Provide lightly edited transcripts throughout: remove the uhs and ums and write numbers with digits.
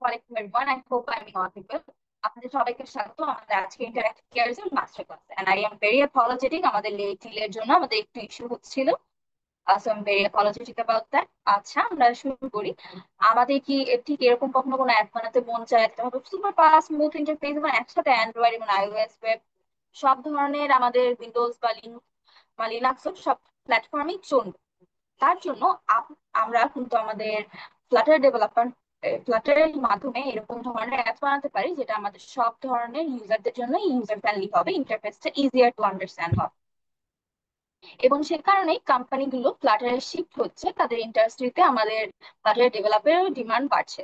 ওয়ালাইকুম everyone, I hope I am audible. আপনাদের সবাইকে স্বাগত আমাদের আজকে ইন্টারঅ্যাক্টিভ কেয়ারস এর master class. And I am very apologetic, আমাদের লেট ডিলের জন্য আমাদের একটু ইস্যু হচ্ছিল। So I am very apologetic about that. আচ্ছা, আমরা শুরু করি। আমাদের কি ঠিক এরকম কখনো কোনো অ্যাপ বানাতে মন চায়, তবে সুপার ফাস্ট স্মুথ ইন্টারফেস এবং একসাথে অ্যান্ড্রয়েড এবং আইওএস ওয়েব সব ধরনের আমাদের উইন্ডোজ বা লিনাক্স সব প্ল্যাটফর্মেই চলবে। তার জন্য আমরা কিন্তু আমাদের ফ্লাটারের মাধ্যমে এরকম ধরনের অ্যাপ বানাতে পারি যেটা আমাদের সব ধরনের ইউজারদের জন্য ইউজার ফ্রেন্ডলি হবে, ইন্টারফেসটা ইজিয়ার টু আন্ডারস্ট্যান্ড হবে। এবং সে কারণেই কোম্পানিগুলো ফ্লাটারে শিফট হচ্ছে, তাদের ইন্ডাস্ট্রিতে আমাদের ফ্লাটার ডেভেলপারের ডিমান্ড বাড়ছে।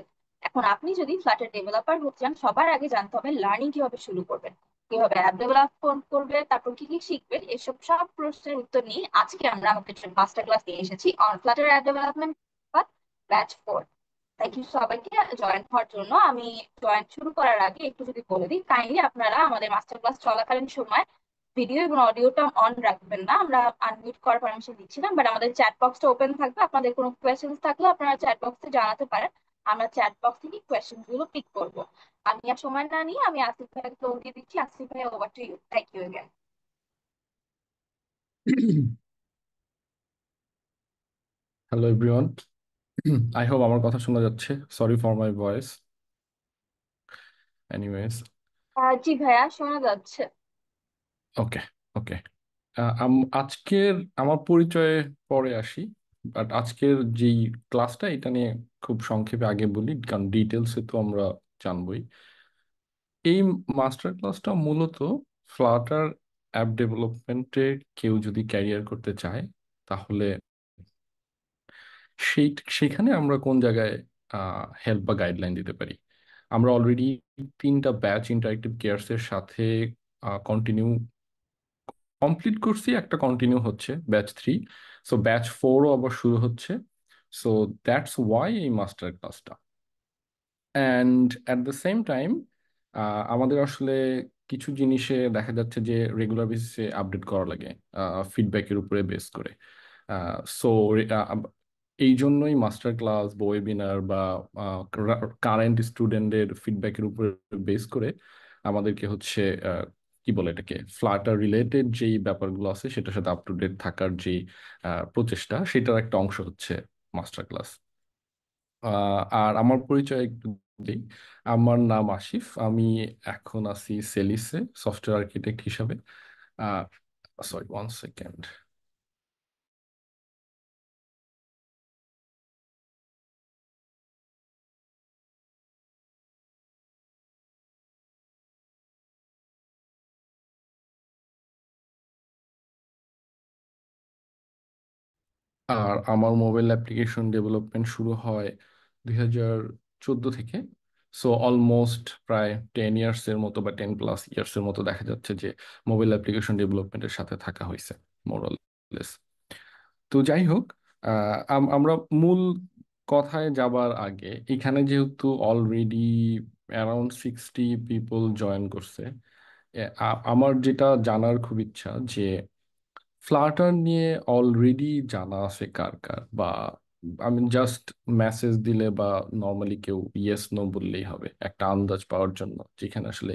এখন আপনি যদি ফ্লাটার ডেভেলপার হতে চান, সবার আগে জানতে হবে লার্নিং কিভাবে শুরু করবেন, কিভাবে অ্যাপ ডেভেলপ করবে, তারপর কি কি শিখবেন। এসব সব প্রশ্নের উত্তর নিয়ে আজকে আমরা আমাদের মাস্টার ক্লাস নিয়ে এসেছি অন ফ্লাটার অ্যাপ ডেভেলপমেন্ট বা ব্যাচ 4। থ্যাংক ইউ সবাইকে জয়েন হওয়ার জন্য। আমি জয়েন শুরু করার আগে একটু যদি বলে দিই, কাইন্ডলি আপনারা আমাদের মাস্টার ক্লাস চলাকালীন সময় ভিডিও এবং অডিওটা অন রাখবেন না। আমরা আনমিউট করার পারমিশন দিচ্ছি না, বাট আমাদের চ্যাট বক্সটা ওপেন থাকবে। আপনাদের কোনো কোয়েশ্চেন থাকলে আপনারা চ্যাট বক্সে জানাতে পারেন, আমরা চ্যাট বক্স থেকে কোয়েশ্চেন গুলো পিক করবো। আমি আর সময় না নিয়ে আমি আসিফ ভাইকে ফোন দিয়ে দিচ্ছি। আসিফ ভাই, over to you. Thank you again. Hello everyone, I hope আমার কথা শোনা যাচ্ছে। Sorry for my voice. Anyways, জি ভাইয়া, শোনা যাচ্ছে। ওকে ওকে। আজকের আমার পরিচয়ে পরে আসি, বাট আজকের যেই ক্লাসটা এটা নিয়ে খুব সংক্ষেপে আগে বলি, কারণ ডিটেলসে তো আমরা জানবই। এই মাস্টার ক্লাসটা মূলত ফ্লাটার অ্যাপ ডেভেলপমেন্টে কেউ যদি ক্যারিয়ার করতে চায়, তাহলে সেই সেখানে আমরা কোন জায়গায় হেল্প বা গাইডলাইন দিতে পারি। আমরা অলরেডি 3টা ব্যাচ ইন্টারেক্টিভ কেয়ারস এর সাথে কন্টিনিউ কমপ্লিট করছি, একটা কন্টিনিউ হচ্ছে ব্যাচ 3। সো ব্যাচ 4ও আবার শুরু হচ্ছে। সো দ্যাটস ওয়াই এই মাস্টার ক্লাসটা। And at the same time আমাদের আসলে কিছু জিনিসে দেখা যাচ্ছে যে রেগুলার বেসিসে আপডেট করা লাগে, ফিডব্যাকের উপরে বেস করে। সো এই জন্যই মাস্টার ক্লাস বা ওয়েবিনার বা কারেন্ট স্টুডেন্টদের ফিডব্যাকের উপরে বেস করে আমাদেরকে হচ্ছে কি বলে এটাকে, ফ্লাটার রিলেটেড যেই ব্যাপারগুলো আছে সেটার সাথে আপ টু ডেট থাকার যে প্রচেষ্টা, সেটার একটা অংশ হচ্ছে মাস্টার ক্লাস। আর আমার পরিচয় একটু দিই। আমার নাম আসিফ, আমি এখন আছি সেলিসে সফটওয়্যার আর্কিটেক্ট হিসাবে। Sorry, 1 second. আর আমার মোবাইল অ্যাপ্লিকেশন ডেভেলপমেন্ট শুরু হয় 2014 থেকে। সো অলমোস্ট প্রায় 10 ইয়ার্স এর মতো বা 10+ ইয়ার্স এর মতো দেখা যাচ্ছে যে মোবাইল অ্যাপ্লিকেশন ডেভেলপমেন্টের সাথে থাকা হয়েছে মোরলেস। তো যাই হোক, আমরা মূল কথায় যাবার আগে, এখানে যেহেতু অলরেডি অ্যারাউন্ড 60 পিপল জয়েন করছে, আমার যেটা জানার খুব ইচ্ছা যে ফ্লাটার নিয়ে অলরেডি জানা আছে কার কার, বা আমি জাস্ট মেসেজ দিলে বা নর্মালি কেউ ইয়েস নো বললেই হবে একটা আন্দাজ পাওয়ার জন্য, যেখানে আসলে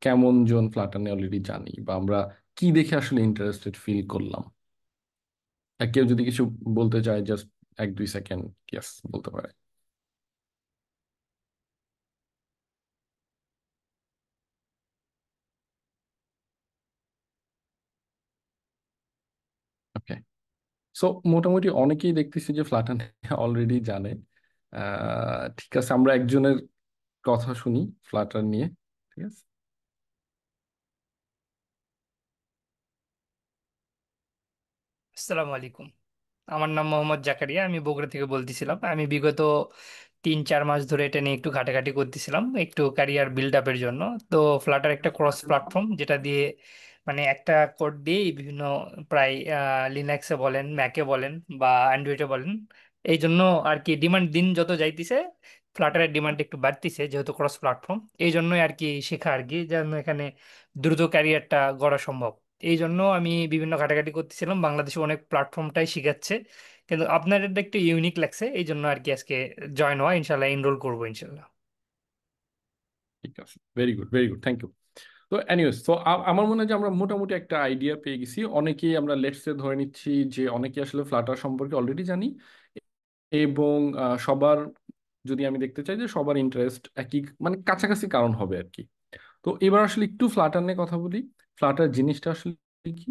কেমন জন ফ্লাটার নিয়ে অলরেডি জানি বা আমরা কি দেখে আসলে ইন্টারেস্টেড ফিল করলাম। কেউ যদি কিছু বলতে চায়, জাস্ট 1-2 সেকেন্ড ইয়েস বলতে পারে। ওকে। সো মোটামুটি অনেকেই দেখতেছি যে ফ্লাটার অলরেডি জানে। ঠিক আছে, আমরা একজনের কথা শুনি ফ্লাটার নিয়ে। ঠিক আছে। আসসালামু আলাইকুম। আমার নাম মোহাম্মদ জাকারিয়া, আমি বগুড়া থেকে বলতেছিলাম। আমি বিগত 3-4 মাস ধরে এটা নিয়ে একটু ঘাটাঘাটি করতেছিলাম একটু ক্যারিয়ার বিল্ড আপের জন্য। তো ফ্লাটার একটা ক্রস প্ল্যাটফর্ম যেটা দিয়ে মানে একটা কোড দিয়েই বিভিন্ন প্রায় লিনাক্সে বলেন, ম্যাকে বলেন বা অ্যান্ড্রয়েডে বলেন, এই জন্য আর কি ডিমান্ড দিন যত যাইতেছে ফ্লাটারের ডিমান্ড একটু বাড়তিছে, যেহেতু ক্রস প্ল্যাটফর্ম। এই জন্যই আর কি শেখা আর কি, যেন এখানে দ্রুত ক্যারিয়ারটা গড়া সম্ভব। এই জন্য আমি বিভিন্ন ঘাটাঘাটি করতেছিলাম, বাংলাদেশে অনেক প্ল্যাটফর্মটাই শিখাচ্ছে, কিন্তু আপনার এটা একটু ইউনিক লাগছে, এই জন্য আর কি আজকে জয়েন হওয়া। ইনশাল্লাহ এনরোল করবো ইনশাল্লাহ। ঠিক আছে, very good, very good, thank you. তো এনিওয়েজ, তো আমার মনে হয় যে আমরা মোটামুটি একটা আইডিয়া পেয়ে গেছি। অনেকেই আমরা লেটসে ধরে নিচ্ছি যে অনেকেই আসলে ফ্লাটার সম্পর্কে অলরেডি জানি, এবং সবার, যদি আমি দেখতে চাই যে সবার ইন্টারেস্ট একই, মানে কাছাকাছি কারণ হবে আর কি। তো এবার আসলে একটু ফ্লাটার নিয়ে কথা বলি। ফ্লাটার জিনিসটা আসলে কি?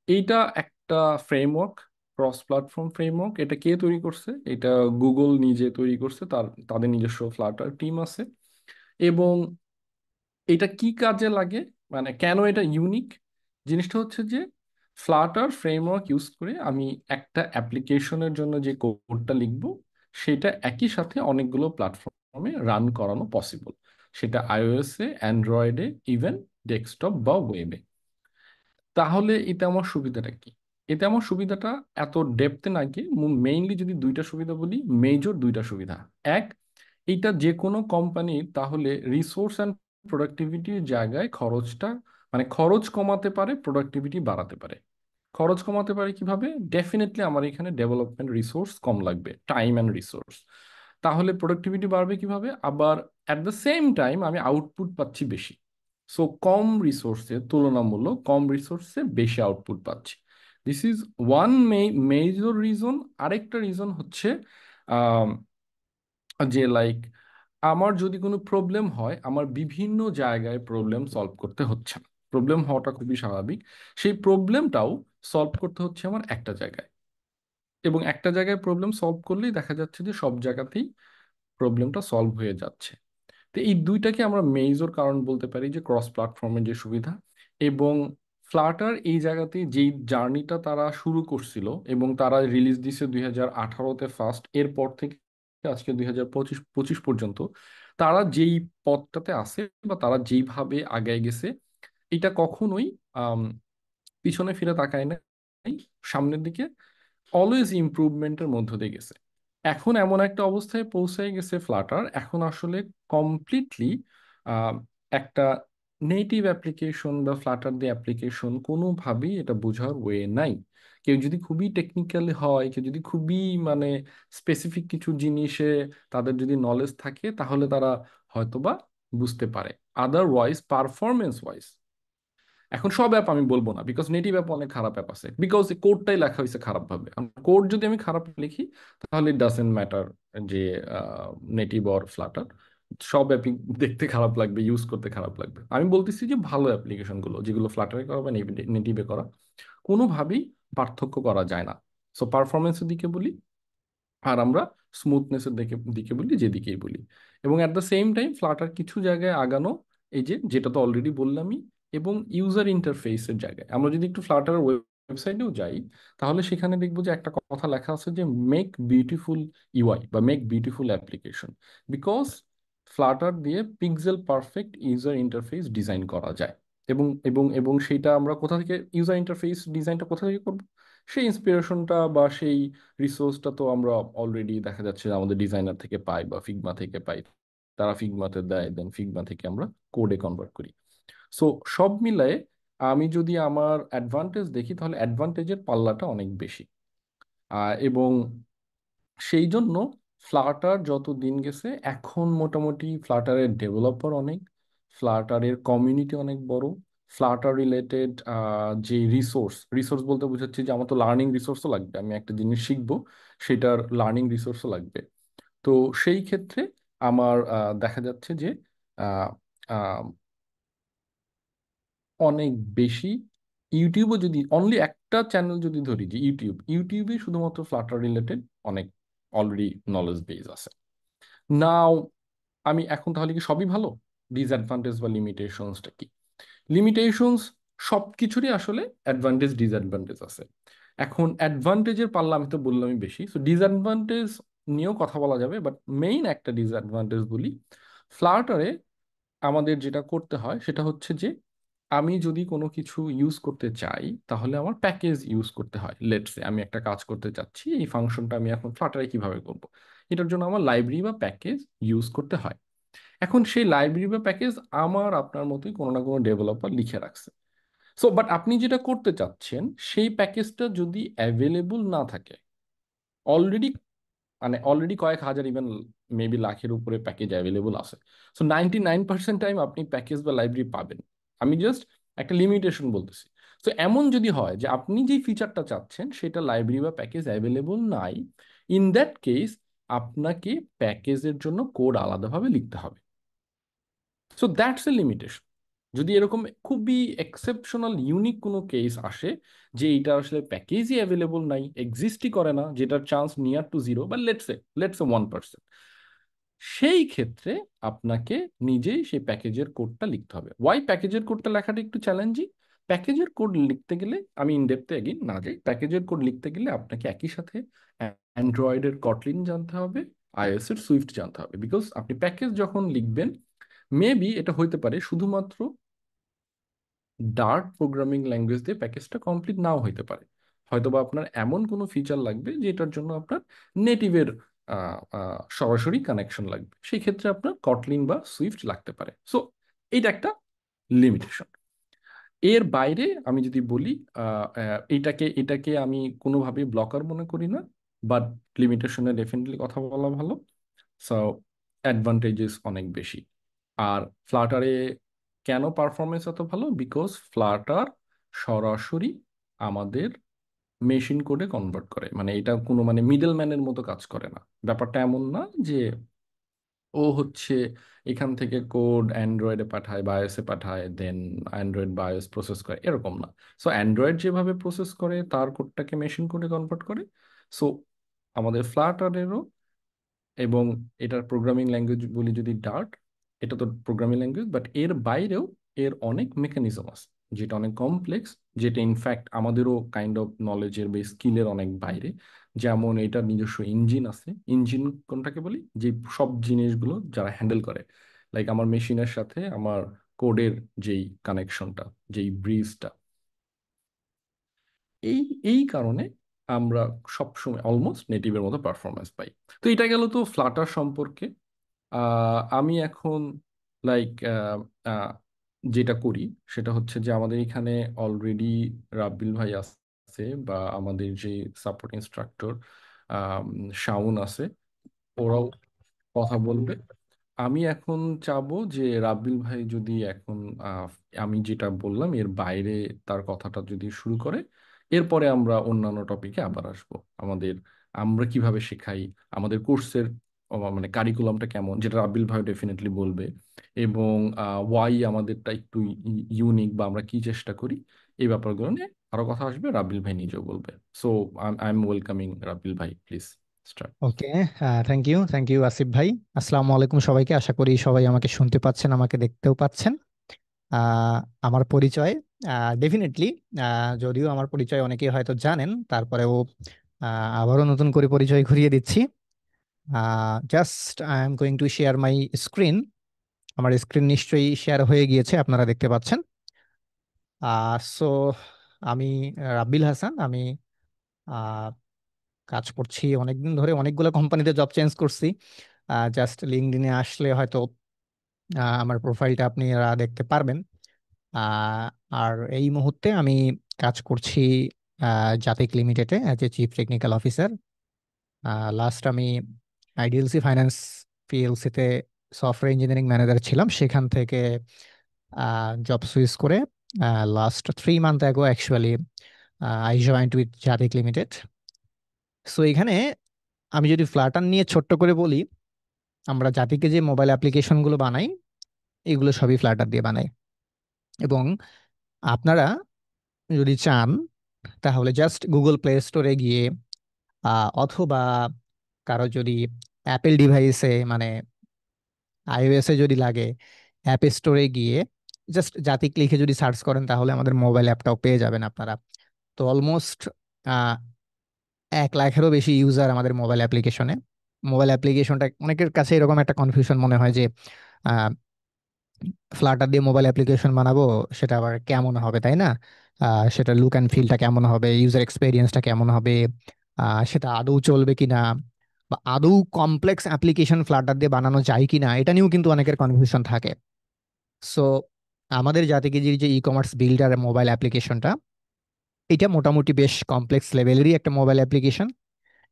এইটা একটা ফ্রেমওয়ার্ক, ক্রস প্ল্যাটফর্ম ফ্রেমওয়ার্ক। এটা কে তৈরি করছে? এটা গুগল নিজে তৈরি করছে, তাদের নিজস্ব ফ্লাটার টিম আছে। এবং এটা কি কাজে লাগে, মানে কেন এটা ইউনিক? জিনিসটা হচ্ছে যে ফ্লাটার ফ্রেমওয়ার্ক ইউজ করে আমি একটা অ্যাপ্লিকেশনের জন্য যে কোডটা লিখব, সেটা একই সাথে অনেকগুলো প্ল্যাটফর্মে রান করানো পসিবল। সেটা আইওএসে, অ্যান্ড্রয়েডে, ইভেন ডেস্কটপ বা ওয়েবে। তাহলে এতে আমার সুবিধাটা কি? এতে আমার সুবিধাটা এত ডেপথে না গিয়ে মেইনলি যদি দুইটা সুবিধা বলি, মেজর দুইটা সুবিধা। এক, এইটা যে কোনো কোম্পানির তাহলে রিসোর্স অ্যান্ড প্রোডাক্টিভিটির জায়গায় খরচটা, মানে খরচ কমাতে পারে, প্রোডাক্টিভিটি বাড়াতে পারে। খরচ কমাতে পারে কিভাবে? ডেফিনেটলি আমার এখানে ডেভেলপমেন্ট রিসোর্স কম লাগবে, টাইম অ্যান্ড রিসোর্স। তাহলে প্রোডাক্টিভিটি বাড়বে কিভাবে? আবার অ্যাট দ্য সেম টাইম আমি আউটপুট পাচ্ছি বেশি। সো কম রিসোর্সে, তুলনামূলক কম রিসোর্সে বেশি আউটপুট পাচ্ছি। This is one major reason. আরেকটা রিজন হচ্ছে আহ, যে লাইক আমার যদি কোনো প্রবলেম হয়, আমার বিভিন্ন জায়গায় প্রবলেম সলভ করতে হচ্ছে না। প্রবলেম হওয়াটা খুবই স্বাভাবিক। সেই প্রবলেমটাও সলভ করতে হচ্ছে আমার একটা জায়গায়, এবং একটা জায়গায় প্রবলেম সলভ করলেই দেখা যাচ্ছে যে সব জায়গাতেই প্রবলেমটা সলভ হয়ে যাচ্ছে। তো এই দুইটাকে আমরা মেজর কারণ বলতে পারি যে ক্রস প্ল্যাটফর্মের যে সুবিধা। এবং ফ্লাটার এই জায়গাতে যেই জার্নিটা তারা শুরু করছিল, এবং তারা রিলিজ দিছে 2018-তে ফার্স্ট, এরপর থেকে আজকে 2025 পর্যন্ত তারা যেই পথটাতে আছে বা তারা যেইভাবে আগায় গেছে, এটা কখনোই আম, পিছনে ফিরে তাকায় নাই, সামনের দিকে অলওয়েজ ইমপ্রুভমেন্টের মধ্য দিয়ে গেছে। এখন এমন একটা অবস্থায় পৌঁছে গেছে ফ্লাটার, এখন আসলে কমপ্লিটলি একটা নেটিভ অ্যাপ্লিকেশন বা ফ্লাটার দিয়ে অ্যাপ্লিকেশন কোনোভাবেই এটা বোঝার ওয়ে নাই। কেউ যদি খুবই টেকনিক্যাল হয়, কেউ যদি খুবই মানে স্পেসিফিক কিছু জিনিসে তাদের যদি নলেজ থাকে, তাহলে তারা হয়তোবা বুঝতে পারে। আদারওয়াইজ পারফরমেন্স ওয়াইজ, এখন সব অ্যাপ আমি বলবো না, বিকজ নেটিভ অ্যাপ অনেক খারাপ অ্যাপ আছে, বিকজ কোডটাই লেখা হয়েছে খারাপ ভাবে। কোড যদি আমি খারাপ লিখি, তাহলে ইট ডাজেন্ট ম্যাটার যে নেটিভ অর ফ্লাটার, সব অ্যাপই দেখতে খারাপ লাগবে, ইউজ করতে খারাপ লাগবে। আমি বলতেছি যে ভালো অ্যাপ্লিকেশনগুলো যেগুলো ফ্লাটারে করা বা নেটিভে করা, কোনোভাবেই পার্থক্য করা যায় না। সো পারফরমেন্সের দিকে বলি, আর আমরা স্মুথনেসের দিকে দিকে বলি, যেদিকেই বলি। এবং at the same time Flutter কিছু জায়গায় আগানো, এই যে যেটা তো অলরেডি বললামই। এবং ইউজার ইন্টারফেসের জায়গায় আমরা যদি একটু ফ্লাটার ওয়েবসাইটেও যাই, তাহলে সেখানে দেখবো যে একটা কথা লেখা আছে যে মেক বিউটিফুল ইউআই বা make beautiful application. Because Flutter দিয়ে pixel perfect user interface design করা যায়। এবং এবং এবং সেইটা আমরা কোথা থেকে, ইউজার ইন্টারফেস ডিজাইনটা কোথা থেকে করবো? সেই ইন্সপিরেশনটা বা সেই রিসোর্সটা তো আমরা অলরেডি দেখা যাচ্ছে যে আমাদের ডিজাইনার থেকে পাই বা ফিগমা থেকে পাই। তারা ফিগমাতে দেয়, দেন ফিগমা থেকে আমরা কোডে কনভার্ট করি। সো সব মিলায়ে আমি যদি আমার অ্যাডভান্টেজ দেখি, তাহলে অ্যাডভান্টেজের পাল্লাটা অনেক বেশি। এবং সেই জন্য ফ্লাটার যত দিন গেছে, এখন মোটামুটি ফ্লাটারের ডেভেলপার অনেক, ফ্লাটারের কমিউনিটি অনেক বড়। ফ্লাটার রিলেটেড যে রিসোর্স, রিসোর্স বলতে বোঝাচ্ছি যে আমার তো লার্নিং রিসোর্সও লাগবে, আমি একটা জিনিস শিখবো, সেটার লার্নিং রিসোর্সও লাগবে। তো সেই ক্ষেত্রে আমার দেখা যাচ্ছে যে আহ, আহ, অনেক বেশি। ইউটিউবও যদি অনলি একটা চ্যানেল যদি ধরি, যে ইউটিউবে শুধুমাত্র ফ্লাটার রিলেটেড অনেক অলরেডি নলেজ বেস আছে। নাও আমি এখন তাহলে কি সবই ভালো? ডিসঅ্যাডভান্টেজ বা লিমিটেশনসটা কি? লিমিটেশনস সব কিছুরই আসলে অ্যাডভান্টেজ ডিসঅ্যাডভান্টেজ আছে। এখন অ্যাডভান্টেজের পাল্লা আমি তো বললামই বেশি, সো ডিসঅ্যাডভান্টেজ নিয়েও কথা বলা যাবে, বাট মেইন একটা ডিসঅ্যাডভান্টেজ বলি। ফ্লাটারে আমাদের যেটা করতে হয় সেটা হচ্ছে যে আমি যদি কোনো কিছু ইউজ করতে চাই, তাহলে আমার প্যাকেজ ইউজ করতে হয়। লেটস সে আমি একটা কাজ করতে চাচ্ছি, এই ফাংশনটা আমি এখন ফ্লাটারে কিভাবে করব, এটার জন্য আমার লাইব্রেরি বা প্যাকেজ ইউজ করতে হয়। এখন সেই লাইব্রেরি বা প্যাকেজ আমার আপনার মতোই কোনো না কোনো ডেভেলপার লিখে রাখছে। সো বাট আপনি যেটা করতে চাচ্ছেন, সেই প্যাকেজটা যদি অ্যাভেলেবল না থাকে, অলরেডি মানে অলরেডি কয়েক হাজার ইভেন মেবি লাখের উপরে প্যাকেজ অ্যাভেলেবল আছে। সো 99% টাইম আপনি প্যাকেজ বা লাইব্রেরি পাবেন। আমি জাস্ট একটা লিমিটেশন বলতেছি। তো এমন যদি হয় যে আপনি যেই ফিচারটা চাচ্ছেন সেটা লাইব্রেরি বা প্যাকেজ অ্যাভেলেবল নাই, ইন দ্যাট কেস আপনাকে প্যাকেজের জন্য কোড আলাদাভাবে লিখতে হবে। So that's a limitation. যদি এরকম খুবই এক্সেপশনাল ইউনিক কোনো কেস আসে যে এটা আসলে প্যাকেজই অ্যাভেলেবল নাই, এক্সিস্টই করে না, যেটার চান্স নিয়ার টু জিরো, বা লেটস এ 1%, সেই ক্ষেত্রে আপনাকে নিজেই সেই প্যাকেজের কোডটা লিখতে হবে। ওয়াই প্যাকেজের কোডটা লেখাটা একটু চ্যালেঞ্জিং? প্যাকেজের কোড লিখতে গেলে, আমি ইনডেপথে এগিন না যাই, প্যাকেজের কোড লিখতে গেলে আপনাকে একই সাথে অ্যান্ড্রয়েডের কটলিন জানতে হবে, আইওএস এর সুইফট জানতে হবে। বিকজ আপনি প্যাকেজ যখন লিখবেন, মেবি এটা হইতে পারে শুধুমাত্র ডার্ট প্রোগ্রামিং ল্যাঙ্গুয়েজ দিয়ে প্যাকেজটা কমপ্লিট নাও হইতে পারে। হয়তোবা আপনার এমন কোনো ফিচার লাগবে যেটার জন্য আপনার নেটিভের সরাসরি কানেকশন লাগবে, সেই ক্ষেত্রে আপনার কটলিন বা সুইফট লাগতে পারে। সো এইটা একটা লিমিটেশন। এর বাইরে আমি যদি বলি, এটাকে আমি কোনোভাবেই ব্লকার মনে করি না, বাট লিমিটেশনে ডেফিনেটলি কথা বলা ভালো। সো অ্যাডভান্টেজেস অনেক বেশি। আর ফ্লাটারে কেন পারফরমেন্স এত ভালো? বিকজ ফ্লাটার সরাসরি আমাদের মেশিন কোডে কনভার্ট করে, মানে এটা কোনো মানে মিডল ম্যানের মতো কাজ করে না। ব্যাপারটা এমন না যে ও হচ্ছে এখান থেকে কোড অ্যান্ড্রয়েডে পাঠায়, বায়োসে পাঠায়, দেন অ্যান্ড্রয়েড বায়োস প্রসেস করে, এরকম না। সো অ্যান্ড্রয়েড যেভাবে প্রসেস করে তার কোডটাকে মেশিন কোডে কনভার্ট করে। সো আমাদের ফ্লাটারেরও, এবং এটার প্রোগ্রামিং ল্যাঙ্গুয়েজ বলি যদি ডার্ট, এটা তো প্রোগ্রামিং ল্যাঙ্গুয়েজ, বাট এর বাইরেও এর অনেক মেকানিজম আছে যেটা অনেক কমপ্লেক্স, যেটা ইনফ্যাক্ট আমাদেরও কাইন্ড অফ নলেজের বা স্কিলের অনেক বাইরে। যেমন এটার নিজস্ব ইঞ্জিন আছে। ইঞ্জিন কোনটাকে বলি? যে সব জিনিসগুলো যারা হ্যান্ডেল করে, লাইক আমার মেশিনের সাথে আমার কোডের যেই কানেকশনটা, যেই ব্রিজটা, এই এই কারণে আমরা সবসময় অলমোস্ট নেটিভের মতো পারফরমেন্স পাই। তো এটা গেল তো ফ্লাটার সম্পর্কে। আমি এখন লাইক যেটা করি সেটা হচ্ছে যে আমাদের এখানে অলরেডি রাব্বিল ভাই আছে, বা আমাদের যে সাপোর্ট ইনস্ট্রাক্টর শাউন আছে, ওরাও কথা বলবে। আমি এখন চাবো যে রাব্বিল ভাই যদি এখন আহ, আমি যেটা বললাম এর বাইরে তার কথাটা যদি শুরু করে, এরপরে আমরা অন্যান্য টপিকে আবার আসবো। আমাদের আমরা কিভাবে শেখাই, আমাদের কোর্সের মানে কারিকুলামটা কেমন, যেটা রাব্বিল ভাই ডেফিনেটলি বলবে, এবং ওয়াই আমাদেরটা একটু ইউনিক, বা আমরা কি চেষ্টা করি, এই ব্যাপারগুলো নিয়ে আরো কথা আসবে। রাব্বিল ভাই নিজেও বলবে। So I M welcoming Rabbil ভাই, please start. Okay, thank you Asif ভাই। আসসালামু আলাইকুম সবাইকে, আশা করি সবাই আমাকে শুনতে পাচ্ছেন, আমাকে দেখতেও পাচ্ছেন। আহ, আমার পরিচয় ডেফিনেটলি, যদিও আমার পরিচয় অনেকেই হয়তো জানেন, তারপরেও আবারও নতুন করে পরিচয় ঘুরিয়ে দিচ্ছি। Just I am going to share my screen. আমার স্ক্রিন নিশ্চয়ই শেয়ার হয়ে গিয়েছে, আপনারা দেখতে পাচ্ছেন। সো আমি রাব্বিল হাসান। আমি আহ, কাজ করছি অনেকদিন ধরে, অনেকগুলো কোম্পানিতে জব চেঞ্জ করছি। জাস্ট লিঙ্কডইনে আসলে হয়তো আমার প্রোফাইলটা আপনারা দেখতে পারবেন। আহ, আর এই মুহূর্তে আমি কাজ করছি জাতিক লিমিটেডে as a chief technical officer. Last আমি আইডিএলসি ফাইন্যান্স পিএলসিতে সফটওয়্যার ইঞ্জিনিয়ারিং ম্যানেজার ছিলাম, সেখান থেকে জব সুইচ করে last 3 month ago actually I joint with Jatik limited. So এখানে আমি যদি ফ্লাটার নিয়ে ছোট্ট করে বলি, আমরা জাতিকে যে মোবাইল অ্যাপ্লিকেশনগুলো বানাই, এগুলো সবই ফ্লাটার দিয়ে বানাই। এবং আপনারা যদি চান তাহলে জাস্ট গুগল প্লে স্টোরে গিয়ে অথবা কারো যদি অ্যাপেল ডিভাইসে মানে আইওএসে যদি লাগে, অ্যাপ স্টোরে গিয়ে জাস্ট জাতিক লিখে যদি সার্চ করেন তাহলে আমাদের মোবাইল অ্যাপটাও পেয়ে যাবেন আপনারা। তো অলমোস্ট 1 লাখেরও বেশি ইউজার আমাদের মোবাইল অ্যাপ্লিকেশনে। মোবাইল অ্যাপ্লিকেশনটা অনেকের কাছে এরকম একটা কনফিউশন মনে হয় যে ফ্লাটার দিয়ে মোবাইল অ্যাপ্লিকেশন বানাবো, সেটা আবার কেমন হবে, তাই না? সেটা লুক অ্যান্ড ফিলটা কেমন হবে, ইউজার এক্সপিরিয়েন্সটা কেমন হবে, সেটা আদৌ চলবে কিনা, বা আদৌ কমপ্লেক্স অ্যাপ্লিকেশন ফ্লাটার দিয়ে বানানো যায় কিনা, এটা নিয়েও কিন্তু অনেকের কনফিউশন থাকে। সো আমাদের জাতিগিরির যে ই কমার্স বিল্ডার মোবাইল অ্যাপ্লিকেশনটা, এটা মোটামুটি বেশ কমপ্লেক্স লেভেলেরই একটা মোবাইল অ্যাপ্লিকেশন।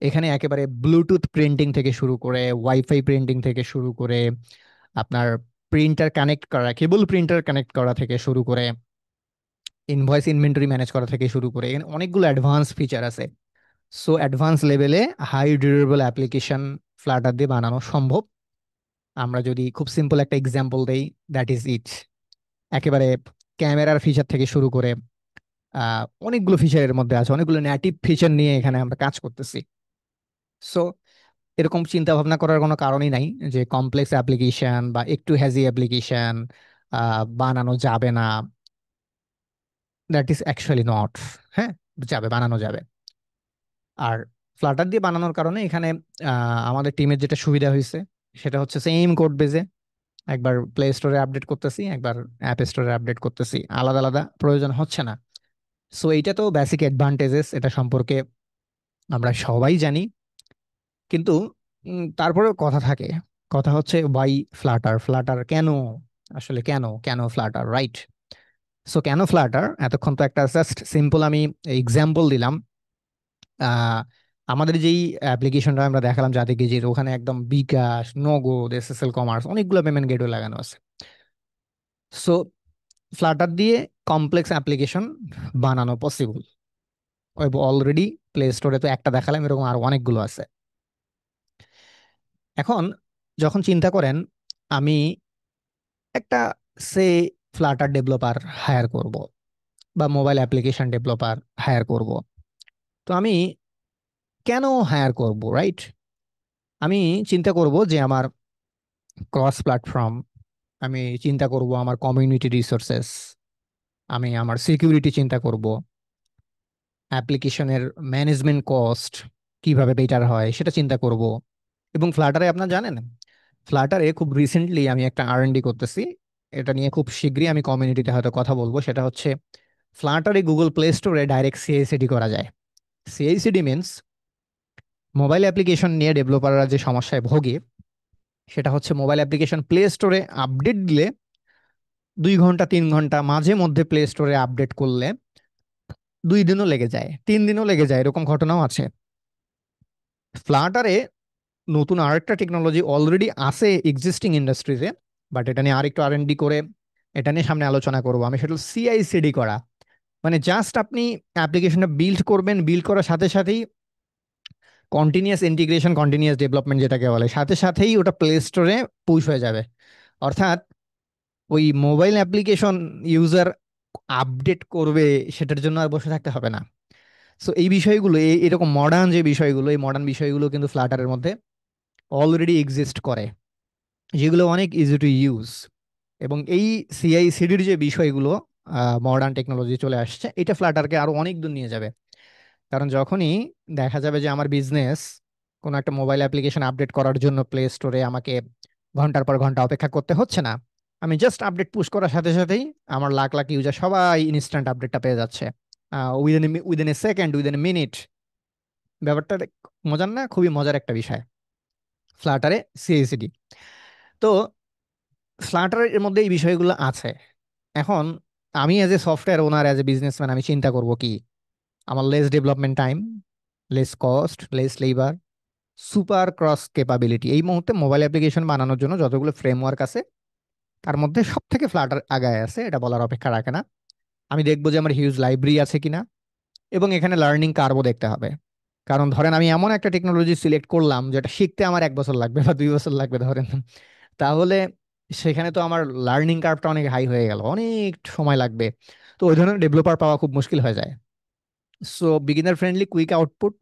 এখানে একেবারে ব্লুটুথ প্রিন্টিং থেকে শুরু করে ওয়াইফাই প্রিন্টিং থেকে শুরু করে আপনার প্রিন্টার কানেক্ট করা, কেবল প্রিন্টার কানেক্ট করা থেকে শুরু করে ইনভয়েস ইনভেন্টরি ম্যানেজ করা থেকে শুরু করে এখানে অনেকগুলো অ্যাডভান্স ফিচার আছে। সো অ্যাডভান্স লেভেলে হাই ডিউরেবল অ্যাপ্লিকেশন ফ্লাটার দিয়ে বানানো সম্ভব। আমরা যদি খুব সিম্পল একটা এক্সাম্পল দেই, দ্যাট ইজ ইট। একেবারে ক্যামেরার ফিচার থেকে শুরু করে অনেকগুলো ফিচারের মধ্যে আছে, অনেকগুলো নেটিভ ফিচার নিয়ে এখানে আমরা কাজ করতেছি। সো এরকম চিন্তা ভাবনা করার কোনো কারণই নাই যে কমপ্লেক্স অ্যাপ্লিকেশন বা একটু হ্যাজি অ্যাপ্লিকেশন বানানো যাবে না। That is actually not. হ্যাঁ, যাবে, বানানো যাবে। আর ফ্লাটার দিয়ে বানানোর কারণে এখানে আমাদের টিমের যেটা সুবিধা হয়েছে সেটা হচ্ছে সেম কোড বেজে একবার প্লে স্টোরে আপডেট করতেছি, একবার অ্যাপ স্টোরে আপডেট করতেছি, আলাদা আলাদা প্রয়োজন হচ্ছে না। সো এইটা তো বেসিক অ্যাডভান্টেজেস, এটা সম্পর্কে আমরা সবাই জানি। কিন্তু তারপরে কথা থাকে, কথা হচ্ছে ওয়াই ফ্লাটার, ফ্লাটার কেন, আসলে কেন কেন ফ্লাটার, রাইট? সো কেন ফ্লাটার, এতক্ষণ তো একটা জাস্ট সিম্পল আমি এক্সাম্পল দিলাম। আহ, আমাদের যেই অ্যাপ্লিকেশনটা আমরা দেখালাম জাতি গেজির, ওখানে একদম বিকাশ, নগদ, এসএসএল কমার্স, অনেকগুলো পেমেন্ট গেটওয়ে লাগানো আছে। সো ফ্লাটার দিয়ে কমপ্লেক্স অ্যাপ্লিকেশন বানানো পসিবল। অলরেডি প্লে স্টোরে তো একটা দেখালাম, এরকম আরো অনেকগুলো আছে। এখন যখন চিন্তা করেন আমি একটা সে ফ্লাটার ডেভেলপার হায়ার করব বা মোবাইল অ্যাপ্লিকেশন ডেভেলপার হায়ার করব, তো আমি কেন হায়ার করব, রাইট? আমি চিন্তা করব যে আমার ক্রস প্ল্যাটফর্ম, আমি চিন্তা করব আমার কমিউনিটি রিসোর্সেস, আমি আমার সিকিউরিটি চিন্তা করব, অ্যাপ্লিকেশনের ম্যানেজমেন্ট কস্ট কিভাবে বেটার হয় সেটা চিন্তা করব। এবং ফ্লাটারে আপনার জানেন, ফ্লাটারে খুব রিসেন্টলি আমি একটা আর&ডি করতেছি, এটা নিয়ে খুব শীঘ্রই আমি কমিউনিটিতে হয়তো কথা বলবো। সেটা হচ্ছে ফ্লাটারে গুগল প্লে স্টোরে ডাইরেক্ট সিআইসিডি করা যায়। সিআইসিডি মিনস মোবাইল অ্যাপ্লিকেশন নিয়ে ডেভেলপাররা যে সমস্যায় ভোগে সেটা হচ্ছে মোবাইল অ্যাপ্লিকেশন প্লে স্টোরে আপডেট দিলে 2 ঘন্টা 3 ঘন্টা, মাঝে মধ্যে প্লে স্টোরে আপডেট করলে 2 দিনও লেগে যায়, 3 দিনও লেগে যায়, এরকম ঘটনাও আছে। ফ্লাটারে নতুন আরেকটা টেকনোলজি অলরেডি আছে এক্সিস্টিং ইন্ডাস্ট্রিতে, বাট এটা নিয়ে আরেকটু আর&ডি করে এটা নিয়ে সামনে আলোচনা করবো আমি। সেটা সিআইসিডি করা, মানে জাস্ট আপনি অ্যাপ্লিকেশনটা বিল্ড করবেন, বিল্ড করার সাথে সাথেই কন্টিনিউয়াস ইন্টিগ্রেশন, কন্টিনিউয়াস ডেভেলপমেন্ট যেটাকে বলে, সাথে সাথেই ওটা প্লে স্টোরে পুশ হয়ে যাবে। অর্থাৎ ওই মোবাইল অ্যাপ্লিকেশন ইউজার আপডেট করবে সেটার জন্য আর বসে থাকতে হবে না। সো এই বিষয়গুলো, এরকম মডার্ন যে বিষয়গুলো, এই মডার্ন বিষয়গুলো কিন্তু ফ্লাটারের মধ্যে অলরেডি এক্সিস্ট করে, যেগুলো অনেক ইজি টু ইউজ। এবং এই সিআইসিডির যে বিষয়গুলো, মডার্ন টেকনোলজি চলে আসছে, এটা ফ্লাটারকে আরো অনেক দূর নিয়ে যাবে। কারণ যখনই দেখা যাবে যে আমার বিজনেস কোনো একটা মোবাইল অ্যাপ্লিকেশন আপডেট করার জন্য প্লে স্টোরে আমাকে ঘন্টার পর ঘন্টা অপেক্ষা করতে হচ্ছে না, আমি জাস্ট আপডেট পুশ করার সাথে সাথেই আমার লাখ লাখ ইউজার সবাই ইনস্ট্যান্ট আপডেটটা পেয়ে যাচ্ছে, within a second, within a minute. ব্যাপারটা মজার না? খুবই মজার একটা বিষয় ফ্লাটারে সিআইসিডি। তো ফ্লাটারের এর মধ্যে এই বিষয়গুলো আছে। এখন আমি as a software owner, as a businessman, আমি চিন্তা করব কি, আমার less development time, less cost, less labour, super cross capability. এই মুহূর্তে মোবাইল অ্যাপ্লিকেশন বানানোর জন্য যতগুলো ফ্রেমওয়ার্ক আছে তার মধ্যে সব থেকে ফ্লাটার আগায় আছে, এটা বলার অপেক্ষা রাখে না। আমি দেখবো যে আমার হিউজ লাইব্রেরি আছে কিনা, এবং এখানে লার্নিং কার্ভও দেখতে হবে। কারণ ধরেন আমি এমন একটা টেকনোলজি সিলেক্ট করলাম যেটা শিখতে আমার 1 বছর লাগবে বা 2 বছর লাগবে ধরেন, তাহলে সেখানে তো আমার লার্নিং কার্ভটা অনেক হাই হয়ে গেল, অনেক সময় লাগবে। তো ওই ধরনের ডেভেলপার পাওয়া খুব মুশকিল হয়ে যায়। So beginner friendly, quick output,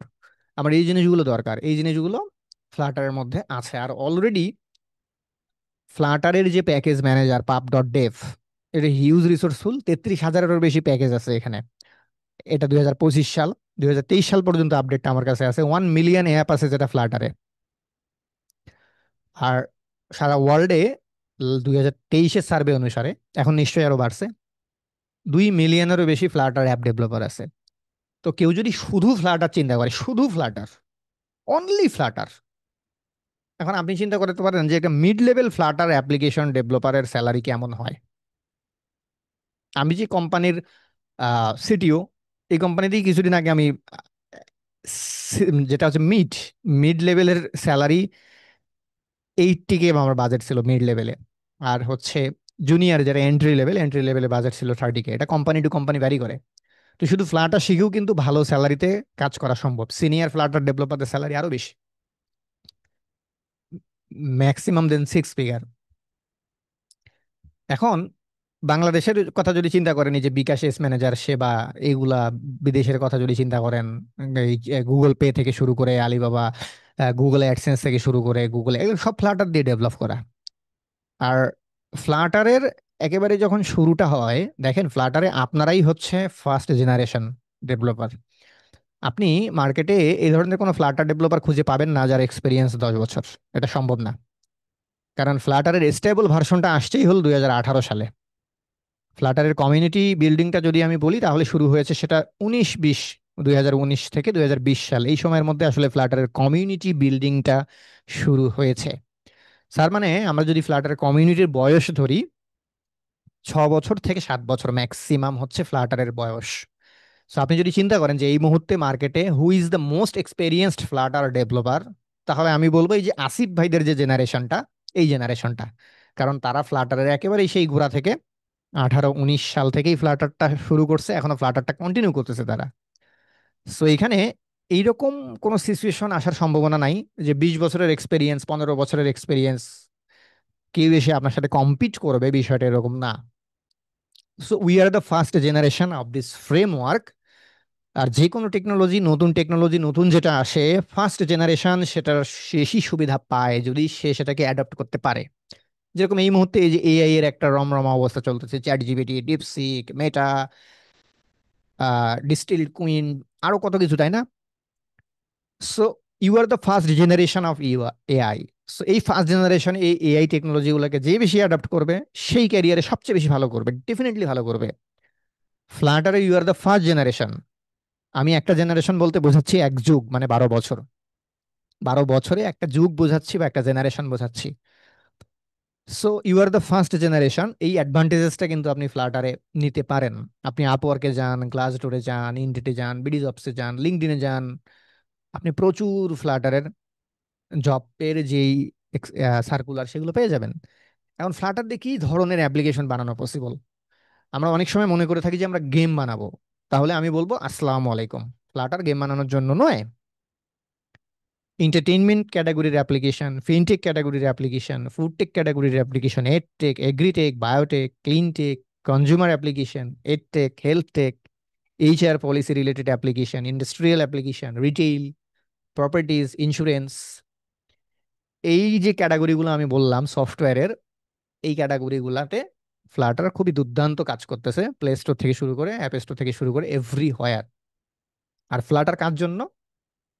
আমার এই জিনিসগুলো দরকার। এই জিনিসগুলো ফ্লাটারের মধ্যে আছে। আর অলরেডি ফ্লাটারের যে প্যাকেজ ম্যানেজার pub.dev, এটা হিউজ রিসোর্সফুল, 33,000-এরও বেশি প্যাকেজ আছে এখানে। এটা 2025 সাল, 2023 সাল পর্যন্ত আপডেটটা আমার কাছে আছে। 1 মিলিয়ন অ্যাপ আছে যেটা ফ্লাটারে। আর সারা ওয়ার্ল্ডে 2023-এর সার্ভে অনুসারে, এখন নিশ্চয়ই আরো বাড়ছে, 2 মিলিয়নেরও বেশি ফ্লাটার অ্যাপ ডেভেলপার আছে। তো কেউ যদি শুধু ফ্লাটার চিন্তা করে, শুধু ফ্লাটার, অনলি ফ্লাটার, এখন আপনি চিন্তা করতে পারেন যে একটা মিড লেভেল ফ্লাটার অ্যাপ্লিকেশন ডেভেলপারের স্যালারি কেমন হয়। আমি যে কোম্পানির সিটিও, এই কোম্পানিতেই কিছুদিন আগে আমি যেটা হচ্ছে মিড মিড লেভেলের স্যালারি 80K আমার বাজেট ছিল মিড লেভেলে। আর হচ্ছে জুনিয়র যারা এন্ট্রি লেভেলে বাজেট ছিল 30K। এটা কোম্পানি টু কোম্পানি ভ্যারি করে। তো শুধু ফ্লাটার শিখেও কিন্তু ভালো স্যালারিতে কাজ করা সম্ভব। সিনিয়র ফ্লাটার ডেভেলপারদের স্যালারি আরো বেশি, ম্যাক্সিমাম দেন 6 ফিগার। এখন বাংলাদেশের কথা যদি চিন্তা করেন, এই যে বিকাশ এস ম্যানেজার সেবা এইগুলা, বিদেশের কথা যদি চিন্তা করেন, এই গুগল পে থেকে শুরু করে আলিবাবা, গুগল অ্যাডসেন্স থেকে শুরু করে গুগল, এগুলো সব ফ্লাটার দিয়ে ডেভেলপ করা। আর ফ্লাটারের একেবারে যখন শুরুটা হয়, দেখেন ফ্লাটারে আপনারাই হচ্ছে ফার্স্ট জেনারেশন ডেভেলপার। আপনি মার্কেটে এই ধরনের কোনো ফ্লাটার ডেভেলপার খুঁজে পাবেন না যার এক্সপিরিয়েন্স 10 বছর। এটা সম্ভব না, কারণ ফ্লাটারের স্টেবল ভার্সনটা আসছেই হল 2018 সালে। ফ্লাটারের কমিউনিটি বিল্ডিংটা যদি আমি বলি তাহলে শুরু হয়েছে সেটা 19-20, 2019 থেকে 2020 সাল, এই সময়ের মধ্যে আসলে ফ্লাটারের কমিউনিটি বিল্ডিংটা শুরু হয়েছে। স্যার মানে আমরা যদি ফ্লাটারের কমিউনিটির বয়স ধরি, 6 বছর থেকে 7 বছর ম্যাক্সিমাম হচ্ছে ফ্লাটারের বয়স। সো আপনি যদি চিন্তা করেন যে এই মুহূর্তে মার্কেটে who is the most experienced Flutter developer, তাহলে আমি বলবো এই যে আসিফ ভাইদের যে জেনারেশনটা, এই জেনারেশনটা। কারণ তারা ফ্লাটারের একেবারেই সেই গোড়া থেকে 18-19 সাল থেকেই ফ্লাটারটা শুরু করছে, এখনো ফ্লাটারটা কন্টিনিউ করতেছে তারা। সো এখানে এইরকম কোনো সিচুয়েশন আসার সম্ভাবনা নাই যে 20 বছরের এক্সপেরিয়েন্স, 15 বছরের এক্সপেরিয়েন্স কেউ এসে আপনার সাথে কম্পিট করবে, বিষয়টা এরকম না। So we are the first generation of this framework. আর যে কোনো টেকনোলজি নতুন যেটা আসে, ফার্স্ট জেনারেশন সেটার বেশি সুবিধা পায় যদি সে সেটাকে অ্যাডপ্ট করতে পারে। যেরকম এই মুহূর্তে এই যে এআই এর একটা রমরমা অবস্থা চলতেছে, chat GPT, DeepSeek, Meta, distil Qwen, আরো কত কিছু, তাই না? So you are the first generation of AI. So এই ফার্স্ট জেনারেশন এই এআই টেকনোলজিগুলোকে যে বেশি অ্যাডাপ্ট করবে সেই ক্যারিয়ারে সবচেয়ে বেশি ভালো করবে, ডেফিনেটলি ভালো করবে। ফ্লাটারে you are the first generation. আমি একটা জেনারেশন বলতে বোঝাচ্ছি এক যুগ, মানে 12 বছর। 12 বছরে একটা যুগ বোঝাচ্ছি বা একটা জেনারেশন বোঝাচ্ছি। So you are the first generation, এই অ্যাডভান্টেজেসটা কিন্তু আপনি ফ্লাটারে নিতে পারেন। আপনি আপওয়ার্কে যান, গ্লাসডোরে যান, ইনডেটে যান, বিডি জবসে যান, লিঙ্কডইনে যান, আপনি প্রচুর ফ্লাটারের জবের যেই সার্কুলার সেগুলো পেয়ে যাবেন। এখন ফ্লাটার দিয়ে কি ধরনের অ্যাপ্লিকেশন বানানো পসিবল? আমরা অনেক সময় মনে করে থাকি যে আমরা গেম বানাবো, তাহলে আমি বলবো আসসালামু আলাইকুম, ফ্লাটার গেম বানানোর জন্য নয়। এন্টারটেইনমেন্ট ক্যাটাগরির অ্যাপ্লিকেশন, ফিনটেক ক্যাটাগরির অ্যাপ্লিকেশন, ফুডটেক ক্যাটাগরির application, edtech, agritech, biotech, Cleantech, consumer application, edtech, healthtech, HR policy related application, industrial application, retail, properties, insurance, এই যে ক্যাটাগরিগুলো আমি বললাম সফটওয়্যারের, এই ক্যাটাগরিগুলাতে ফ্লাটার খুবই দুর্দান্ত কাজ করতেছে, প্লে স্টোর থেকে শুরু করে অ্যাপ স্টোর থেকে শুরু করে এভরিহোয়ার। আর ফ্লাটার কার জন্য?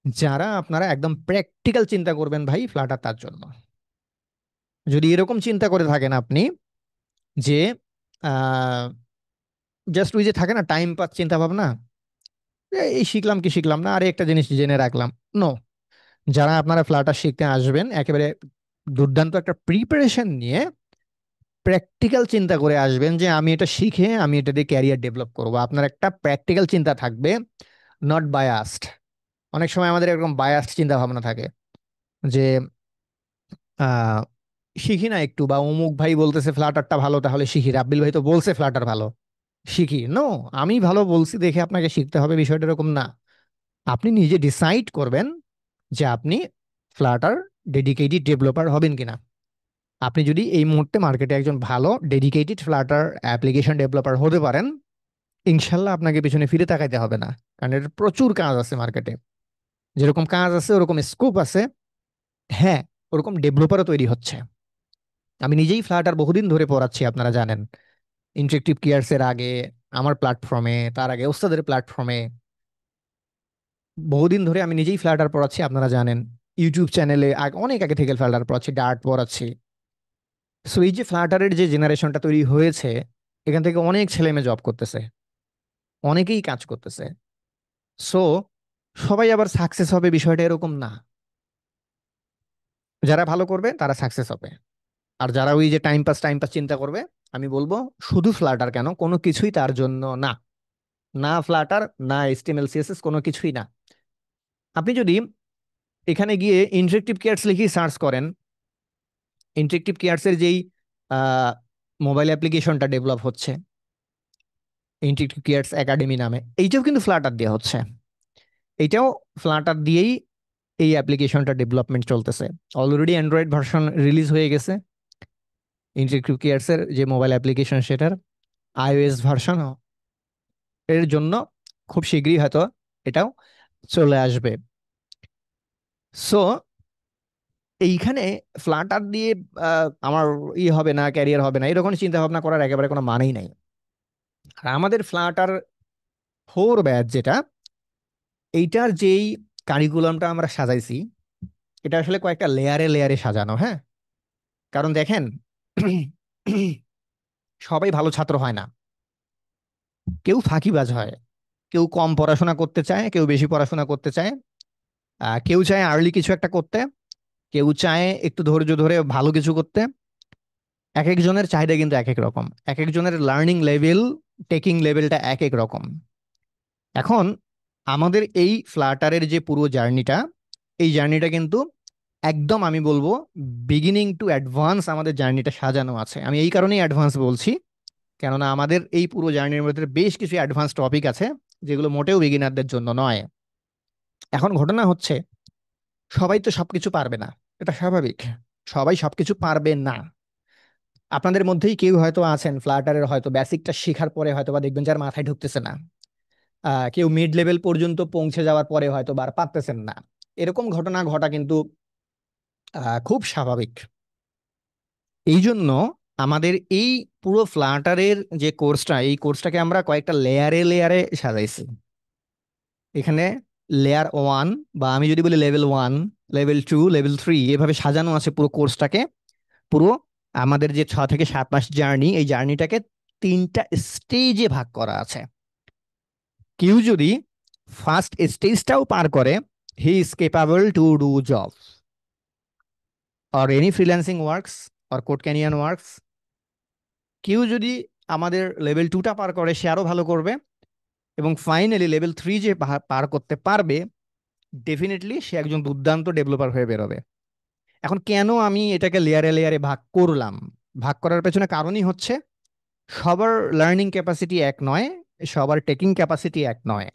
যারা আপনারা একদম প্র্যাকটিক্যাল চিন্তা করবেন ভাই, ফ্লাটার তার জন্য। যদি এরকম চিন্তা করে থাকেন আপনি যে জাস্ট ওই যে থাকে না টাইম পাস চিন্তা ভাবনা, এই শিখলাম কি শিখলাম না, আরে একটা জিনিস জেনে রাখলাম, নো। যারা আপনারা ফ্লাটার শিখতে আসবেন, একেবারে দুর্দান্ত একটা প্রিপারেশন নিয়ে প্র্যাকটিক্যাল চিন্তা করে আসবেন যে আমি এটা শিখে আমি এটা দিয়ে ক্যারিয়ার ডেভেলপ করব। আপনার একটা প্র্যাকটিক্যাল চিন্তা থাকবে, নট বায়াসড। অনেক সময় আমাদের এরকম বায়াসড চিন্তা ভাবনা থাকে যে আহ শিখি না একটু, বা অমুক ভাই বলতেছে ফ্লাটারটা ভালো তাহলে শিখি, রাব্বিল ভাই তো বলছে ফ্লাটার ভালো, শিখি। নো, আমি ভালো বলছি দেখে আপনাকে শিখতে হবে, বিষয়টা এরকম না। আপনি নিজে ডিসাইড করবেন যে আপনি ফ্লাটার ডেডিকেটেড ডেভেলপার হবেন কিনা। আপনি যদি এই মুহূর্তে মার্কেটে একজন ভালো ডেডিকেটেড ফ্লাটার অ্যাপ্লিকেশন ডেভেলপার হতে পারেন, ইনশাল্লাহ আপনাকে পিছনে ফিরে তাকাইতে হবে না, কারণ এর প্রচুর কাজ আছে মার্কেটে। যেরকম কাজ আছে ওরকম স্কোপ আছে। হ্যাঁ, ওরকম ডেভেলপারও তৈরি হচ্ছে। আমি নিজেই ফ্লাটার বহুদিন ধরে পড়াচ্ছি, আপনারা জানেন। ইন্টারেক্টিভ কেয়ার্স এর আগে আমার প্ল্যাটফর্মে, তার আগে ওস্তাদের প্ল্যাটফর্মে বহুদিন ধরে আমি নিজেই ফ্লাটার পড়াচ্ছি, আপনারা জানেন। ইউটিউব চ্যানেলে অনেক আগে থেকে ফ্লাটার পড়াচ্ছি, ডার্ট পড়াচ্ছি। সো এই যে ফ্লাটারের যে জেনারেশনটা তৈরি হয়েছে, এখান থেকে অনেক ছেলে মেয়ে জব করতেছে, অনেকেই কাজ করতেছে। সো সবাই আবার সাকসেস হবে বিষয়টা এরকম না। যারা ভালো করবে তারা সাকসেস হবে। আর যারা ওই যে টাইম পাস চিন্তা করবে, আমি বলবো শুধু ফ্লাটার কেন, কোনো কিছুই তার জন্য না। না ফ্লাটার, না এইচটিএমএল সিএসএস, কোনো কিছুই না। আপনি যদি এখানে গিয়ে ইন্টারেক্টিভ কেয়ার্স লিখে সার্চ করেন, ইন্টারেক্টিভ কেয়ার্সের যেই মোবাইল অ্যাপ্লিকেশনটা ডেভেলপ হচ্ছে ইন্টারেক্টিভ কেয়ার্স একাডেমি নামে, এইটাও কিন্তু ফ্লাটার দেওয়া হচ্ছে। এইটাও ফ্লাটার দিয়েই এই অ্যাপ্লিকেশনটা ডেভেলপমেন্ট চলতেছে। অলরেডি অ্যান্ড্রয়েড ভার্সন রিলিজ হয়ে গেছে ইন্টারেক্টিভ কেয়ার্সের যে মোবাইল অ্যাপ্লিকেশন, সেটার আইওএস ভার্সন এর জন্য খুব শীঘ্রই হয়তো এটাও চলে আসবে। সো এইখানে ফ্লাটার দিয়ে আমার হবে না, ক্যারিয়ার হবে না, এরকম চিন্তা ভাবনা করার একেবারে কোনো মানেই নাই। আর আমাদের ফ্লাটার 4 ব্যাচ যেটা, এইটার যেই কারিকুলামটা আমরা সাজাইছি, এটা আসলে কয়েকটা লেয়ারে লেয়ারে সাজানো। হ্যাঁ, কারণ দেখেন সবাই ভালো ছাত্র হয় না, কেউ ফাঁকিবাজ হয়, কেউ কম পড়াশোনা করতে চায়, কেউ বেশি পড়াশোনা করতে চায়, কেউ চায় আর্লি কিছু একটা করতে, কেউ চায় একটু ধৈর্য ধরে ভালো কিছু করতে। এক একজনের চাহিদা কিন্তু এক এক রকম, এক একজনের লার্নিং লেভেল, টেকিং লেভেলটা এক এক রকম। এখন আমাদের এই ফ্লাটারের যে পুরো জার্নিটা, এই জার্নিটা কিন্তু একদম আমি বলবো বিগিনিং টু অ্যাডভান্স আমাদের জার্নিটা সাজানো আছে। আমি এই কারণেই অ্যাডভান্স বলছি, কেননা আমাদের এই পুরো জার্নির মধ্যে বেশ কিছু অ্যাডভান্স টপিক আছে যেগুলো মোটেও বিগিনারদের জন্য নয়। এখন ঘটনা হচ্ছে, সবাই তো সবকিছু পারবে না, এটা স্বাভাবিক। সবাই সবকিছু পারবে না। আপনাদের মধ্যেই কেউ হয়তো আছেন ফ্লাটারের হয়তো বেসিকটা শেখার পরে হয়তো বা দেখবেন যার মাথায় ঢুকতেছে না, কেউ মিড লেভেল পর্যন্ত পৌঁছে যাওয়ার পরে হয়তো বা আর পারতেছেন না। এরকম ঘটনা ঘটা কিন্তু খুব স্বাভাবিক। এই জন্য আমাদের এই পুরো ফ্লাটারের যে কোর্সটা, এই কোর্সটাকে আমরা কয়েকটা লেয়ারে লেয়ারে সাজাইছি। এখানে লেয়ার 1, বা আমি যদি বলি লেভেল 1, লেভেল 2, লেভেল 3, এভাবে সাজানো আছে পুরো কোর্সটাকে। পুরো আমাদের যে 6 থেকে 7 মাস জার্নি, এই জার্নিটাকে 3টা স্টেজে ভাগ করা আছে। কেউ যদি ফার্স্ট স্টেজটাও পার করে, he is capable to do job or any freelancing works or code canyon works. কেউ যদি আমাদের লেভেল 2টা পার করে, সে আরো ভালো করবে। এবং ফাইনালি লেভেল 3 যে পার করতে পারবে, ডেফিনেটলি সে একজন দুর্দান্ত ডেভেলপার হয়ে বেরোবে। এখন কেন আমি এটাকে লেয়ারে লেয়ারে ভাগ করলাম? ভাগ করার পেছনে কারণই হচ্ছে, সবার লার্নিং ক্যাপাসিটি এক নয়, সবার টেকিং ক্যাপাসিটি এক নয়।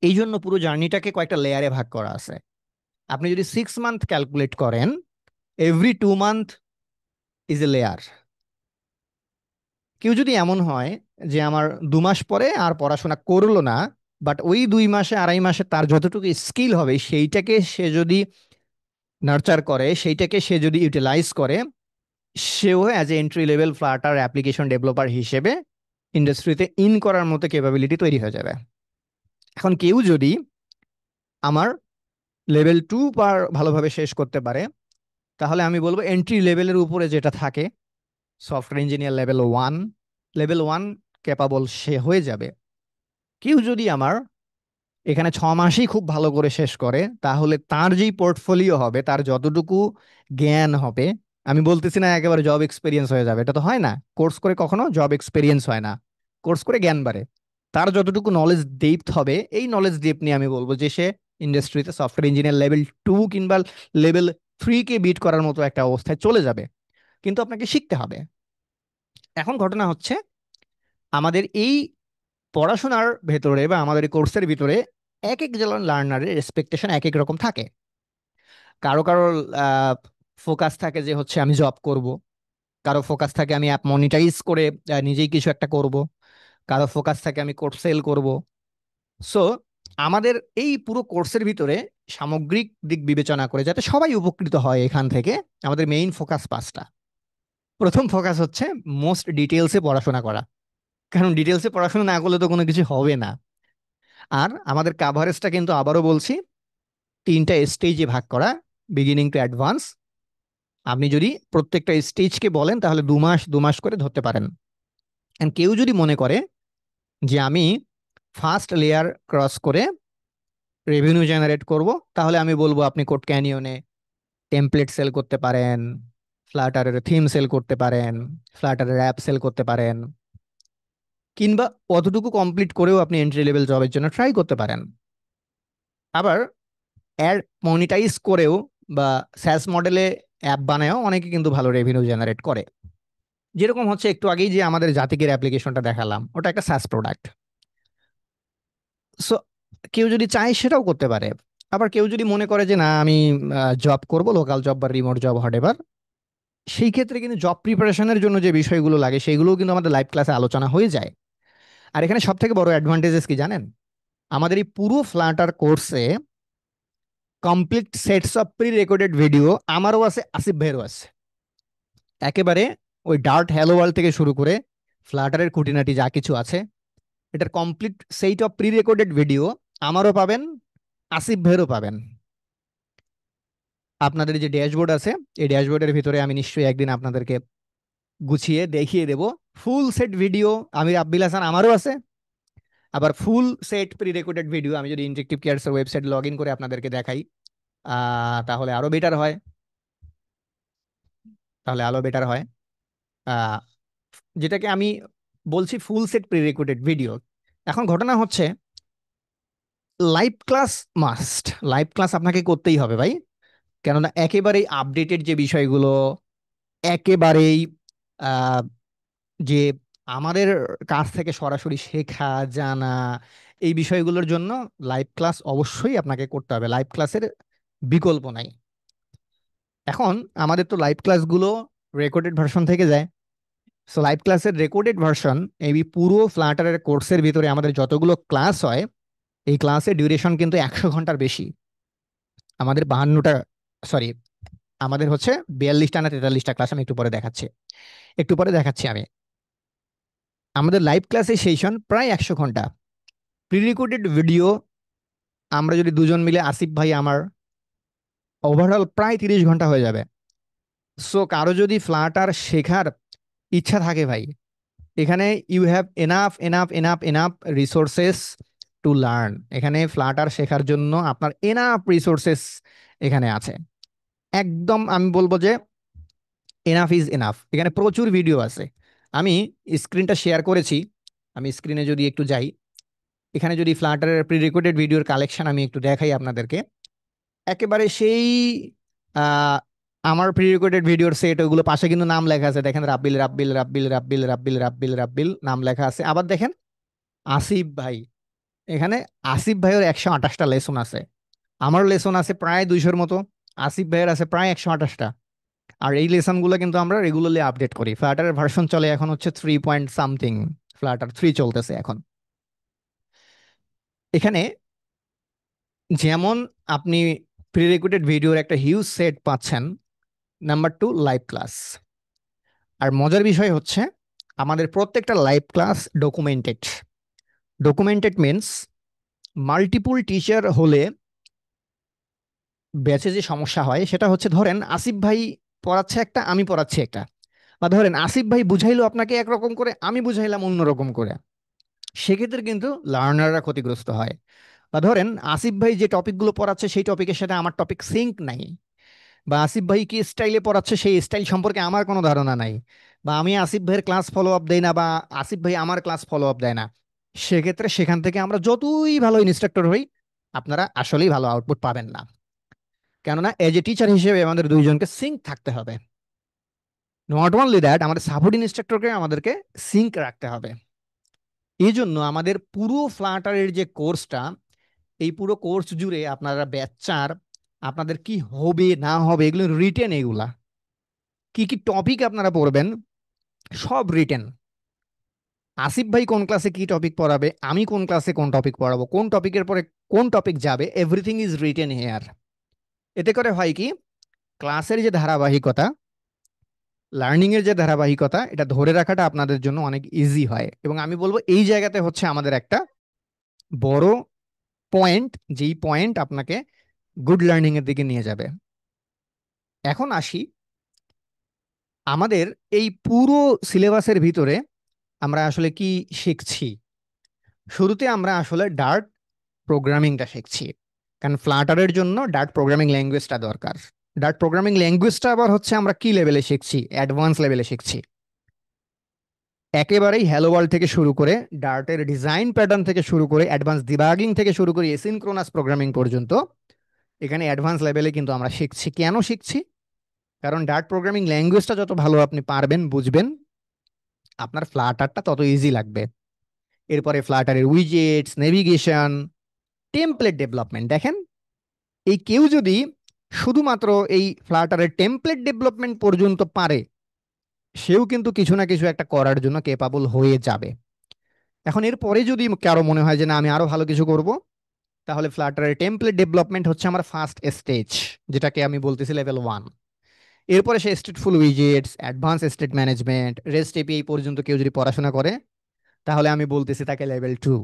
এই জন্য পুরো জার্নিটাকে কয়েকটা লেয়ারে ভাগ করা আছে। আপনি যদি 6 মান্থ ক্যালকুলেট করেন, every 2 month is a layer. কেউ যদি এমন হয় যে আমার 2 মাস পরে আর পড়াশোনা করলো না, বাট ওই 2 মাসে 2.5 মাসে তার যতটুকু স্কিল হবে সেইটাকে সে যদি নার্চার করে, সেইটাকে সে যদি ইউটিলাইজ করে, সেও as a entry level Flutter application developer হিসেবে ইন্ডাস্ট্রিতে ইন করার মতো ক্যাপাবিলিটি তৈরি হয়ে যাবে। এখন কেউ যদি আমার লেভেল 2 পার ভালোভাবে শেষ করতে পারে, তাহলে আমি বলবো এন্ট্রি লেভেলের উপরে যেটা থাকে, সফটওয়্যার ইঞ্জিনিয়ার লেভেল 1 ক্যাপাবল সে হয়ে যাবে। কেউ যদি আমার এখানে 6 মাসেই খুব ভালো করে শেষ করে, তাহলে তার যেই পোর্টফোলিও হবে, তার যতটুকু জ্ঞান হবে, আমি বলতেছি না একেবারে জব এক্সপিরিয়েন্স হয়ে যাবে, এটা তো হয় না। কোর্স করে কখনো জব এক্সপিরিয়েন্স হয় না, কোর্স করে জ্ঞান বাড়ে। তার যতটুকু নলেজ ডেপথ হবে, এই নলেজ ডেপথ নিয়ে আমি বলবো যে সে ইন্ডাস্ট্রিতে সফটওয়্যার ইঞ্জিনিয়ার লেভেল 2 কিংবা লেভেল 3 কে বিট করার মতো একটা অবস্থায় চলে যাবে। কিন্তু আপনাকে শিখতে হবে। এখন ঘটনা হচ্ছে, আমাদের এই পড়াশোনার ভেতরে বা আমাদের এই কোর্সের ভিতরে এক এক জন লার্নারের এক্সপেকটেশন এক এক রকম থাকে। কারো কারো ফোকাস থাকে যে হচ্ছে আমি জব করব, কারো ফোকাস থাকে আমি অ্যাপ মনিটাইজ করে নিজেই কিছু একটা করব, কারো ফোকাস থাকে আমি কোর্স সেল করব। সো আমাদের এই পুরো কোর্সের ভিতরে সামগ্রিক দিক বিবেচনা করে যাতে সবাই উপকৃত হয় এখান থেকে, আমাদের মেইন ফোকাস 5টা। প্রথম ফোকাস হচ্ছে মোস্ট ডিটেলসে পড়াশোনা করা, কারণ ডিটেলসে পড়াশোনা না করলে তো কোনো কিছু হবে না। আর আমাদের কাভারেজটা কিন্তু আবারও বলছি 3টা স্টেজে ভাগ করা, বিগিনিং টু অ্যাডভান্স। আপনি যদি প্রত্যেকটা স্টেজকে বলেন তাহলে 2 মাস 2 মাস করে ধরতে পারেন। And কেউ যদি মনে করে যে আমি ফার্স্ট লেয়ার ক্রস করে রেভিনিউ জেনারেট করব, তাহলে আমি বলবো আপনি কোড ক্যানিয়নে টেমপ্লেট সেল করতে পারেন, ফ্লাটারের থিম সেল করতে পারেন, ফ্লাটারের অ্যাপ সেল করতে পারেন, কিংবা অতটুকু কমপ্লিট করেও আপনি এন্ট্রি লেভেল জবের জন্য ট্রাই করতে পারেন। আবার অ্যাড মনিটাইজ করেও বা স্যাস মডেলে অ্যাপ বানায়ও অনেকে কিন্তু ভালো রেভিনিউ জেনারেট করে। যেরকম হচ্ছে একটু আগেই যে আমাদের জাতিকের অ্যাপ্লিকেশনটা দেখালাম, ওটা একটা স্যাস প্রোডাক্ট। সো কেউ যদি চায় সেটাও করতে পারে। আবার কেউ যদি মনে করে যে না আমি জব করব, লোকাল জব বা রিমোট জব হট এভার, সেই ক্ষেত্রে কিন্তু জব প্রিপারেশনের জন্য যে বিষয়গুলো লাগে সেগুলোও কিন্তু আমাদের লাইভ ক্লাসে আলোচনা হয়ে যায়। আর এখানে সব থেকে বড় অ্যাডভান্টেজেস কি জানেন? আমাদের এই পুরো ফ্লাটার কোর্সে complete sets of pre recorded video আমারও আছে, আসিফ ভাইয়েরও আছে। একেবারে ওই ডার্ট হ্যালো ওয়ার্ল্ড থেকে শুরু করে ফ্লাটারের খুঁটিনাটি যা কিছু আছে, এটার complete set of pre recorded video আমারও পাবেন, আসিফ ভাইয়েরও পাবেন। আপনাদের যে ড্যাশবোর্ড আছে, এই ড্যাশবোর্ডের ভিতরে আমি নিশ্চয়ই একদিন আপনাদেরকে গুছিয়ে দেখিয়ে দেব ফুল সেট ভিডিও। আমি রাব্বিল হাসান আমারও আছে। আবার full set pre recorded video আমি যদি ইনজেক্টিভ কেয়ারস এর ওয়েবসাইট লগ ইন করে আপনাদেরকে দেখাই, তাহলে আরো বেটার হয়। আহ, যেটাকে আমি বলছি full set pre recorded video. এখন ঘটনা হচ্ছে live class must, live class আপনাকে করতেই হবে ভাই। কেননা একেবারেই আপডেটেড যে বিষয়গুলো, একেবারেই আহ, যে আমাদের কাছ থেকে সরাসরি শেখা জানা, এই বিষয়গুলোর জন্য লাইভ ক্লাস অবশ্যই আপনাকে করতে হবে। লাইভ ক্লাসের বিকল্প নাই। এখন আমাদের তো লাইভ ক্লাসগুলো রেকর্ডেড ভার্সন থেকে যায়। সো লাইভ ক্লাসের রেকর্ডেড ভার্সন এই পুরো ফ্লাটারের কোর্সের ভিতরে আমাদের যতগুলো ক্লাস হয়, এই ক্লাসের ডিউরেশন কিন্তু 100 ঘন্টার বেশি। আমাদের 52টা, সরি, আমাদের হচ্ছে 42টা না 43টা ক্লাস, আমি একটু পরে দেখাচ্ছি আমি। আমাদের লাইভ ক্লাসের সেশন প্রায় 100 ঘন্টা। প্রি রেকর্ডেড ভিডিও আমরা যদি দুজন মিলে, আসিফ ভাই আমার, ওভারঅল প্রায় 30 ঘন্টা হয়ে যাবে। সো কারো যদি ফ্লাটার শেখার ইচ্ছা থাকে ভাই, এখানে you have enough enough enough enough resources to learn. এখানে ফ্লাটার শেখার জন্য আপনার এনাফ রিসোর্সেস এখানে আছে। একদম আমি বলবো যে এনাফ ইজ এনাফ। এখানে প্রচুর ভিডিও আছে। আমি স্ক্রিনটা শেয়ার করেছি, আমি স্ক্রিনে যদি একটু যাই, এখানে যদি ফ্লাটারের প্রি রেকর্ডেড ভিডিওর কালেকশন আমি একটু দেখাই আপনাদেরকে, একেবারে সেই আহ, আমার প্রি রেকর্ডেড ভিডিওর সেট, ওগুলো পাশে কিন্তু নাম লেখা আছে। দেখেন রাব্বিল রাব্বিল রাব্বিল রাব্বিল রাব্বিল রাব্বিল রাব্বিল নাম লেখা আছে। আবার দেখেন আসিফ ভাই, এখানে আসিফ ভাইয়ের 128টা লেসন আছে। আমার লেসন আছে প্রায় 200-র মতো, আসিফ ভাইয়ের আছে প্রায় 128টা। আর এই লেসনগুলো কিন্তু আমরা রেগুলারলি আপডেট করি। ফ্লাটারের ভার্সন চলে এখন হচ্ছে 3 পয়েন্ট সামথিং, ফ্লাটার 3 চলতেছে এখন। এখানে যেমন আপনি প্রি রেকর্ডেড ভিডিওর একটা হিউজ সেট পাচ্ছেন, নাম্বার 2 লাইভ ক্লাস। আর মজার বিষয় হচ্ছে আমাদের প্রত্যেকটা live class documented. Documented means multiple teacher হলে ব্যাচে যে সমস্যা হয় সেটা হচ্ছে, ধরেন আসিফ ভাই পড়াচ্ছে একটা, আমি পড়াচ্ছি একটা, বা ধরেন আসিফ ভাই বুঝাইলো আপনাকে একরকম করে, আমি বুঝাইলাম অন্যরকম করে, সেক্ষেত্রে কিন্তু লার্নাররা ক্ষতিগ্রস্ত হয়। বা ধরেন আসিফ ভাই যে টপিকগুলো পড়াচ্ছে সেই টপিকের সাথে আমার টপিক সিঙ্ক নাই, বা আসিফ ভাই কি স্টাইলে পড়াচ্ছে সেই স্টাইল সম্পর্কে আমার কোনো ধারণা নাই, বা আমি আসিফ ভাইয়ের ক্লাস ফলো আপ দেই না, বা আসিফ ভাই আমার ক্লাস ফলো আপ দেয় না, সেক্ষেত্রে সেখান থেকে আমরা যতই ভালো ইনস্ট্রাক্টর হই, আপনারা আসলেই ভালো আউটপুট পাবেন না। কেননা এজ এ টিচার হিসেবে আমাদের দুইজনকে সিঙ্ক থাকতে হবে। নট অনলি দ্যাট, আমাদের সাপোর্ট ইনস্ট্রাক্টরকে আমাদেরকে সিঙ্ক রাখতে হবে। এই জন্য আমাদের পুরো ফ্লাটারের যে কোর্সটা, এই পুরো কোর্স জুড়ে আপনারা ব্যাচার আপনাদের কি হবে না হবে এগুলো রিটেন, এগুলা কি কি টপিক আপনারা পড়বেন সব রিটেন। আসিফ ভাই কোন ক্লাসে কি টপিক পড়াবে, আমি কোন ক্লাসে কোন টপিক পড়াবো, কোন টপিকের পরে কোন টপিক যাবে, এভরিথিং ইজ রিটেন হেয়ার। এতে করে হয় কি, ক্লাসের যে ধারাবাহিকতা, লার্নিং এর যে ধারাবাহিকতা, এটা ধরে রাখাটা আপনাদের জন্য অনেক ইজি হয়। এবং আমি বলবো এই জায়গাতে হচ্ছে আমাদের একটা বড় পয়েন্ট, যেই পয়েন্ট আপনাকে গুড লার্নিং এর দিকে নিয়ে যাবে। এখন আসি আমাদের এই পুরো সিলেবাসের ভিতরে আমরা আসলে কি শিখছি। শুরুতে আমরা আসলে ডার্ট প্রোগ্রামিংটা শিখছি, কারণ ফ্লাটারের জন্য ডার্ট প্রোগ্রামিং ল্যাঙ্গুয়েজটা দরকার। ডার্ট প্রোগ্রামিং ল্যাঙ্গুয়েজটা আবার হচ্ছে আমরা কি লেভেলে শিখছি, অ্যাডভান্স লেভেলে শিখছি। একেবারেই হ্যালো ওয়ার্ল্ড থেকে শুরু করে, ডার্টের ডিজাইন প্যাটার্ন থেকে শুরু করে, অ্যাডভান্স ডিবাগিং থেকে শুরু করে এসিনক্রোনাস প্রোগ্রামিং পর্যন্ত এখানে অ্যাডভান্স লেভেলে কিন্তু আমরা শিখছি। কেন শিখছি? কারণ ডার্ট প্রোগ্রামিং ল্যাঙ্গুয়েজটা যত ভালো আপনি পারবেন বুঝবেন, আপনার ফ্লাটারটা তত ইজি লাগবে। এরপরে ফ্লাটারের উইজেটস, নেভিগেশন, টেমপ্লেট ডেভেলপমেন্ট। দেখেন, এই কেউ যদি শুধুমাত্র এই ফ্লাটারের টেমপ্লেট ডেভেলপমেন্ট পর্যন্ত পারে, সেও কিন্তু কিছু না কিছু একটা করার জন্য কেপাবল হয়ে যাবে। এখন এরপরে যদি কারো মনে হয় যে না আমি আরো ভালো কিছু করব, তাহলে ফ্লাটারের টেমপ্লেট ডেভেলপমেন্ট হচ্ছে আমার ফার্স্ট স্টেজ, যেটাকে আমি বলতেছি লেভেল 1। এরপরে সে stateful widgets, advance state management, rest API পর্যন্ত কেউ যদি পড়াশোনা করে, তাহলে আমি বলতেছি তাকে লেভেল 2।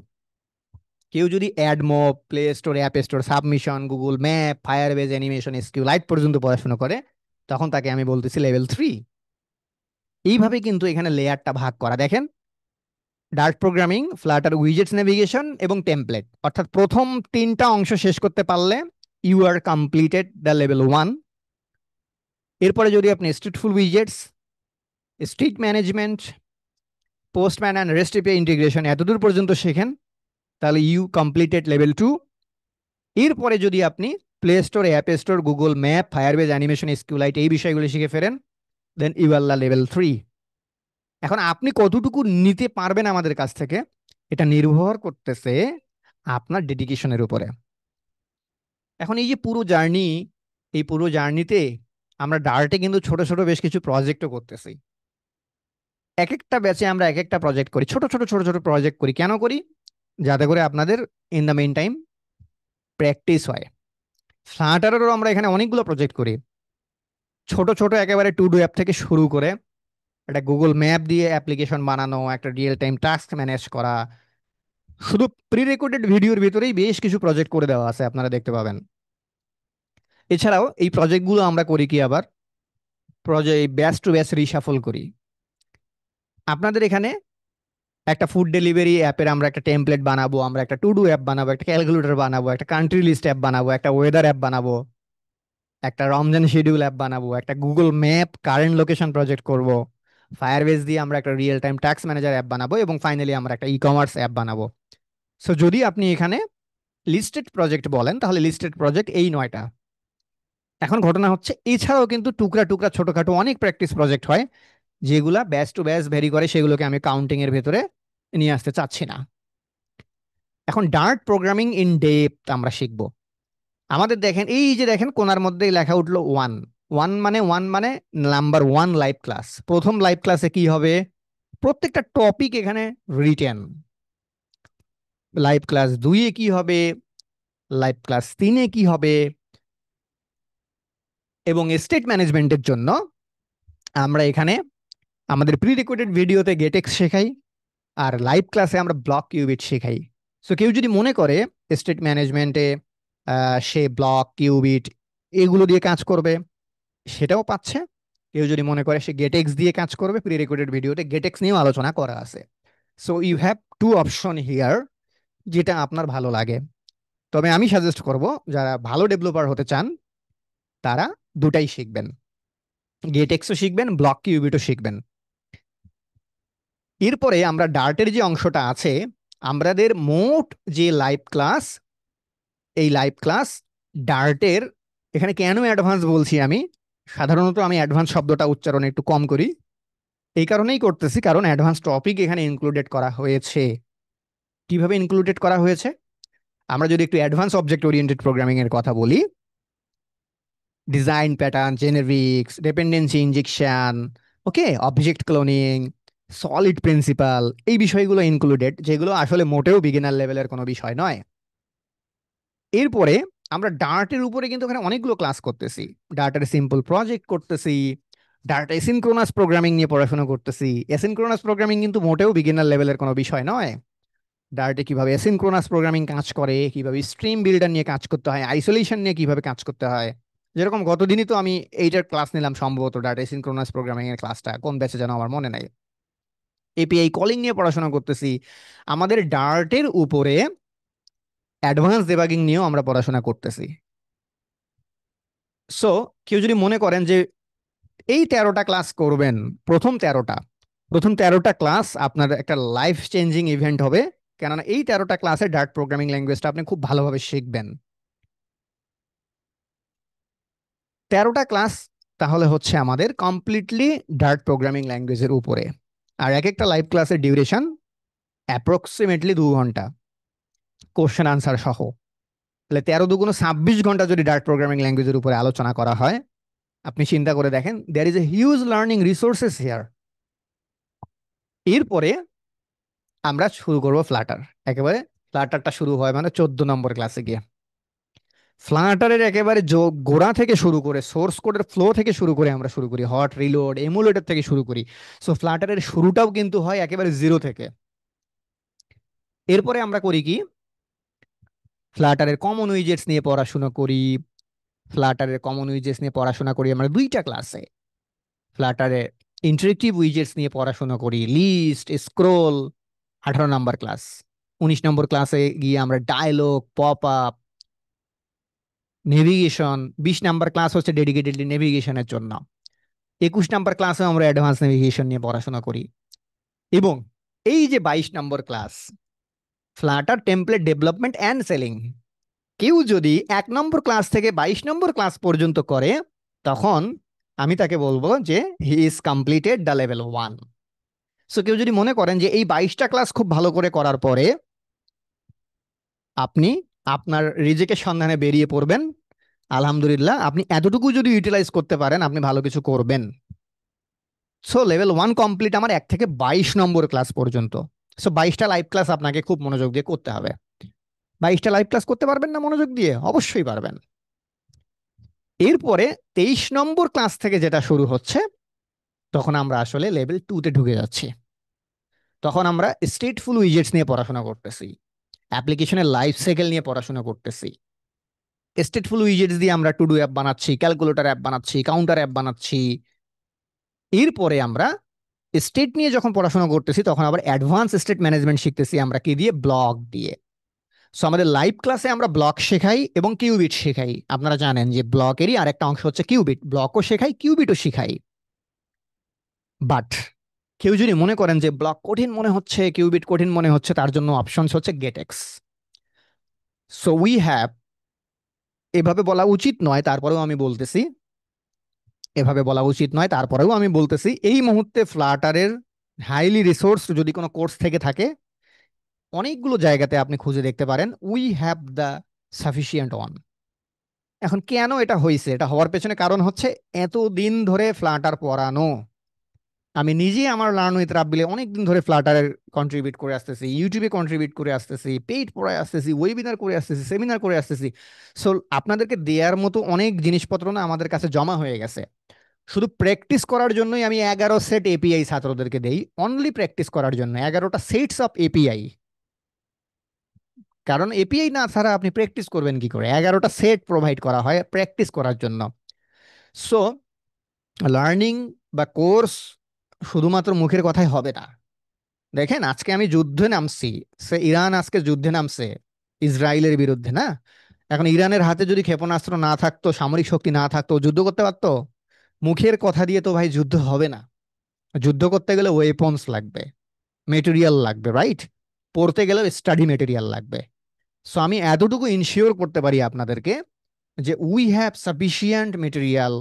কেউ যদি AdMob, play store, app store, submission, Google map, Firebase, animation, SQLite পর্যন্ত পড়াশোনা করে, তখন তাকে আমি বলতেছি লেভেল 3। এইভাবে কিন্তু এখানে লেয়ারটা ভাগ করা। দেখেন, Dart programming, Flutter, widgets, navigation এবং টেমপ্লেট, অর্থাৎ প্রথম 3টা অংশ শেষ করতে পারলে you are completed the level 1। এরপরে যদি আপনি stateful widgets, state management, Postman and REST API integration এতদূর পর্যন্ত শেখেন, তাহলে ইউ কমপ্লিটেড লেভেল 2। এরপরে যদি আপনি play store, app store, Google map, Firebase, animation, SQLite এই বিষয়গুলো শিখে ফেরেন, দেন ইউ আর লেভেল 3। এখন আপনি কতটুকু নিতে পারবেন আমাদের কাছ থেকে, এটা নির্ভর করতেছে আপনার ডেডিকেশনের উপরে। এখন এই যে পুরো জার্নি, এই পুরো জার্নিতে আমরা ডার্টে কিন্তু ছোট ছোট বেশ কিছু প্রজেক্টও করতেছি। এক একটা ব্যাচে আমরা এক একটা প্রজেক্ট করি, ছোট ছোট ছোট ছোট প্রজেক্ট করি। কেন করি? যাতে করে আপনাদের in the main time practice হয়। ফ্লাটারেরও আমরা এখানে অনেকগুলো প্রজেক্ট করি, ছোট ছোট একেবারে টু ডু অ্যাপ থেকে শুরু করে একটা গুগল ম্যাপ দিয়ে অ্যাপ্লিকেশন বানানো, একটা রিয়েল টাইম টাস্ক ম্যানেজ করা। শুধু প্রি রেকর্ডেড ভিডিওর ভিতরেই বেশ কিছু প্রজেক্ট করে দেওয়া আছে, আপনারা দেখতে পাবেন। এছাড়াও এই প্রজেক্টগুলো আমরা করি কি, আবার প্রজেক্ট ব্যাচ টু ব্যাচ রিশাফল করি। আপনাদের এখানে একটা ফুড ডেলিভারি অ্যাপের আমরা একটা টেমপ্লেট বানাবো, আমরা একটা টু ডু অ্যাপ বানাবো, একটা ক্যালকুলেটর বানাবো, একটা কান্ট্রি লিস্ট অ্যাপ বানাবো, একটা ওয়েদার অ্যাপ বানাবো, একটা রমজান শিডিউল অ্যাপ বানাবো, একটা Google map current location project করব, ফায়ারবেজ দিয়ে আমরা একটা real time tax manager app বানাবো, এবং ফাইনালি আমরা একটা ই কমার্স অ্যাপ বানাবো। সো যদি আপনি এখানে লিস্টেড প্রজেক্ট বলেন, তাহলে লিস্টেড প্রজেক্ট এই 9টা। এখন ঘটনা হচ্ছে এছাড়াও কিন্তু টুকরা টুকরা ছোটখাটো অনেক প্র্যাকটিস প্রজেক্ট হয়, যেগুলা ব্যাচ টু ব্যাচ ভেরি করে, সেগুলোকে আমি কাউন্টিং এর ভেতরে নিয়ে আসতে চাচ্ছি না। এখন ডার্ট প্রোগ্রামিং ইন ডেপথ আমরা শিখবো। আমাদের দেখেন, এই যে দেখেন কোনার মধ্যেই লেখা উঠলো 1। 1 মানে নাম্বার 1 লাইভ ক্লাস। প্রথম লাইভ ক্লাসে কি হবে? প্রত্যেকটা টপিক এখানে রিটেন। লাইভ ক্লাস 2-এ কি হবে, লাইভ ক্লাস 3-এ কি হবে, এবং স্টেট ম্যানেজমেন্টের জন্য আমরা এখানে আমাদের প্রি রেকর্ডেড ভিডিওতে গেটেক্স শেখাই, আর লাইভ ক্লাসে আমরা ব্লক কিউবিট শেখাই। সো কেউ যদি মনে করে স্টেট ম্যানেজমেন্টে সে ব্লক কিউবিট এগুলো দিয়ে কাজ করবে, সেটাও পাচ্ছে। কেউ যদি মনে করে সে গেটেক্স দিয়ে কাজ করবে, প্রি রেকর্ডেড ভিডিওতে গেটেক্স নিয়েও আলোচনা করা আছে। So you have 2 option here, যেটা আপনার ভালো লাগে। তবে আমি সাজেস্ট করব, যারা ভালো ডেভেলপার হতে চান তারা দুটাই শিখবেন, গেটেক্সও শিখবেন, ব্লক কিউবিটও শিখবেন। এরপরে আমরা ডার্টের যে অংশটা আছে, আমাদের মোট যে লাইভ ক্লাস, এই লাইভ ক্লাস ডার্টের, এখানে কেন অ্যাডভান্স বলছি আমি, সাধারণত আমি অ্যাডভান্স শব্দটা উচ্চারণ একটু কম করি, এই কারণেই করতেছি কারণ অ্যাডভান্স টপিক এখানে ইনক্লুডেড করা হয়েছে। কিভাবে ইনক্লুডেড করা হয়েছে? আমরা যদি একটু অ্যাডভান্স অবজেক্ট ওরিয়েন্টেড প্রোগ্রামিং এর কথা বলি, ডিজাইন প্যাটার্ন, জেনেরিক্স, ডিপেন্ডেন্সি ইনজেকশন, ওকে, অবজেক্ট ক্লোনিং, সলিড প্রিন্সিপাল, এই বিষয়গুলো ইনক্লুডেড, যেগুলো আসলে মোটেও বিগিনার লেভেলের কোনো বিষয় নয়। এরপরে আমরা ডার্টের উপরে কিন্তু এখানে অনেকগুলো ক্লাস করতেছি, ডার্টের সিম্পল প্রজেক্ট করতেছি, ডার্ট এসিনক্রোনাস প্রোগ্রামিং নিয়ে পড়াশোনা করতেছি। এসিনক্রোনাস প্রোগ্রামিং কিন্তু মোটেও বিগিনার লেভেলের কোনো বিষয় নয়। ডার্টে কিভাবে এসিনক্রোনাস প্রোগ্রামিং কাজ করে, কিভাবে স্ট্রিম বিল্ডার নিয়ে কাজ করতে হয়, আইসোলেশন নিয়ে কিভাবে কাজ করতে হয়। যেরকম গতদিনই তো আমি এইটার ক্লাস নিলাম, সম্ভবত ডার্ট এসিনক্রোনাস প্রোগ্রামিং এর ক্লাসটা কোন ব্যাচে যেন আমার মনে নাই। এপিআই কলিং নিয়ে পড়াশোনা করতেছি। আমাদের ডার্টের উপরে অ্যাডভান্স ডেবাগিং নিয়েও আমরা পড়াশোনা করতেছি। সো কেউ যদি মনে করেন যে এই 13টা ক্লাস করবেন, প্রথম 13টা ক্লাস আপনার একটা লাইফ চেঞ্জিং ইভেন্ট হবে, কেননা এই 13টা ক্লাসে ডার্ট প্রোগ্রামিং ল্যাঙ্গুয়েজটা আপনি খুব ভালোভাবে শিখবেন। 13টা ক্লাস তাহলে হচ্ছে আমাদের কমপ্লিটলি ডার্ট প্রোগ্রামিং ল্যাঙ্গুয়েজের উপরে, আর এক একটা লাইভ ক্লাসের ডিউরেশন অ্যাপ্রক্সিমেটলি 2 ঘন্টা, কোশ্চেন আনসার সহ। তাহলে 13 × 2 = 26 ঘন্টা যদি ডার্ট প্রোগ্রামিং ল্যাঙ্গুয়েজের উপরে আলোচনা করা হয়, আপনি চিন্তা করে দেখেন, there is a huge learning resources here. এরপরে আমরা শুরু করব ফ্লাটার। একেবারে ফ্লাটারটা শুরু হয় মানে 14 নম্বর ক্লাসে গিয়ে। ফ্লাটারের একেবারে গোড়া থেকে শুরু করে, সোর্স কোডের ফ্লো থেকে শুরু করে আমরা শুরু করি, হট রিলোড এমুলেটর থেকে শুরু করি। সো ফ্লাটারের শুরুটাও কিন্তু হয় একেবারে 0 থেকে। এরপরে আমরা করি কি, ফ্লাটারের কমন উইজেটস নিয়ে পড়াশোনা করি। ফ্লাটারের কমন উইজেটস নিয়ে পড়াশোনা করি আমরা 2টা ক্লাসে। ফ্লাটারে ইন্টারেক্টিভ উইজেটস নিয়ে পড়াশোনা করি, লিস্ট, স্ক্রোল, 18 নম্বর ক্লাস। 19 নম্বর ক্লাসে গিয়ে আমরা ডায়লগ, পপ আপ, নেভিগেশন। 20 নম্বর ক্লাস হচ্ছে ডেডিকেটেডলি নেভিগেশনের জন্য। 21 নম্বর ক্লাসে আমরা অ্যাডভান্স নেভিগেশন নিয়ে পড়াশোনা করি। এবং এই যে 22 নম্বর class, Flutter template development and selling, কেউ যদি 1 নম্বর ক্লাস থেকে 22 নম্বর ক্লাস পর্যন্ত করে, তখন আমি তাকে বলবো যে he is completed the level 1। So কেউ যদি মনে করেন যে এই 22টা ক্লাস খুব ভালো করে করার পরে আপনি আপনার রিজেকের সন্ধানে বেরিয়ে পড়বেন, আলহামদুলিল্লাহ, আপনি এতটুকু যদি ইউটিলাইজ করতে পারেন আপনি ভালো কিছু করবেন। সো লেভেল 1 কমপ্লিট আমার 1 থেকে 22 নম্বর ক্লাস পর্যন্ত। সো 22টা লাইভ ক্লাস আপনাকে খুব মনোযোগ দিয়ে করতে হবে। 22টা লাইভ ক্লাস করতে পারবেন না মনোযোগ দিয়ে? অবশ্যই পারবেন। এরপরে 23 নম্বর ক্লাস থেকে যেটা শুরু হচ্ছে, তখন আমরা আসলে লেভেল 2-তে ঢুকে যাচ্ছি। তখন আমরা স্টেটফুল উইজেটস নিয়ে পড়াশোনা করতেছি, অ্যাপ্লিকেশনের লাইফ সাইকেল নিয়ে পড়াশোনা করতেছি। স্টেটফুল উইজেটস দিয়ে আমরা টু ডু অ্যাপ বানাচ্ছি, ক্যালকুলেটর অ্যাপ বানাচ্ছি, কাউন্টার অ্যাপ বানাচ্ছি। এরপরে আমরা স্টেট নিয়ে যখন পড়াশোনা করতেছি, তখন আবার অ্যাডভান্স স্টেট ম্যানেজমেন্ট শিখতেছি আমরা কি দিয়ে? ব্লক দিয়ে। সো আমাদের লাইভ ক্লাসে আমরা ব্লক শেখাই এবং কিউবিট শেখাই। আপনারা জানেন যে ব্লকেরই আরেকটা অংশ হচ্ছে কিউবিট। ব্লকও শেখাই, কিউবিটও শেখাই। বাট কেউ যদি মনে করেন যে ব্লক কঠিন মনে হচ্ছে, কিউবিট কঠিন মনে হচ্ছে, তার জন্য অপশনস হচ্ছে গেটেক্স। সো উই হ্যাভ, এভাবে বলা উচিত নয়, তারপরেও আমি বলতেছি, এভাবে বলা উচিত নয়, তারপরেও আমি বলতেছি, এই মুহূর্তে ফ্লাটারের হাইলি রিসোর্স যদি কোনো কোর্স থেকে থাকে, অনেকগুলো জায়গাতে আপনি খুঁজে দেখতে পারেন, we have the sufficient one. এখন কেন এটা হয়েছে? এটা হওয়ার পেছনে কারণ হচ্ছে এতদিন ধরে ফ্লাটার পড়ানো। আমি নিজে আমার লার্ন উইথ রাব্বিলে অনেকদিন ধরে ফ্লাটারের কন্ট্রিবিউট করে আসতেছি, ইউটিউবে কন্ট্রিবিউট করে আসতেছি, পেইড পড়ায় আসতেছি, ওয়েবিনার করে আসতেছি, সেমিনার করে আসতেছি। সো আপনাদেরকে দেওয়ার মতো অনেক জিনিসপত্র না আমাদের কাছে জমা হয়ে গেছে। শুধু প্র্যাকটিস করার জন্যই আমি 11 সেট এপিআই ছাত্রদেরকে দেই, অনলি প্র্যাকটিস করার জন্য 11টা সেটস অফ এপিআই। কারণ এপিআই না ছাড়া আপনি প্র্যাকটিস করবেন কি করে? 11টা সেট প্রোভাইড করা হয় প্র্যাকটিস করার জন্য। সো লার্নিং বা কোর্স শুধুমাত্র মুখের কথাই হবে না। দেখেন, আজকে আমি যুদ্ধে নামছি, সে ইরান আজকে যুদ্ধে নামছে ইসরায়েলের বিরুদ্ধে, না? এখন ইরানের হাতে যদি ক্ষেপণাস্ত্র না থাকতো, সামরিক শক্তি না থাকতো, ও যুদ্ধ করতে পারতো? মুখের কথা দিয়ে তো ভাই যুদ্ধ হবে না। যুদ্ধ করতে গেলে ওয়েপন্স লাগবে, মেটেরিয়াল লাগবে, রাইট? পড়তে গেলেও স্টাডি মেটেরিয়াল লাগবে। সো আমি এতটুকু ইনশিওর করতে পারি আপনাদেরকে যে উই হ্যাভ সাফিসিয়েন্ট মেটেরিয়াল,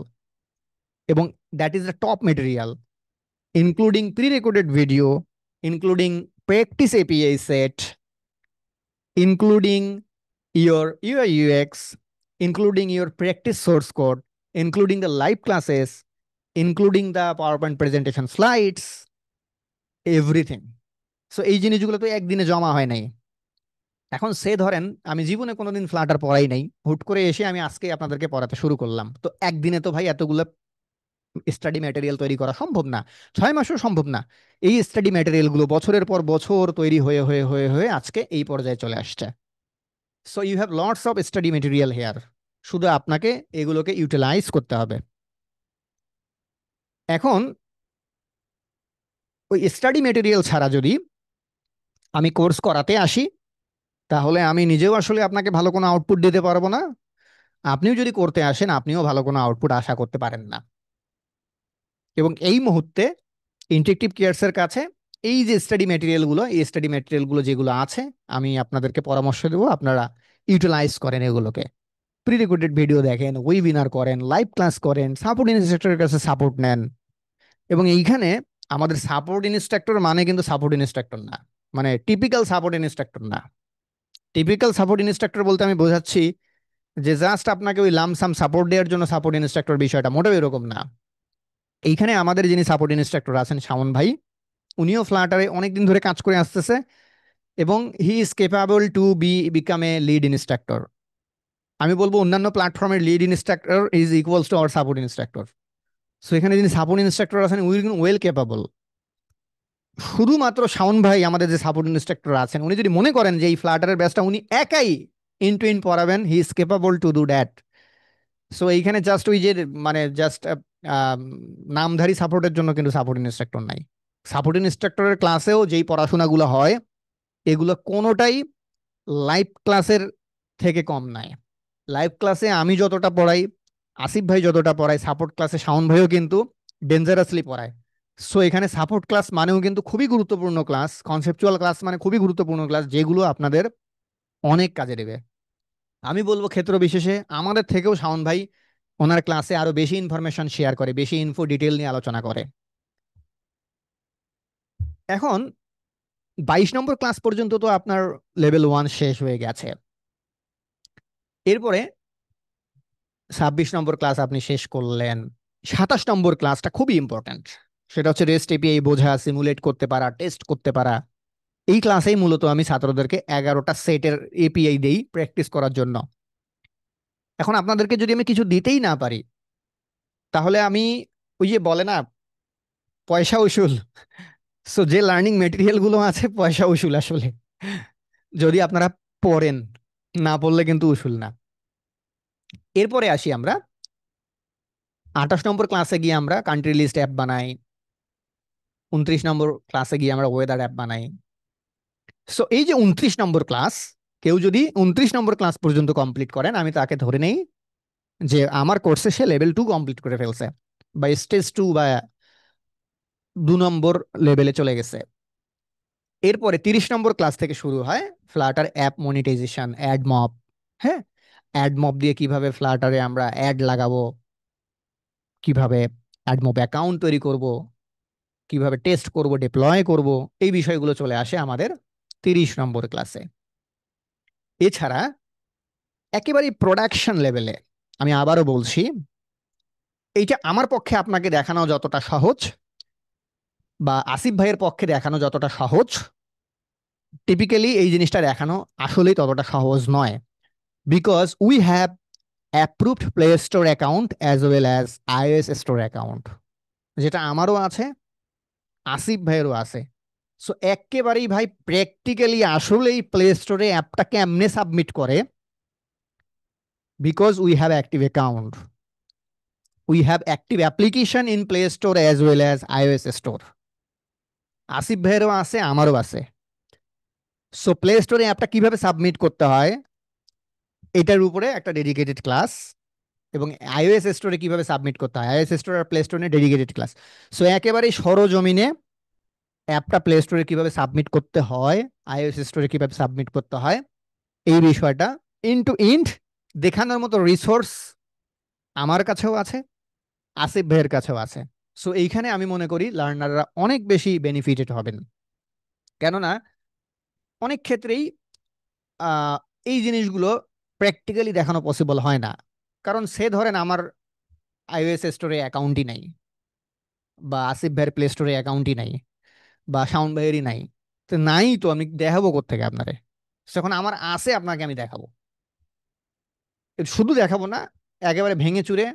এবং that is the top material, including pre recorded video, including practice API set, including your UI UX, including your practice source code, including the live classes, including the PowerPoint presentation slides, everything. So এই জিনিসগুলো তো একদিনে জমা হয় নাই। এখন সে ধরেন আমি জীবনে কোনোদিন ফ্লাটার পড়াই নাই, হুট করে এসে আমি আজকে আপনাদেরকে পড়াতে শুরু করলাম, তো একদিনে তো ভাই এতগুলো স্টাডি ম্যাটেরিয়াল তৈরি করা সম্ভব না, 6 মাসও সম্ভব না। এই স্টাডি ম্যাটেরিয়ালগুলো বছরের পর বছর তৈরি হয়ে হয়ে হয়ে হয়ে আজকে এই পর্যায়ে চলে আসছে। So you have lots of study material here, শুধু আপনাকে এগুলোকে ইউটিলাইজ করতে হবে। এখন ওই স্টাডি মেটেরিয়াল ছাড়া যদি আমি কোর্স করাতে আসি, তাহলে আমি নিজেও আসলে আপনাকে ভালো কোনো আউটপুট দিতে পারবো না। আপনিও যদি করতে আসেন, আপনিও ভালো কোনো আউটপুট আশা করতে পারেন না। এবং এই মুহূর্তে ইন্টারেক্টিভ কেয়ার্সের কাছে এই যে স্টাডি মেটেরিয়ালগুলো, এই স্টাডি মেটেরিয়ালগুলো যেগুলো আছে, আমি আপনাদেরকে পরামর্শ দেবো আপনারা ইউটিলাইজ করেন এগুলোকে। প্রি রেকর্ডেড ভিডিও দেখেন, ওয়েবিনার করেন, লাইভ ক্লাস করেন, সাপোর্ট ইনস্ট্রাক্টরের কাছে সাপোর্ট নেন। এবং এইখানে আমাদের সাপোর্ট ইনস্ট্রাক্টর মানে কিন্তু সাপোর্ট ইনস্ট্রাক্টর না, মানে টিপিক্যাল সাপোর্ট ইনস্ট্রাক্টর না। টিপিক্যাল সাপোর্ট ইনস্ট্রাক্টর বলতে আমি বোঝাচ্ছি যে জাস্ট আপনাকে ওই লামসাম সাপোর্ট দেওয়ার জন্য সাপোর্ট ইনস্ট্রাক্টর, বিষয়টা মোটেও এরকম না। এইখানে আমাদের যিনি সাপোর্ট ইনস্ট্রাক্টর আছেন শাওন ভাই, উনিও ফ্লাটারে অনেকদিন ধরে কাজ করে আসতেছে এবং he is capable to become a lead instructor. আমি বলবো অন্যান্য প্ল্যাটফর্মের lead instructor is equals to our support instructor. So এখানে যিনি সাপোর্ট ইনস্ট্রাক্টর আছেন উই ওয়েল কেপাবল। শুধুমাত্র শাওন ভাই আমাদের যে সাপোর্ট ইনস্ট্রাক্টর আছেন, উনি যদি মনে করেন যে এই ফ্লাটারের ব্যাচটা উনি একাই ইন টু ইন পড়াবেন, he is capable to do that. So এইখানে জাস্ট ওই যে মানে জাস্ট নামধারী সাপোর্টের জন্য কিন্তু সাপোর্ট ইনস্ট্রাক্টর নাই। সাপোর্ট ইনস্ট্রাক্টরের ক্লাসেও যেই পড়াশোনাগুলো হয় এগুলো কোনোটাই লাইভ ক্লাসের থেকে কম নাই। লাইভ ক্লাসে আমি যতটা পড়াই, আসিফ ভাই যতটা পড়াই, সাপোর্ট ক্লাসে শাওন ভাইও কিন্তু ডেঞ্জারাসলি পড়ায়। সো এখানে সাপোর্ট ক্লাস মানেও কিন্তু খুবই গুরুত্বপূর্ণ ক্লাস, কনসেপচুয়াল ক্লাস মানে খুবই গুরুত্বপূর্ণ ক্লাস, যেগুলো আপনাদের অনেক কাজে দেবে। আমি বলবো ক্ষেত্র বিশেষে আমাদের থেকেও শাওন ভাই ওনার ক্লাসে আরো বেশি ইনফরমেশন শেয়ার করে, বেশি ইনফো ডিটেল নিয়ে আলোচনা করে। এখন 22 নম্বর ক্লাস পর্যন্ত তো আপনার লেভেল 1 শেষ হয়ে গেছে। এরপরে 26 নম্বর ক্লাস আপনি শেষ করলেন। 27 নম্বর ক্লাসটা খুবই ইম্পর্ট্যান্ট, সেটা হচ্ছে রেস্ট এপিআই বোঝা, সিমুলেট করতে পারা, টেস্ট করতে পারা। এই ক্লাসেই মূলত আমি ছাত্রদেরকে 11টা সেটের এপিআই দেই প্র্যাকটিস করার জন্য। এখন আপনাদেরকে যদি আমি কিছু দিতেই না পারি, তাহলে আমি ওই যে বলে না পয়সা উসুল। সো যে লার্নিং মেটেরিয়াল গুলো আছে পয়সা উসুল আসলে, যদি আপনারা পড়েন, না পড়লে কিন্তু উসুল না। এরপরে আসি আমরা 28 নম্বর ক্লাসে গিয়ে আমরা কান্ট্রি লিস্ট অ্যাপ বানাই। 29 নম্বর ক্লাসে গিয়ে আমরা ওয়েদার অ্যাপ বানাই। সো এই যে 29 নম্বর ক্লাস, কেউ যদি 29 নম্বর ক্লাস পর্যন্ত কমপ্লিট করেন, আমি তাকে ধরে নেই যে আমার কোর্সে সে লেভেল 2 কমপ্লিট করে ফেলছে, বা স্টেজ 2 বা 2 নম্বর লেভেলে চলে গেছে। এরপরে 30 নম্বর ক্লাস থেকে শুরু হয় Flutter app monetization, AdMob. হ্যাঁ, অ্যাড মব দিয়ে কিভাবে ফ্লাটারে আমরা অ্যাড লাগাবো, কিভাবে অ্যাড মব অ্যাকাউন্ট তৈরি করব, কিভাবে টেস্ট করব, ডিপ্লয় করব, এই বিষয়গুলো চলে আসে আমাদের 30 নম্বর ক্লাসে। এছাড়া একেবারে প্রোডাকশন লেভেলে, আমি আবারও বলছি, এইটা আমার পক্ষে আপনাকে দেখানো যতটা সহজ, বা আসিফ ভাইয়ের পক্ষে দেখানো যতটা সহজ, টিপিক্যালি এই জিনিসটা দেখানো আসলেই ততটা সহজ নয়। Because we have approved play store account as well as iOS store account, যেটা আমারও আছে, আসিফ ভাইয়েরও আছে। সো একেবারেই ভাই প্র্যাকটিক্যালি আসলেই প্লে স্টোরে অ্যাপটা কেমনে সাবমিট করে, because we have active account, we have active application in play store as well as iOS store. Asif ভাইয়েরও আছে, আমারও আছে। সো প্লে স্টোরে অ্যাপটা কিভাবে সাবমিট করতে হয় এটার উপরে একটা ডেডিকেটেড ক্লাস, এবং আইওএস স্টোরে কিভাবে সাবমিট করতে হয়, আইওএস স্টোর আর প্লে স্টোরে ডেডিকেটেড ক্লাস। সো একেবারেই সরজমিনে অ্যাপটা প্লে স্টোরে কিভাবে সাবমিট করতে হয়, আইওএস স্টোরে কিভাবে সাবমিট করতে হয়, এই বিষয়টা ইন টু ইন্ড দেখানোর মতো রিসোর্স আমার কাছেও আছে, আসিফ ভাইয়ের কাছেও আছে। সো এইখানে আমি মনে করি লার্নাররা অনেক বেশি বেনিফিটেড হবেন। কেননা অনেক ক্ষেত্রেই আহ, এই জিনিসগুলো প্র্যাকটিক্যালি দেখানো পসিবল হয় না। কারণ সে ধরেন আমার আইওএস স্টোরে অ্যাকাউন্টই নাই, বা আসিফ ভাইয়ের প্লে স্টোরে অ্যাকাউন্টই নাই, বা শাওন ভাইয়েরই নাই। তো নাই, তো আমি দেখাবো কোত্থেকে আপনারে? যখন আমার আছে আপনাকে আমি দেখাবো। শুধু দেখাবো না, একেবারে ভেঙে চুরে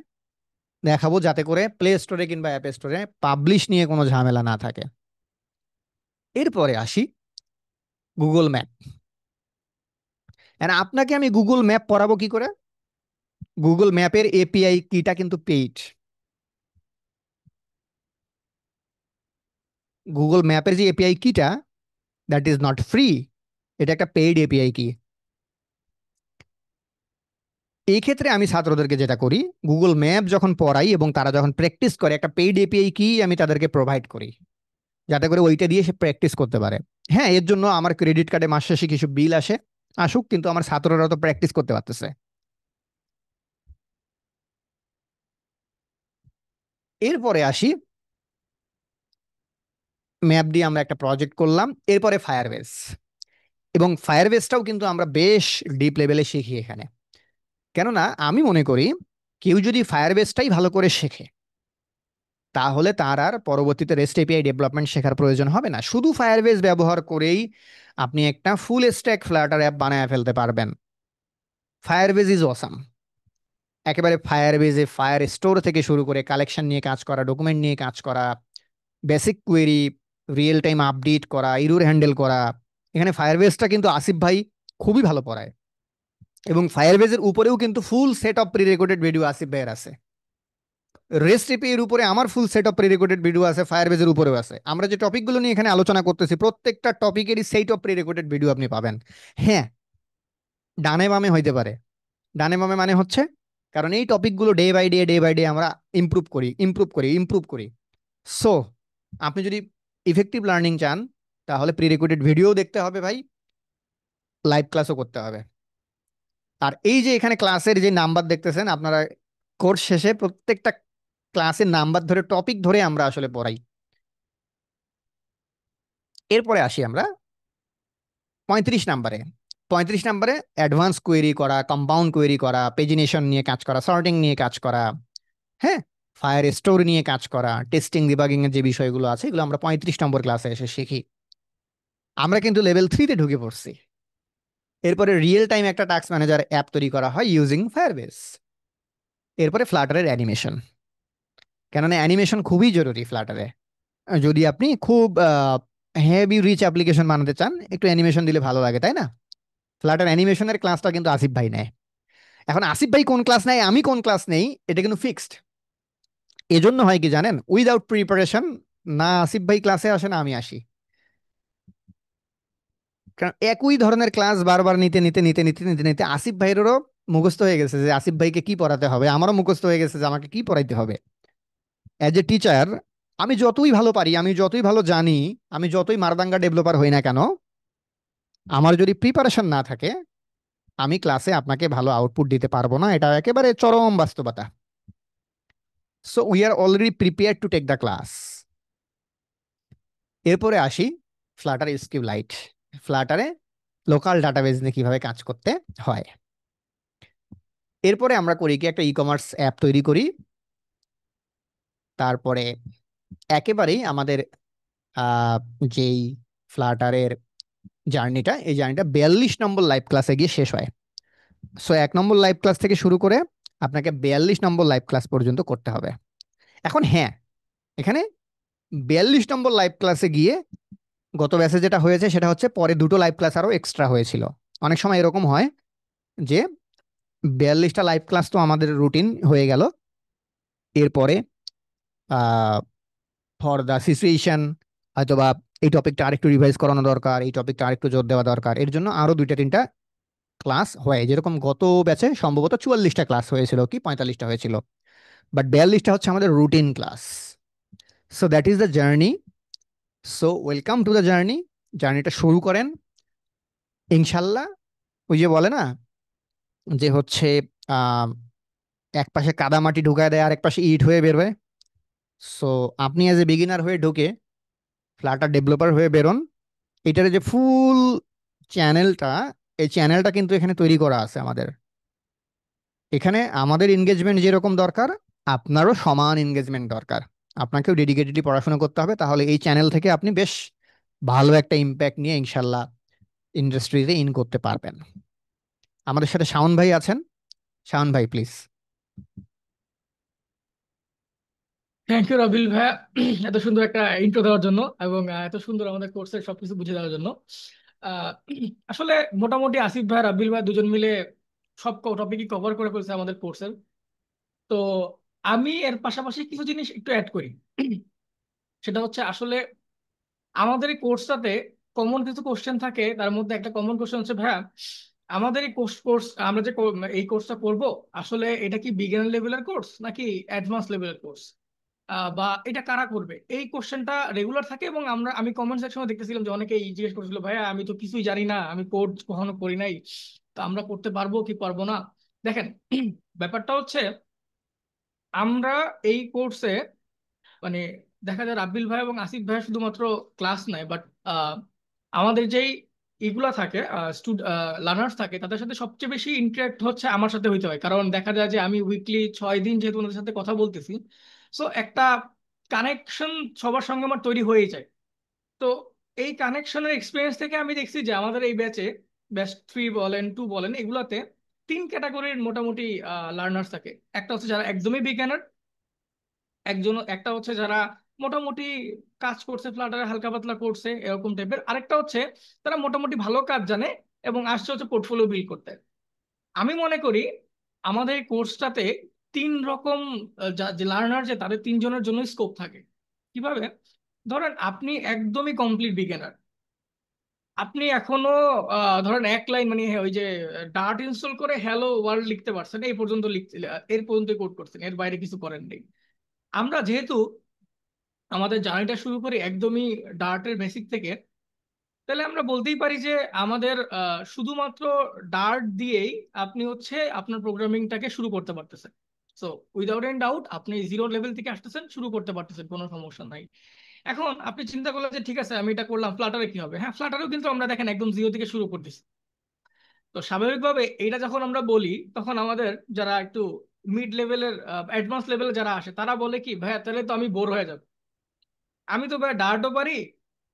দেখাবো, যাতে করে প্লে স্টোরে কিংবা অ্যাপ স্টোরে পাবলিশ নিয়ে কোনো ঝামেলা না থাকে। এরপরে আসি গুগল ম্যাপ। আপনাকে আমি গুগল ম্যাপ পড়াবো কি করে? গুগল ম্যাপের এপিআই কিটা কিন্তু পেইড। গুগল ম্যাপের যে এপিআই কিটা, দ্যাট ইজ নট ফ্রি, এটা একটা পেইড এপিআই কি। এই ক্ষেত্রে আমি ছাত্রদেরকে যেটা করি, গুগল ম্যাপ যখন পড়াই এবং তারা যখন প্র্যাকটিস করে, একটা পেইড এপিআই কি আমি তাদেরকে প্রোভাইড করি, যাতে করে ওইটা দিয়ে সে প্র্যাকটিস করতে পারে। হ্যাঁ, এর জন্য আমার ক্রেডিট কার্ডে মাস শেষে কিছু বিল আসে, আসুক, কিন্তু আমার ছাত্ররা তো প্র্যাকটিস করতে পারতেছে। এরপরে আসি, ম্যাপ দিয়ে আমরা একটা প্রজেক্ট করলাম, এরপরে ফায়ারবেস। এবং ফায়ারবেসটাও কিন্তু আমরা বেশ ডিপ লেভেলে শিখি এখানে। কেননা আমি মনে করি কেউ যদি ফায়ারবেসটাই ভালো করে শেখে, তাহলে তার আর পরবর্তীতে রেস্ট এপিআই ডেভেলপমেন্ট শেখার প্রয়োজন হবে না। শুধু ফায়ারবেস ব্যবহার করেই আপনি একটা ফুল স্ট্যাক ফ্লাটার অ্যাপ বানায় ফেলতে পারবেন। Firebase is awesome. একেবারে ফায়ারবেজে ফায়ার স্টোর থেকে শুরু করে কালেকশন নিয়ে কাজ করা, ডকুমেন্ট নিয়ে কাজ করা, basic query, real time update করা, ইরর হ্যান্ডেল করা, এখানে ফায়ারবেসটা কিন্তু আসিফ ভাই খুবই ভালো পড়ায়। এবং ফায়ারবেজের উপরেও কিন্তু full set of pre recorded video Asif ভাইয়ের আছে। রেস্ট এপিআই এর উপরে আমার full set of pre recorded video আছে, ফায়ারবেজের উপরেও আছে। আমরা যে টপিকগুলো নিয়ে এখানে আলোচনা করতেছি প্রত্যেকটা টপিকেরই set of pre recorded video আপনি পাবেন। হ্যাঁ, ডানে বামে হইতে পারে। ডানে বামে মানে হচ্ছে, কারণ এই টপিকগুলো ডে বাই ডে আমরা ইমপ্রুভ করি। সো আপনি যদি ইফেক্টিভ লার্নিং চান, তাহলে প্রি রেকর্ডেড ভিডিও দেখতে হবে ভাই, লাইভ ক্লাসও করতে হবে। আর এই যে এখানে ক্লাসের যে নাম্বার দেখতেছেন আপনারা, কোর্স শেষে প্রত্যেকটা ক্লাসের নাম্বার ধরে, টপিক ধরে আমরা আসলে পড়াই। এরপরে আসি আমরা 35 নাম্বারে। 35 নাম্বারে অ্যাডভান্স কোয়েরি করা, কম্পাউন্ড কোয়েরি করা, পেজিনেশন নিয়ে কাজ করা, সর্টিং নিয়ে কাজ করা, হ্যাঁ, ফায়ার স্টোর নিয়ে কাজ করা, টেস্টিং ডিবাগিং এর যে বিষয়গুলো আছে এগুলো আমরা 35 নম্বর ক্লাসে এসে শিখি। আমরা কিন্তু লেভেল 3-তে ঢুকে পড়ছি। এরপরে রিয়েল টাইম একটা টাস্ক ম্যানেজার অ্যাপ তৈরি করা হয় ইউজিং ফায়ারবেস। এরপরে ফ্লাটারের অ্যানিমেশন, কেননা অ্যানিমেশন খুবই জরুরি ফ্লাটারে। যদি আপনি খুব হেভি রিচ অ্যাপ্লিকেশন বানাতে চান, একটু অ্যানিমেশন দিলে ভালো লাগে, তাই না? ফ্লাটার অ্যানিমেশনের ক্লাসটা কিন্তু আসিফ ভাই নেয়। এখন আসিফ ভাই কোন ক্লাস নেয়, আমি কোন ক্লাস নেই, এটা কিন্তু ফিক্সড। এজন্য হয় কি জানেন, উইদাউট প্রিপারেশন না আসিফ ভাই ক্লাসে আসে না আমি আসি। কারণ একই ধরনের ক্লাস বারবার নিতে নিতে নিতে নিতে নিতে নিতে আসিফ ভাইয়েরও মুখস্থ হয়ে গেছে যে আসিফ ভাইকে কি পড়াতে হবে, আমারও মুখস্থ হয়ে গেছে যে আমাকে কি পড়াইতে হবে। অ্যাজ এ টিচার আমি যতই ভালো পারি, আমি যতই ভালো জানি, আমি যতই মারদাঙ্গা ডেভেলপার হই না কেন, আমার যদি প্রিপারেশন না থাকে, আমি ক্লাসে আপনাকে ভালো আউটপুট দিতে পারবো না। এটা একেবারে চরম বাস্তবতা। So we are already prepare to take the class. এরপরে আসি ফ্লাটার এসকিউ লাইট। ফ্লাটারে লোকাল ডাটাবেজ নিয়ে কিভাবে কাজ করতে হয়। এরপরে আমরা করি কি, একটা ই কমার্স অ্যাপ তৈরি করি। তারপরে একেবারেই আমাদের আহ, যেই ফ্লাটারের জার্নিটা, এই জার্নিটা 42 নম্বর লাইভ ক্লাসে গিয়ে শেষ হয়। সো 1 নম্বর লাইভ ক্লাস থেকে শুরু করে আপনাকে 42 নম্বর লাইভ ক্লাস পর্যন্ত করতে হবে। এখন হ্যাঁ, এখানে 42 নম্বর লাইভ ক্লাসে গিয়ে গত ব্যাচে যেটা হয়েছে সেটা হচ্ছে পরে 2টো লাইভ ক্লাস আরও এক্সট্রা হয়েছিল। অনেক সময় এরকম হয় যে 42টা লাইভ ক্লাস তো আমাদের রুটিন হয়ে গেল, এরপরে ফর দ্য সিচুয়েশন হয়তোবা এই টপিকটা আরেকটু রিভাইজ করানো দরকার, এই টপিকটা আরেকটু জোর দেওয়া দরকার, এর জন্য আরো 2টা 3টা ক্লাস হয়। যেরকম গত ব্যাচে সম্ভবত 44টা ক্লাস হয়েছিল কি 45টা হয়েছিল, বাট 42টা হচ্ছে আমাদের routine class. So that is the journey. So welcome to the journey. জার্নিটা শুরু করেন ইনশাল্লাহ। ওই যে বলে না যে হচ্ছে আহ এক পাশে কাদামাটি ঢুকায় দেয় আর এক পাশে ইট হয়ে বেরোয়। সো আপনি এজ এ বিগিনার হয়ে ঢুকে ফ্লাটার ডেভেলপার হয়ে বেরোন। এটার যে ফুল চ্যানেলটা, এই চ্যানেলটা কিন্তু এখানে তৈরি করা আছে আমাদের। এখানে আমাদের এনগেজমেন্ট যেরকম দরকার, আপনারও সমান এনগেজমেন্ট দরকার। আপনাকেও ডেডিকেটেডলি পড়াশোনা করতে হবে, তাহলে এই চ্যানেল থেকে আপনি বেশ ভালো একটা ইম্প্যাক্ট নিয়ে ইনশাল্লাহ ইন্ডাস্ট্রিতে ইন করতে পারবেন। আমাদের সাথে শাওন ভাই আছেন। শাওন ভাই প্লিজ। থ্যাংক ইউ রাবিল ভাইয়া, এত সুন্দর একটা ইন্ট্রো দেওয়ার জন্য এবং এত সুন্দর আমাদের কোর্সের সবকিছু বুঝে দেওয়ার জন্য। আহ, আসলে মোটামুটি আসিফ ভাই রাবিল ভাই দুজন মিলে সব টপিকই কভার করে ফেলছে আমাদের কোর্সের। তো আমি এর পাশাপাশি কিছু জিনিস একটু অ্যাড করি। সেটা হচ্ছে আসলে আমাদের এই কোর্সটাতে কমন কিছু কোশ্চেন থাকে, তার মধ্যে একটা কমন কোশ্চেন হচ্ছে ভাইয়া, আমাদের এই কোর্স আমরা যে এই কোর্সটা করব, আসলে এটা কি বিগিনার লেভেলের কোর্স নাকি অ্যাডভান্স লেভেলের কোর্স, বা এটা কারা করবে, এই কোশ্চেনটা রেগুলার থাকে। এবং আমি কমেন্ট সেকশনে দেখতেছিলাম যে অনেকেই জিজ্ঞেস করছিল, ভাইয়া আমি তো কিছুই জানি না, আমি কোড কখনো করি নাই, তো আমরা করতে পারবো কি পারবো না। দেখেন, ব্যাপারটা হচ্ছে আমরা এই কোর্সে মানে দেখা যায় রাব্বিল ভাই এবং আসিফ ভাই শুধুমাত্র ক্লাস নেয়, বাট আমাদের যেই এগুলা থাকে লার্নার্স থাকে তাদের সাথে সবচেয়ে বেশি ইন্টারাক্ট হচ্ছে আমার সাথে হইতে হয়, কারণ দেখা যায় যে আমি উইকলি 6 দিন যেহেতু ওনাদের সাথে কথা বলতেছি, সো একটা কানেকশন সবার সঙ্গে আমার তৈরি হয়ে যায়। তো এই কানেকশনের এক্সপিরিয়েন্স থেকে আমি দেখছি যে আমাদের এই ব্যাচে, ব্যাচ 3 বলেন 2 বলেন, এগুলাতে 3 ক্যাটাগরির মোটামুটি লার্নার্স থাকে। একটা হচ্ছে যারা একদমই বিজ্ঞানের, একটা হচ্ছে যারা মোটামুটি কাজ করছে, ফ্লাটারে হালকা পাতলা করছে এরকম টাইপের, আরেকটা হচ্ছে তারা মোটামুটি ভালো কাজ জানে এবং আসছে হচ্ছে পোর্টফোলিও বিল্ড করতে। আমি মনে করি আমাদের কোর্সটাতে 3 রকম যে লার্নার, যে তাদের 3 জনের জন্য স্কোপ থাকে। কিভাবে? ধরেন আপনি একদমই কমপ্লিট বিগিনার, আপনি এখনো ধরেন এক লাইন মানে ওই যে ডার্ট ইনস্টল করে হ্যালো ওয়ার্ল্ড লিখতে পারছেন, এই পর্যন্ত লিখতে, এর পর্যন্ত কোড করছেন, এর বাইরে কিছু করেন নেই। আমরা যেহেতু আমাদের জার্নিটা শুরু করি একদমই ডার্টের বেসিক থেকে, তাহলে আমরা বলতেই পারি যে আমাদের শুধুমাত্র ডার্ট দিয়েই আপনি হচ্ছে আপনার প্রোগ্রামিংটাকে শুরু করতে পারতেছেন। সো উইদাউট এনি ডাউট আপনি 0 লেভেল থেকে আসতেছেন, শুরু করতে পারতেছেন, কোনো সমস্যা নাই। এখন আপনি চিন্তা করলেন যে ঠিক আছে আমি এটা করলাম, ফ্লাটারে কি হবে? হ্যাঁ, ফ্লাটারেও কিন্তু আমরা দেখেন একদম 0 থেকে শুরু করতেছি। তো স্বাভাবিকভাবে এইটা যখন আমরা বলি তখন আমাদের যারা একটু মিড লেভেলের, অ্যাডভান্স লেভেলে যারা আসে তারা বলে কি, ভাইয়া তাহলে তো আমি বোর হয়ে যাব, আমি তো ভাই ডার্টও পারি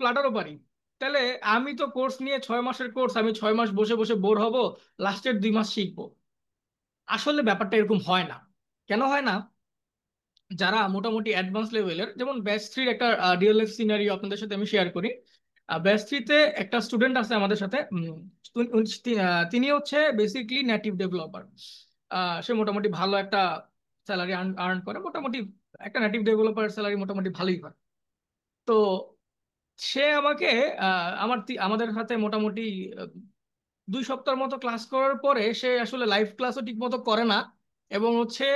ফ্লাটারও পারি, তাহলে আমি তো কোর্স নিয়ে 6 মাসের কোর্স, আমি 6 মাস বসে বসে বোর হব, লাস্টের 2 মাস শিখবো। আসলে ব্যাপারটা এরকম হয় না। কেন হয় না? যারা মোটামুটি অ্যাডভান্স লেভেলের, যেমন ব্যাচ 3 একটা রিয়েল লাইফ সিনারিও আপনাদের সাথে আমি শেয়ার করি। ব্যাচ 3-তে একটা স্টুডেন্ট আছে আমাদের সাথে, তিনি হচ্ছে বেসিকলি নেটিভ ডেভেলপার। সে মোটামুটি ভালো একটা স্যালারি আর্ন করে, মোটামুটি একটা নেটিভ ডেভেলপার স্যালারি মোটামুটি ভালোই হয়। তো সে আমাকে আমাদের সাথে মোটামুটি 2 সপ্তাহের মতো ক্লাস করার পরে সে আসলে লাইভ ক্লাসও ঠিক মতো করে না, এবং হচ্ছে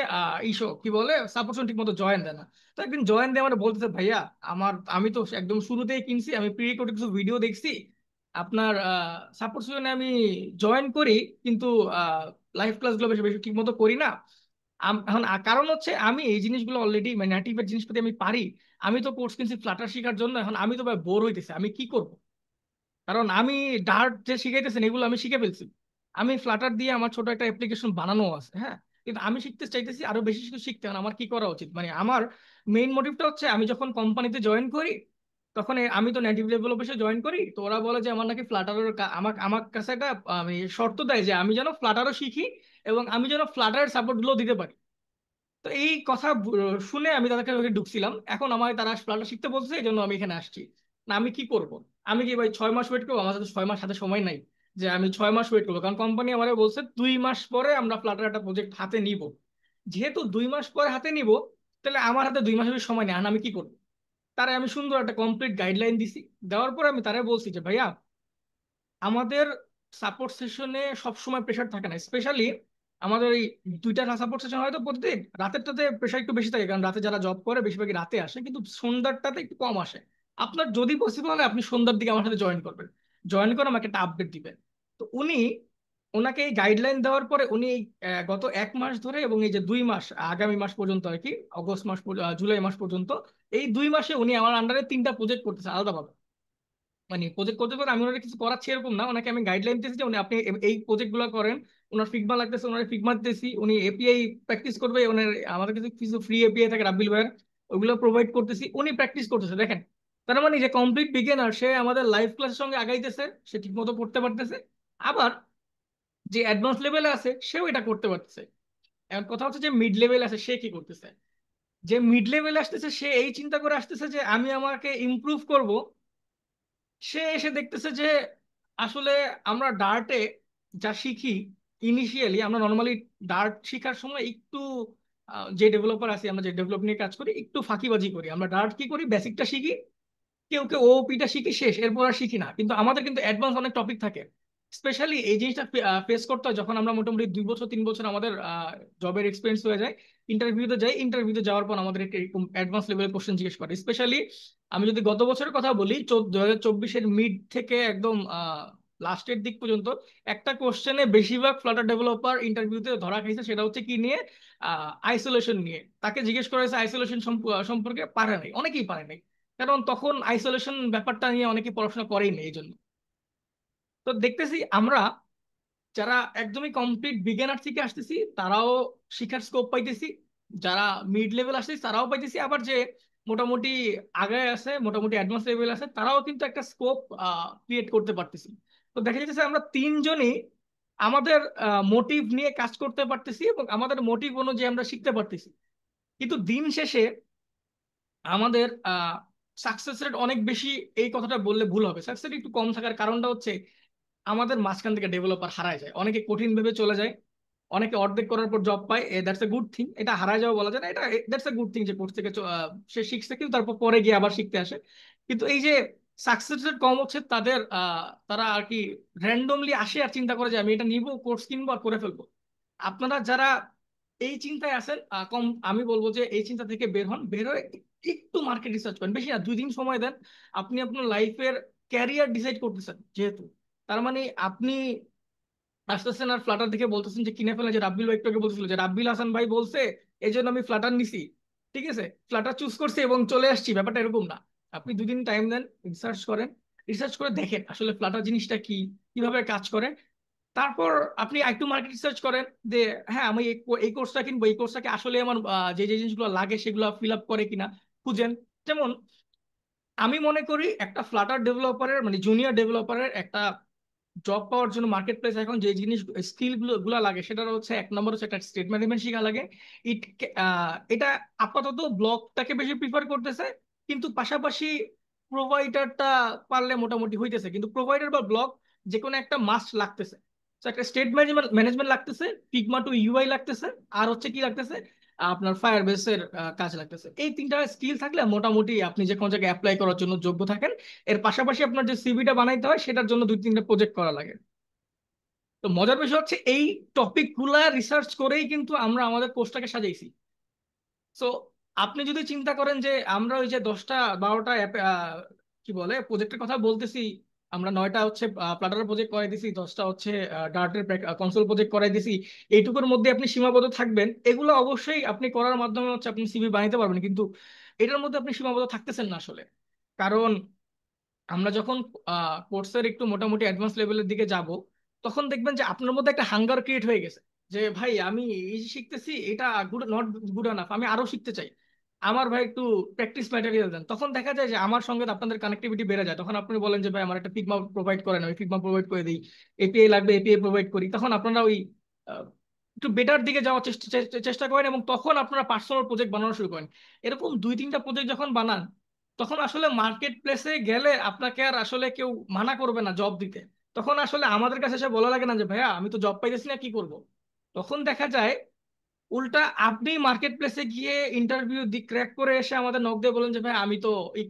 ইসো কি বলে সাপোর্টও ঠিক মতো জয়েন দেয় না। তো একদিন জয়েন দিয়ে আমার বলতেছে, ভাইয়া আমি তো একদম শুরুতেই কিনছি, আমি প্রি রেকর্ড কিছু ভিডিও দেখছি আপনার সাপোর্ট সেশনে আমি জয়েন করি, কিন্তু লাইভ ক্লাসগুলো বেশি বেশি ঠিক মতো করি না। এখন কারণ হচ্ছে আমি এই জিনিসগুলো অলরেডি মানে নেটিভের জিনিসপাতি আমি পারি, আমি তো কোর্স কিনছি ফ্লাটার শেখার জন্য, এখন আমি তো ভাই বোর হইতেছি, আমি কি করব? কারণ আমি ডার্ট যে শিখাইতেছেন এগুলো আমি শিখে ফেলছি, আমি ফ্লাটার দিয়ে আমার ছোট একটা অ্যাপ্লিকেশন বানানো আছে, হ্যাঁ, কিন্তু আমি শিখতে চাইতেছি আরো বেশি কিছু শিখতে। হবে আমার কি করা উচিত? মানে আমার মেইন মোটিভটা হচ্ছে আমি যখন কোম্পানিতে জয়েন করি তখন আমি তো নেটিভ ডেভেলপার জয়েন করি, তো ওরা বলে যে আমার নাকি ফ্লাটারের আমার আমার কাছে একটা আমি শর্ত দেয় যে আমি যেন ফ্লাটারও শিখি এবং আমি যেন ফ্লাটারের সাপোর্ট গুলো দিতে পারি। তো এই কথা শুনে আমি তাদেরকে ওখানে ঢুকছিলাম, এখন আমার তারা ফ্লাটার শিখতে বলছে, এই জন্য আমি এখানে আসছি। না আমি কি করব? আমি কি ভাই 6 মাস ওয়েট করবো? আমার সাথে 6 মাস হাতে সময় নাই যে আমি 6 মাস ওয়েট করবো, কারণ কোম্পানি আমারে বলছে 2 মাস পরে আমরা ফ্লাটার একটা প্রজেক্ট হাতে নিব। যেহেতু 2 মাস পরে হাতে নিব, তাহলে আমার হাতে 2 মাসের সময় নেই, আর আমি কি করবো? তারা আমি সুন্দর একটা কমপ্লিট গাইডলাইন দিছি, দেওয়ার পরে আমি তারা বলছি যে ভাইয়া আমাদের সাপোর্ট সেশনে সবসময় প্রেশার থাকে না, স্পেশালি আমাদের এই 2টা সাপোর্ট সেশন হয়তো প্রতিদিন, রাতেরটাতে প্রেশার একটু বেশি থাকে, কারণ রাতে যারা জব করে বেশিরভাগই রাতে আসে, কিন্তু সন্ধ্যাটাতে একটু কম আসে। আপনার যদি পসিবল হয় আপনি সন্ধ্যার দিকে আমার সাথে জয়েন করবেন, জয়েন করে আমাকে একটা আপডেট দিবেন। তো ওনাকে এই গাইডলাইন দেওয়ার পরে উনি গত 1 মাস ধরে এবং এই যে 2 মাস আগামী মাস পর্যন্ত আর কি, অগস্ট মাস জুলাই মাস পর্যন্ত, এই 2 মাসে উনি আমার আন্ডারে 3টা প্রজেক্ট করতেছে আলাদাভাবে। মানে প্রজেক্ট করতে পারে, আমি ওনাকে কিছু করাচ্ছি এরকম না, ওনাকে আমি গাইডলাইন দিতেছি যে উনি আপনি এই প্রজেক্ট গুলো করেন। ওনার ফিগমা লাগতেছে, ওনার ফিগমা দিতেছি, উনি এপিআই প্র্যাকটিস করবে, ওনার আমাদের কিছু কিছু ফ্রি এপিআই থাকে রাব্বিল ভাইয়ের, ওইগুলো প্রোভাইড করতেছি, উনি প্র্যাকটিস করতেছে। দেখেন তার মানে যে কমপ্লিট বিগিনার সে আমাদের লাইভ ক্লাসের সঙ্গে আগাইতেছে, সে ঠিক মতো পড়তে পারতেছে, আবার যে অ্যাডভান্স লেভেলে আছে সেও এটা করতে পারতেছে। এখন কথা হচ্ছে যে মিড লেভেল আছে সে কি করতেছে? যে মিড লেভেলে আসতেছে সে এই চিন্তা করে আসতেছে যে আমি আমাকে ইমপ্রুভ করব, সে এসে দেখতেছে যে আসলে আমরা ডার্টে যা শিখি, ইনিশিয়ালি আমরা নর্মালি ডার্ট শেখার সময় একটু যে ডেভেলপার আছি, আমরা যে ডেভেলপ নিয়ে কাজ করি, একটু ফাঁকিবাজি করি। আমরা ডার্ট কি করি, বেসিকটা শিখি, কেউ কেউ ওপিটা শিখি, শেষ, এরপর আর শিখি না। কিন্তু আমাদের কিন্তু অ্যাডভান্স অনেক টপিক থাকে। স্পেশালি এই জিনিসটা ফেস করতে হয় যখন আমরা মোটামুটি 2 বছর 3 বছর আমাদের জবের এক্সপিরিয়েন্স হয়ে যায়, ইন্টারভিউতে যাওয়ার পর আমাদের এরকম অ্যাডভান্স লেভেলের কোশ্চেন জিজ্ঞেস করে। স্পেশালি আমি যদি গত বছরের কথা বলি, 2024-এর মিড থেকে একদম লাস্টের দিক পর্যন্ত একটা কোশ্চেনে বেশিরভাগ ফ্লাটার ডেভেলপার ইন্টারভিউতে ধরা খাইছে, সেটা হচ্ছে কি নিয়ে, আইসোলেশন নিয়ে। তাকে জিজ্ঞেস করা হয়েছে আইসোলেশন সম্পর্কে, পারে নাই, অনেকেই পারে নাই, কারণ তখন আইসোলেশন ব্যাপারটা নিয়ে অনেকেই পড়াশোনা করেই নেই এই জন্য। তো দেখতেছি আমরা যারা একদমই কমপ্লিট বিগিনার থেকে আসতেছি তারাও শিখার স্কোপ পাইতেছি, যারা মিড লেভেল আসতেছি তারাও পাইতেছি, আবার যে মোটামুটি আগায় আছে, মোটামুটি অ্যাডভান্স লেভেল আছে, তারাও কিন্তু একটা স্কোপ ক্রিয়েট করতে পারতেছি। তো দেখা যাচ্ছে আমরা তিনজনই আমাদের মোটিভ নিয়ে কাজ করতে পারতেছি এবং আমাদের মোটিভ অনুযায়ী আমরা শিখতে পারতেছি। কিন্তু দিন শেষে আমাদের সাকসেস রেট অনেক বেশি, এই কথাটা বললে ভুল হবে। সাকসেস রেট একটু কম থাকার কারণটা হচ্ছে আমাদের মাঝখান থেকে ডেভেলপার হারায় যায়, অনেকে কঠিন ভেবে চলে যায়, অনেকে অর্ধেক করার পর জব পায়, দ্যাটস এ গুড থিং। এটা হারায় যাওয়া বলা যায় না, এটা দ্যাটস এ গুড থিং যে কোর্স থেকে সে শিখছে, কিন্তু তারপর পরে গিয়ে আবার শিখতে আসে। কিন্তু এই যে সাকসেস রেট কম হচ্ছে তাদের, তারা আর কি র্যান্ডমলি আসে আর চিন্তা করে যে আমি এটা নিবো, কোর্স কিনবো আর করে ফেলবো। আপনারা যারা এই চিন্তায় আছেন, কম, আমি বলবো যে এই চিন্তা থেকে বের হন, বের হয়ে একটু মার্কেট রিসার্চ করেন, বেশি না 2 দিন সময় দেন। আপনি আপনার লাইফের ক্যারিয়ার ডিসাইড করতেছেন যেহেতু, তার মানে আপনি আসতেছেন আর ফ্লাটার দেখে বলতেছেন যে কিনে ফেলেন, যে রাব্বিল ভাই একটু আগে বলছিল যে রাব্বিল হাসান ভাই বলছে এই জন্য আমি ফ্লাটার নিছি, ঠিক আছে, ফ্লাটার চুজ করছি এবং চলে আসছি, ব্যাপারটা এরকম না। আপনি 2 দিন টাইম দেন, রিসার্চ করেন, রিসার্চ করে দেখেন আসলে ফ্লাটার জিনিসটা কি, কিভাবে কাজ করে। তারপর আপনি একটু মার্কেট রিসার্চ করেন যে হ্যাঁ আমি এই কোর্সটা কিনবো, এই কোর্সটাকে আসলে আমার যে যে জিনিসগুলো লাগে সেগুলো ফিল আপ করে কিনা খুঁজেন। যেমন আমি মনে করি একটা ফ্লাটার ডেভেলপারের মানে জুনিয়র ডেভেলপারের একটা জব পাওয়ার জন্য মার্কেট প্লেস এখন যে জিনিস স্কিল গুলো লাগে সেটা হচ্ছে, এক নম্বর হচ্ছে একটা স্টেট ম্যানেজমেন্ট শিখা লাগে। ইট এটা আপাতত ব্লকটাকে বেশি প্রিফার করতেছে, কিন্তু পাশাপাশি প্রোভাইডারটা পারলে মোটামুটি হইতেছে, কিন্তু প্রোভাইডার বা ব্লক যে কোনো একটা মাস্ট লাগতেছে। তো একটা স্টেট ম্যানেজমেন্ট লাগতেছে, ফিগমা টু ইউআই লাগতেছে, আর হচ্ছে কি লাগতেছে, আপনার ফায়ার বেসের কাজ লাগতেছে। এই 3টা স্কিল থাকলে মোটামুটি আপনি যে কোনো জায়গায় অ্যাপ্লাই করার জন্য যোগ্য থাকেন। এর পাশাপাশি আপনার যে সিভিটা বানাইতে হয় সেটার জন্য 2-3টা প্রজেক্ট করা লাগে। তো মজার বিষয় হচ্ছে এই টপিক গুলা রিসার্চ করেই কিন্তু আমরা আমাদের কোর্সটাকে সাজাইছি। সো আপনি যদি চিন্তা করেন যে আমরা ওই যে 10টা 12টা কি বলে প্রজেক্টের কথা বলতেছি, আমরা 9টা হচ্ছে প্লাটার প্রজেক্ট করাই দিছি, 10টা হচ্ছে ডার্টের কনসোল প্রজেক্ট করাই দিছি, এইটুকুর মধ্যে আপনি সীমাবদ্ধ থাকবেন, এগুলো অবশ্যই আপনি করার মাধ্যমে হচ্ছে আপনি সিভি বানাইতে পারবেন, কিন্তু এটার মধ্যে আপনি সীমাবদ্ধ থাকতেছেন না আসলে। কারণ আমরা যখন কোর্সের একটু মোটামুটি অ্যাডভান্স লেভেলের দিকে যাব, তখন দেখবেন যে আপনার মধ্যে একটা হাঙ্গার ক্রিয়েট হয়ে গেছে যে ভাই আমি এই যে শিখতেছি এটা গুড, নট গুড এনাফ, আমি আরো শিখতে চাই, আমার ভাই একটু প্র্যাকটিস ম্যাটেরিয়াল দেন। তখন দেখা যায় যে আমার সঙ্গে আপনাদের কানেক্টিভিটি বেড়ে যায়, তখন আপনি বলেন যে ভাই আমার একটা ফিগমা প্রোভাইড করেন, আমি ফিগমা প্রোভাইড করে দিই, এপিআই লাগবে এপিআই প্রোভাইড করি, তখন আপনারা ওই আহ, একটু বেটার দিকে যাওয়ার চেষ্টা করেন এবং তখন আপনারা পার্সোনাল প্রজেক্ট বানানো শুরু করেন। এরকম 2-3টা প্রজেক্ট যখন বানান, তখন আসলে মার্কেট প্লেসে গেলে আপনাকে আর আসলে কেউ মানা করবে না জব দিতে। তখন আসলে আমাদের কাছে এসে বলা লাগে না যে ভাইয়া আমি তো জব পাইতেছি না, কি করব। তখন দেখা যায় উল্টা আপনি মার্কেট প্লেসে গিয়ে ইন্টারভিউ ক্র্যাক করে এসে আমাদের নক দিয়ে বলেন যে ভাই আমি তো এই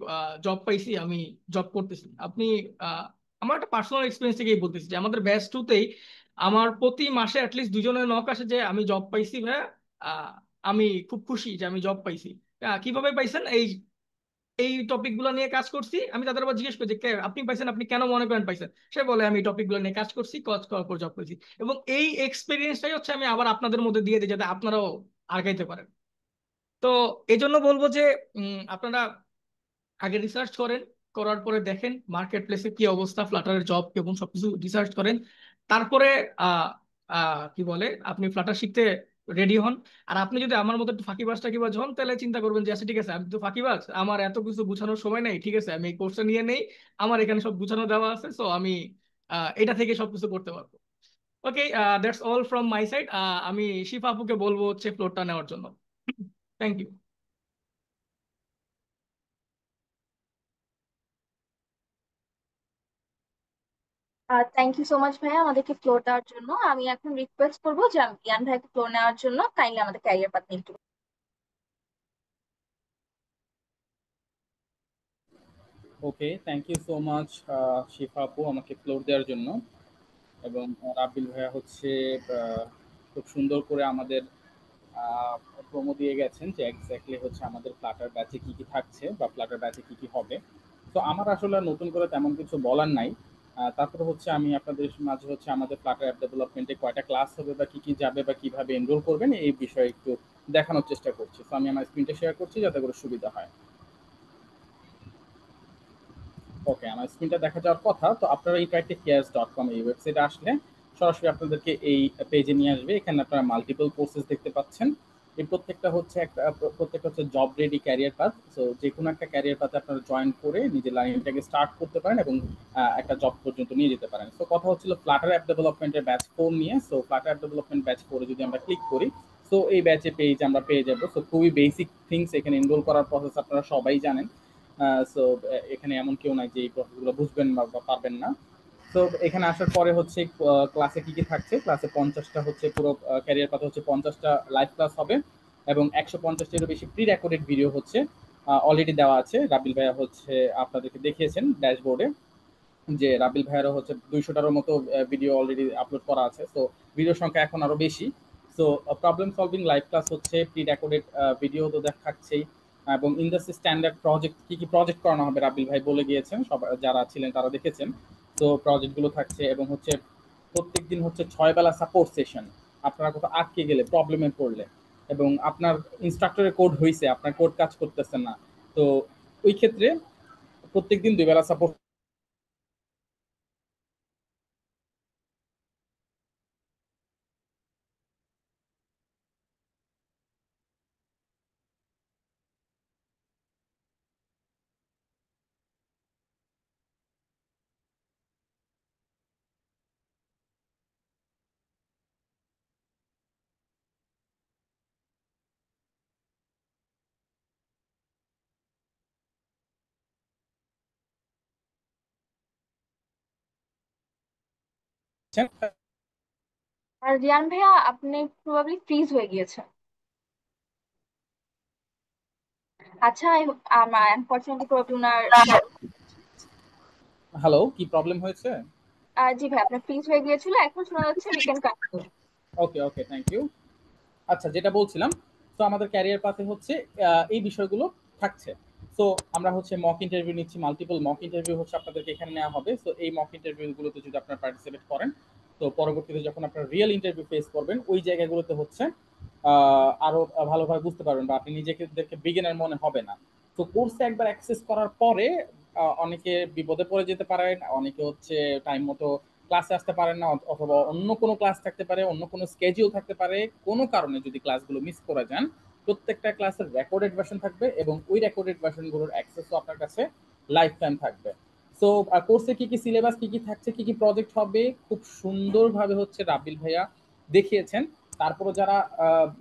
জব পাইছি, আমি জব করতেছি। আপনি আহ, আমার একটা পার্সোনাল এক্সপিরিয়েন্স থেকেই বলতেছি যে আমাদের ব্যাচ টুতেই আমার প্রতি মাসে অ্যাটলিস্ট 2জনের নক আসে যে আমি জব পাইছি ভাইয়া, আহ, আমি খুব খুশি যে আমি জব পাইছি। কিভাবে পাইছেন, এই এই টপিক গুলো নিয়ে কাজ করছি। আমি তাদের আবার জিজ্ঞেস করি যে আপনি পাইছেন, আপনি কেন মনে করেন পাইছেন, সে বলে আমি এই টপিক গুলো নিয়ে কাজ করছি, কাজ করার পর জব পেয়েছি। এবং এই এক্সপিরিয়েন্সটাই হচ্ছে আমি আবার আপনাদের মধ্যে দিয়ে দিই যাতে আপনারাও আগাইতে পারেন। তো এই জন্য বলবো যে আপনারা আগে রিসার্চ করেন, করার পরে দেখেন মার্কেট প্লেসে কি অবস্থা, ফ্লাটারের জব এবং সবকিছু রিসার্চ করেন। তারপরে আহ কি বলে আপনি ফ্লাটার শিখতে রেডি হন। আর আপনি যদি আমার মতো একটু ফাঁকিবাজ টাকিবাজ হন তাহলে চিন্তা করবেন যে আচ্ছা ঠিক আছে আমি তো ফাঁকিবাজ, আমার এত কিছু গুছানোর সময় নেই, ঠিক আছে আমি এই কোর্সটা নিয়ে নেই, আমার এখানে সব গুছানো দেওয়া আছে, সো আমি এটা থেকে সবকিছু করতে পারবো। Okay, that's all from my side. আমি শিফা আপুকে বলবো হচ্ছে ফ্লোরটা নেওয়ার জন্য। Thank you. Thank you so much ভাইয়া আমাদেরকে ফ্লোর দেওয়ার জন্য। আমি এখন রিকোয়েস্ট করবো যে ইয়ান ভাইকে ফ্লোর নেওয়ার জন্য, কাইন্ডলি আমাদের ক্যারিয়ার পাথ নিয়ে একটু। ওকে, থ্যাংক ইউ সো মাচ শিফা আপু আমাকে ফ্লোর দেওয়ার জন্য। এবং রাব্বিল ভাইয়া হচ্ছে খুব সুন্দর করে আমাদের প্রোমো দিয়ে গেছেন যে এক্স্যাক্টলি হচ্ছে আমাদের ফ্লাটার ব্যাচে কি কি থাকছে বা ফ্লাটার ব্যাচে কি কি হবে। তো আমার আসলে নতুন করে তেমন কিছু বলার নাই। তারপরে হচ্ছে আমি আপনাদের মাঝে হচ্ছে আমাদের ফ্লাটার অ্যাপ ডেভেলপমেন্টে কয়টা ক্লাস হবে বা কি কি যাবে বা কিভাবে এনরোল করবেন এই বিষয়ে একটু দেখানোর চেষ্টা করছি। তো আমি আমার স্ক্রিনটা শেয়ার করছি যাতে করে সুবিধা হয়। ওকে, আমার স্ক্রিনটা দেখা যাওয়ার কথা। তো আপনারা interactivecares.com এই ওয়েবসাইটে আসলে সরাসরি আপনাদেরকে এই পেজে নিয়ে আসবে। এখানে আপনারা মাল্টিপল কোর্সেস দেখতে পাচ্ছেন। এই প্রত্যেকটা হচ্ছে job ready career path. So যে কোনো একটা ক্যারিয়ার পাথে আপনারা জয়েন করে নিজের লাইনটাকে স্টার্ট করতে পারেন এবং একটা জব পর্যন্ত নিয়ে যেতে পারেন। তো কথা হচ্ছিল ফ্লাটার অ্যাপ ডেভেলপমেন্টের ব্যাচ 4 নিয়ে। So Flutter app development batch 4 যদি আমরা ক্লিক করি, সো এই ব্যাচে পেজ আমরা পেয়ে যাবো। সো খুবই বেসিক থিংস, এখানে এনরোল করার প্রসেস আপনারা সবাই জানেন। সো এখানে এমন কেউ নাই যে এই প্রসেসগুলো বুঝবেন বা পারবেন না। তো এখানে আসার পরে হচ্ছে ক্লাসে কি কি থাকছে, ক্লাসে 50টা হচ্ছে পুরো ক্যারিয়ার পাথে হচ্ছে 50টা লাইভ ক্লাস হবে এবং 150টারও বেশি প্রি রেকর্ডেড ভিডিও হচ্ছে অলরেডি দেওয়া আছে। রাবিল ভাইয়া হচ্ছে আপনাদেরকে দেখিয়েছেন ড্যাশবোর্ডে যে রাবিল ভাইয়ারও হচ্ছে 200টারও মতো ভিডিও অলরেডি আপলোড করা আছে। তো ভিডিও সংখ্যা এখন আরো বেশি। So problem solving live class হচ্ছে, প্রি রেকর্ডেড ভিডিও তো দেখাচ্ছেই, এবং ইন্ডাস্ট্রি স্ট্যান্ডার্ড প্রজেক্ট কি কি প্রজেক্ট করানো হবে রাবিল ভাই বলে গিয়েছেন, সব যারা ছিলেন তারা দেখেছেন। তো প্রজেক্টগুলো থাকছে এবং হচ্ছে প্রত্যেকদিন হচ্ছে 6 বেলা সাপোর্ট সেশন। আপনারা কোথাও আটকে গেলে, প্রবলেমে পড়লে এবং আপনার ইনস্ট্রাক্টরের কোড হয়েছে, আপনার কোড কাজ করতেছে না, তো ওই ক্ষেত্রে প্রত্যেকদিন 2 বেলা সাপোর্ট আর রিয়ান ভাইয়া আপনি প্রবাবলি ফ্রিজ হয়ে গিয়েছেন। আচ্ছা, আমার আনফরচুনেটলি প্রবাবলি ওনার হ্যালো, কি প্রবলেম হয়েছে? জি ভাই, আপনার ফ্রিজ হয়ে গিয়েছিল, এখন শোনা যাচ্ছে, we can continue. Okay okay, thank you. আচ্ছা, যেটা বলছিলাম, তো আমাদের ক্যারিয়ার পাথে হচ্ছে এই বিষয়গুলো থাকছে। সো আমরা হচ্ছে মক ইন্টারভিউ নিচ্ছি, মাল্টিপল মক ইন্টারভিউ হচ্ছে আপনাদেরকে এখানে নেওয়া হবে। সো এই মক ইন্টারভিউগুলোতে যদি আপনারা পার্টিসিপেট করেন, তো পরবর্তীতে যখন আপনারা রিয়েল ইন্টারভিউ ফেস করবেন ওই জায়গাগুলোতে হচ্ছে আরো ভালোভাবে বুঝতে পারবেন বা আপনি নিজেকে বিগিনার মনে হবে না। তো কোর্সে একবার অ্যাক্সেস করার পরে অনেকে বিপদে পড়ে যেতে পারেন, অনেকে হচ্ছে টাইম মতো ক্লাসে আসতে পারেন না, অথবা অন্য কোনো ক্লাস থাকতে পারে, অন্য কোনো স্কেডিউল থাকতে পারে, কোনো কারণে যদি ক্লাসগুলো মিস করে যান, প্রত্যেকটা ক্লাসের রেকর্ডেড ভার্সন থাকবে এবং ওই রেকর্ডেড ভার্সনগুলোর অ্যাক্সেসও আপনার কাছে লাইফ টাইম থাকবে। সো কোর্সে কি কি সিলেবাস, কি কি থাকছে, কি কি প্রজেক্ট হবে, খুব সুন্দরভাবে হচ্ছে রাবিল ভাইয়া দেখিয়েছেন। তারপরে যারা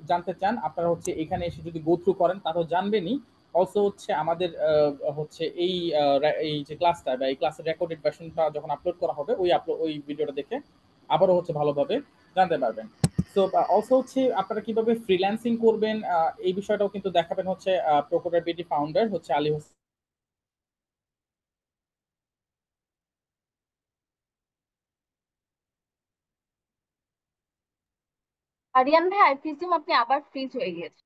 জানতে চান আপনারা হচ্ছে এখানে এসে যদি গো থ্রু করেন তারাও জানবেনই। অলসো হচ্ছে আমাদের হচ্ছে এই যে ক্লাসটা বা এই ক্লাসের রেকর্ডেড ভার্সনটা যখন আপলোড করা হবে ওই ভিডিওটা দেখে আবারও হচ্ছে ভালোভাবে জানতে পারবেন। সো অলসো হচ্ছে আপনারা কিভাবে ফ্রিল্যান্সিং করবেন এই বিষয়টাও কিন্তু দেখাবেন হচ্ছে প্রোকোডার বিডি ফাউন্ডার হচ্ছে আলী হোসেন। আর রিয়ান ভাই, আই প্রিজিউম আপনি আবার ফ্রিজ হয়ে গিয়েছেন।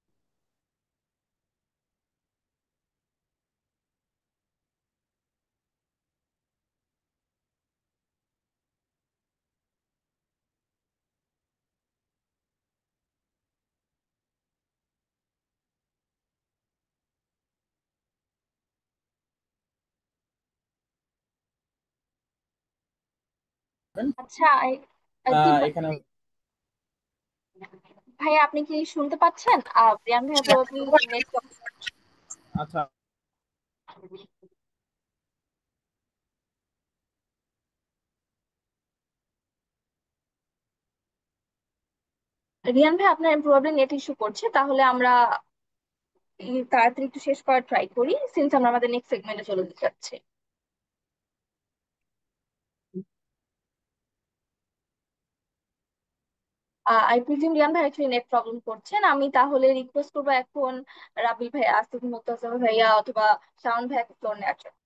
আচ্ছা, জি ভাই, এখানে ভাইয়া আপনি কি শুনতে পাচ্ছেন? রিয়ান ভাইয়া প্রবাবলি নেট। আচ্ছা রিয়ান ভাই আপনার প্রবাবলি নেট ইস্যু করছে, তাহলে আমরা তাড়াতাড়ি একটু শেষ করার ট্রাই করি, সিন্স আমরা আমাদের নেক্সট সেগমেন্টে চলে যেতে যাচ্ছি। আই প্রিজিউম রিয়ান ভাই অ্যাকচুয়ালি নেট প্রবলেম করছেন। আমি তাহলে রিকোয়েস্ট করবো এখন রাবিল ভাইয়া, আসিফ মুর্তজা ভাইয়া অথবা শাওন ভাইয়াকে ফ্লোর নেওয়ার জন্য।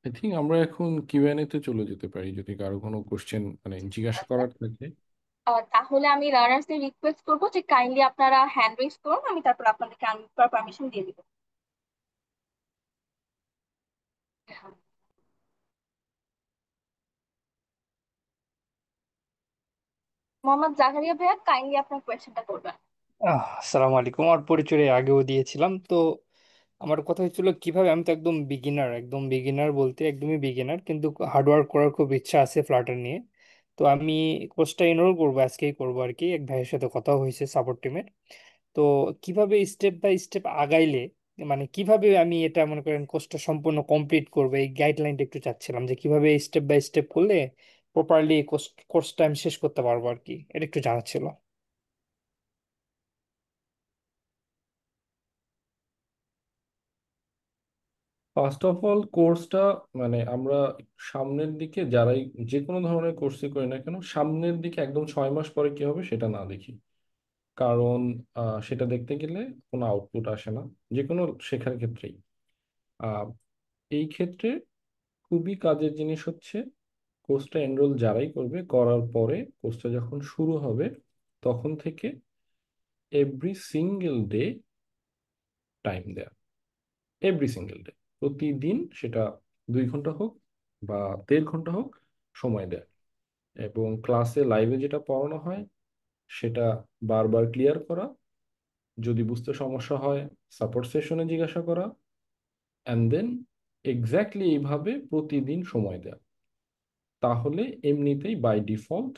আই থিঙ্ক আমরা এখন কিউএনএ তে চলে যেতে পারি যদি কারো কোনো কোশ্চেন মানে জিজ্ঞাসা করার থাকে। তাহলে আমি লার্নার্সদের রিকোয়েস্ট করবো যে কাইন্ডলি আপনারা হ্যান্ড রেজ করুন, আমি তারপর আপনাদেরকে আনমিউট করার পারমিশন দিয়ে দিব। মোহাম্মদ জাকারিয়া ভাইয়া, কাইন্ডলি আপনার কোয়েশ্চেনটা করবেন। আসসালামু আলাইকুম। আমার পরিচয় আগেও দিয়েছিলাম। তো আমার কথা হচ্ছিল কিভাবে, আমি তো একদম বিগিনার, একদম বিগিনার বলতে একদমই বিগিনার, কিন্তু হার্ডওয়ার্ক করার খুব ইচ্ছা আছে ফ্লাটার নিয়ে। তো আমি কোর্সটা এনরোল করবো, আজকেই করবো আর কি। এক ভাইয়ের সাথে কথা হয়েছে সাপোর্ট টিমের। তো কিভাবে স্টেপ বাই স্টেপ আগাইলে, মানে কিভাবে আমি এটা মনে করেন কোর্সটা সম্পূর্ণ কমপ্লিট করবো, এই গাইডলাইনটা একটু চাচ্ছিলাম যে কিভাবে স্টেপ বাই স্টেপ করলে প্রপারলি কোর্সটা আমি শেষ করতে পারবো আর কি, এটা একটু জানার ছিল। ফার্স্ট অফ অল কোর্সটা মানে আমরা সামনের দিকে যারাই যে কোনো ধরনের কোর্সই করি না কেন, সামনের দিকে একদম 6 মাস পরে কি হবে সেটা না দেখি। কারণ সেটা দেখতে গেলে কোনো আউটপুট আসে না যে কোনো শেখার ক্ষেত্রেই। আহ, এই ক্ষেত্রে খুবই কাজের জিনিস হচ্ছে কোর্সটা এনরোল যারাই করবে, করার পরে কোর্সটা যখন শুরু হবে তখন থেকে এভরি সিঙ্গেল ডে টাইম দেয়া। এভরি সিঙ্গেল ডে, প্রতিদিন, সেটা 2 ঘন্টা হোক বা 1.5 ঘন্টা হোক, সময় দেয়। এবং ক্লাসে লাইভে যেটা পড়ানো হয় সেটা বারবার ক্লিয়ার করা, যদি বুঝতে সমস্যা হয় সাপোর্ট সেশনে জিজ্ঞাসা করা, অ্যান্ড দেন এক্স্যাক্টলি এইভাবে প্রতিদিন সময় দেয়া। তাহলে এমনিতেই বাই ডিফল্ট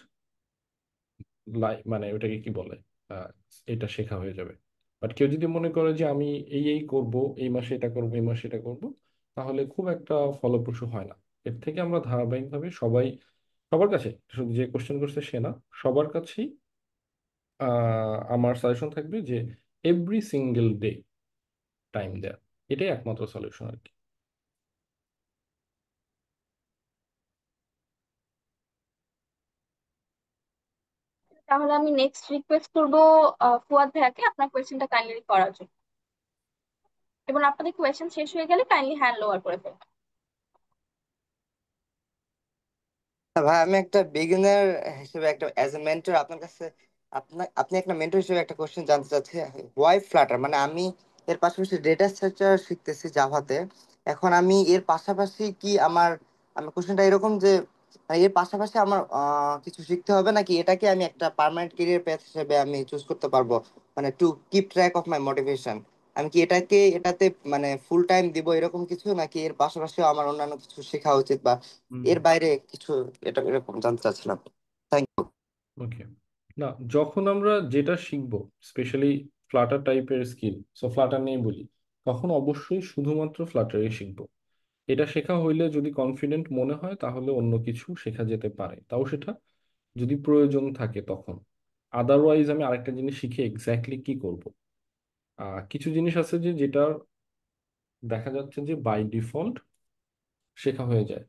মানে ওটাকে কি বলে, আহ, এটা শেখা হয়ে যাবে। বাট কেউ যদি মনে করে যে আমি এই করব, এই মাসে এটা করব, এই মাসে এটা করব, তাহলে খুব একটা ফলপ্রসূ হয় না। এর থেকে আমরা ধারাবাহিকভাবে সবার কাছে, শুধু যে কোশ্চেন করছে সে না, সবার কাছেই আমার সাজেশন থাকবে যে এভরি সিঙ্গেল ডে টাইম দেয়া, এটাই একমাত্র সলিউশন আর কি। তাহলে আমি নেক্সট রিকোয়েস্ট করবো ফুয়াদ ভাইয়াকে আপনার কোয়েশ্চেনটা কাইন্ডলি করার জন্য, এবং আপনাদের কোয়েশ্চেন শেষ হয়ে গেলে কাইন্ডলি হ্যান্ড ওভার করে ফেলবেন। ভাই আমি একটা বিগিনার হিসেবে, একটা অ্যাজ এ মেন্টর আপনার কাছে, আপনি একটা মেন্টর হিসেবে একটা কোশ্চেন জানতে চাচ্ছি। ওয়াই ফ্লাটার, মানে আমি এর পাশাপাশি ডেটা স্ট্রাকচার শিখতেছি জাভাতে। এখন আমি এর পাশাপাশি কি আমার কোশ্চেনটা এরকম যে এর পাশাপাশি আমার কিছু শিখতে হবে, নাকি এটাকে আমি একটা পার্মানেন্ট ক্যারিয়ার প্যাথ হিসেবে আমি চুজ করতে পারবো, মানে to keep track of my motivation? আমি কি এটাতে মানে ফুল টাইম দিব এরকম কিছু, নাকি এর পাশাপাশিও আমার অন্যান্য কিছু শেখা উচিত, বা এর বাইরে কিছু, এটা এরকম জানতে চাচ্ছিলাম। Thank you. ওকে, না, যখন আমরা যেটা শিখবো, স্পেশালি ফ্লাটার টাইপের স্কিল, সো ফ্লাটার নিয়ে বলি, তখন অবশ্যই শুধুমাত্র ফ্লাটারই শিখবো। এটা শেখা হইলে যদি কনফিডেন্ট মনে হয় তাহলে অন্য কিছু শেখা যেতে পারে, তাও সেটা যদি প্রয়োজন থাকে তখন। আদারওয়াইজ আমি আরেকটা জিনিস শিখে এক্স্যাক্টলি কি করব? কিছু জিনিস আছে যে যেটা দেখা যাচ্ছে যে বাই ডিফল্ট শেখা হয়ে যায়।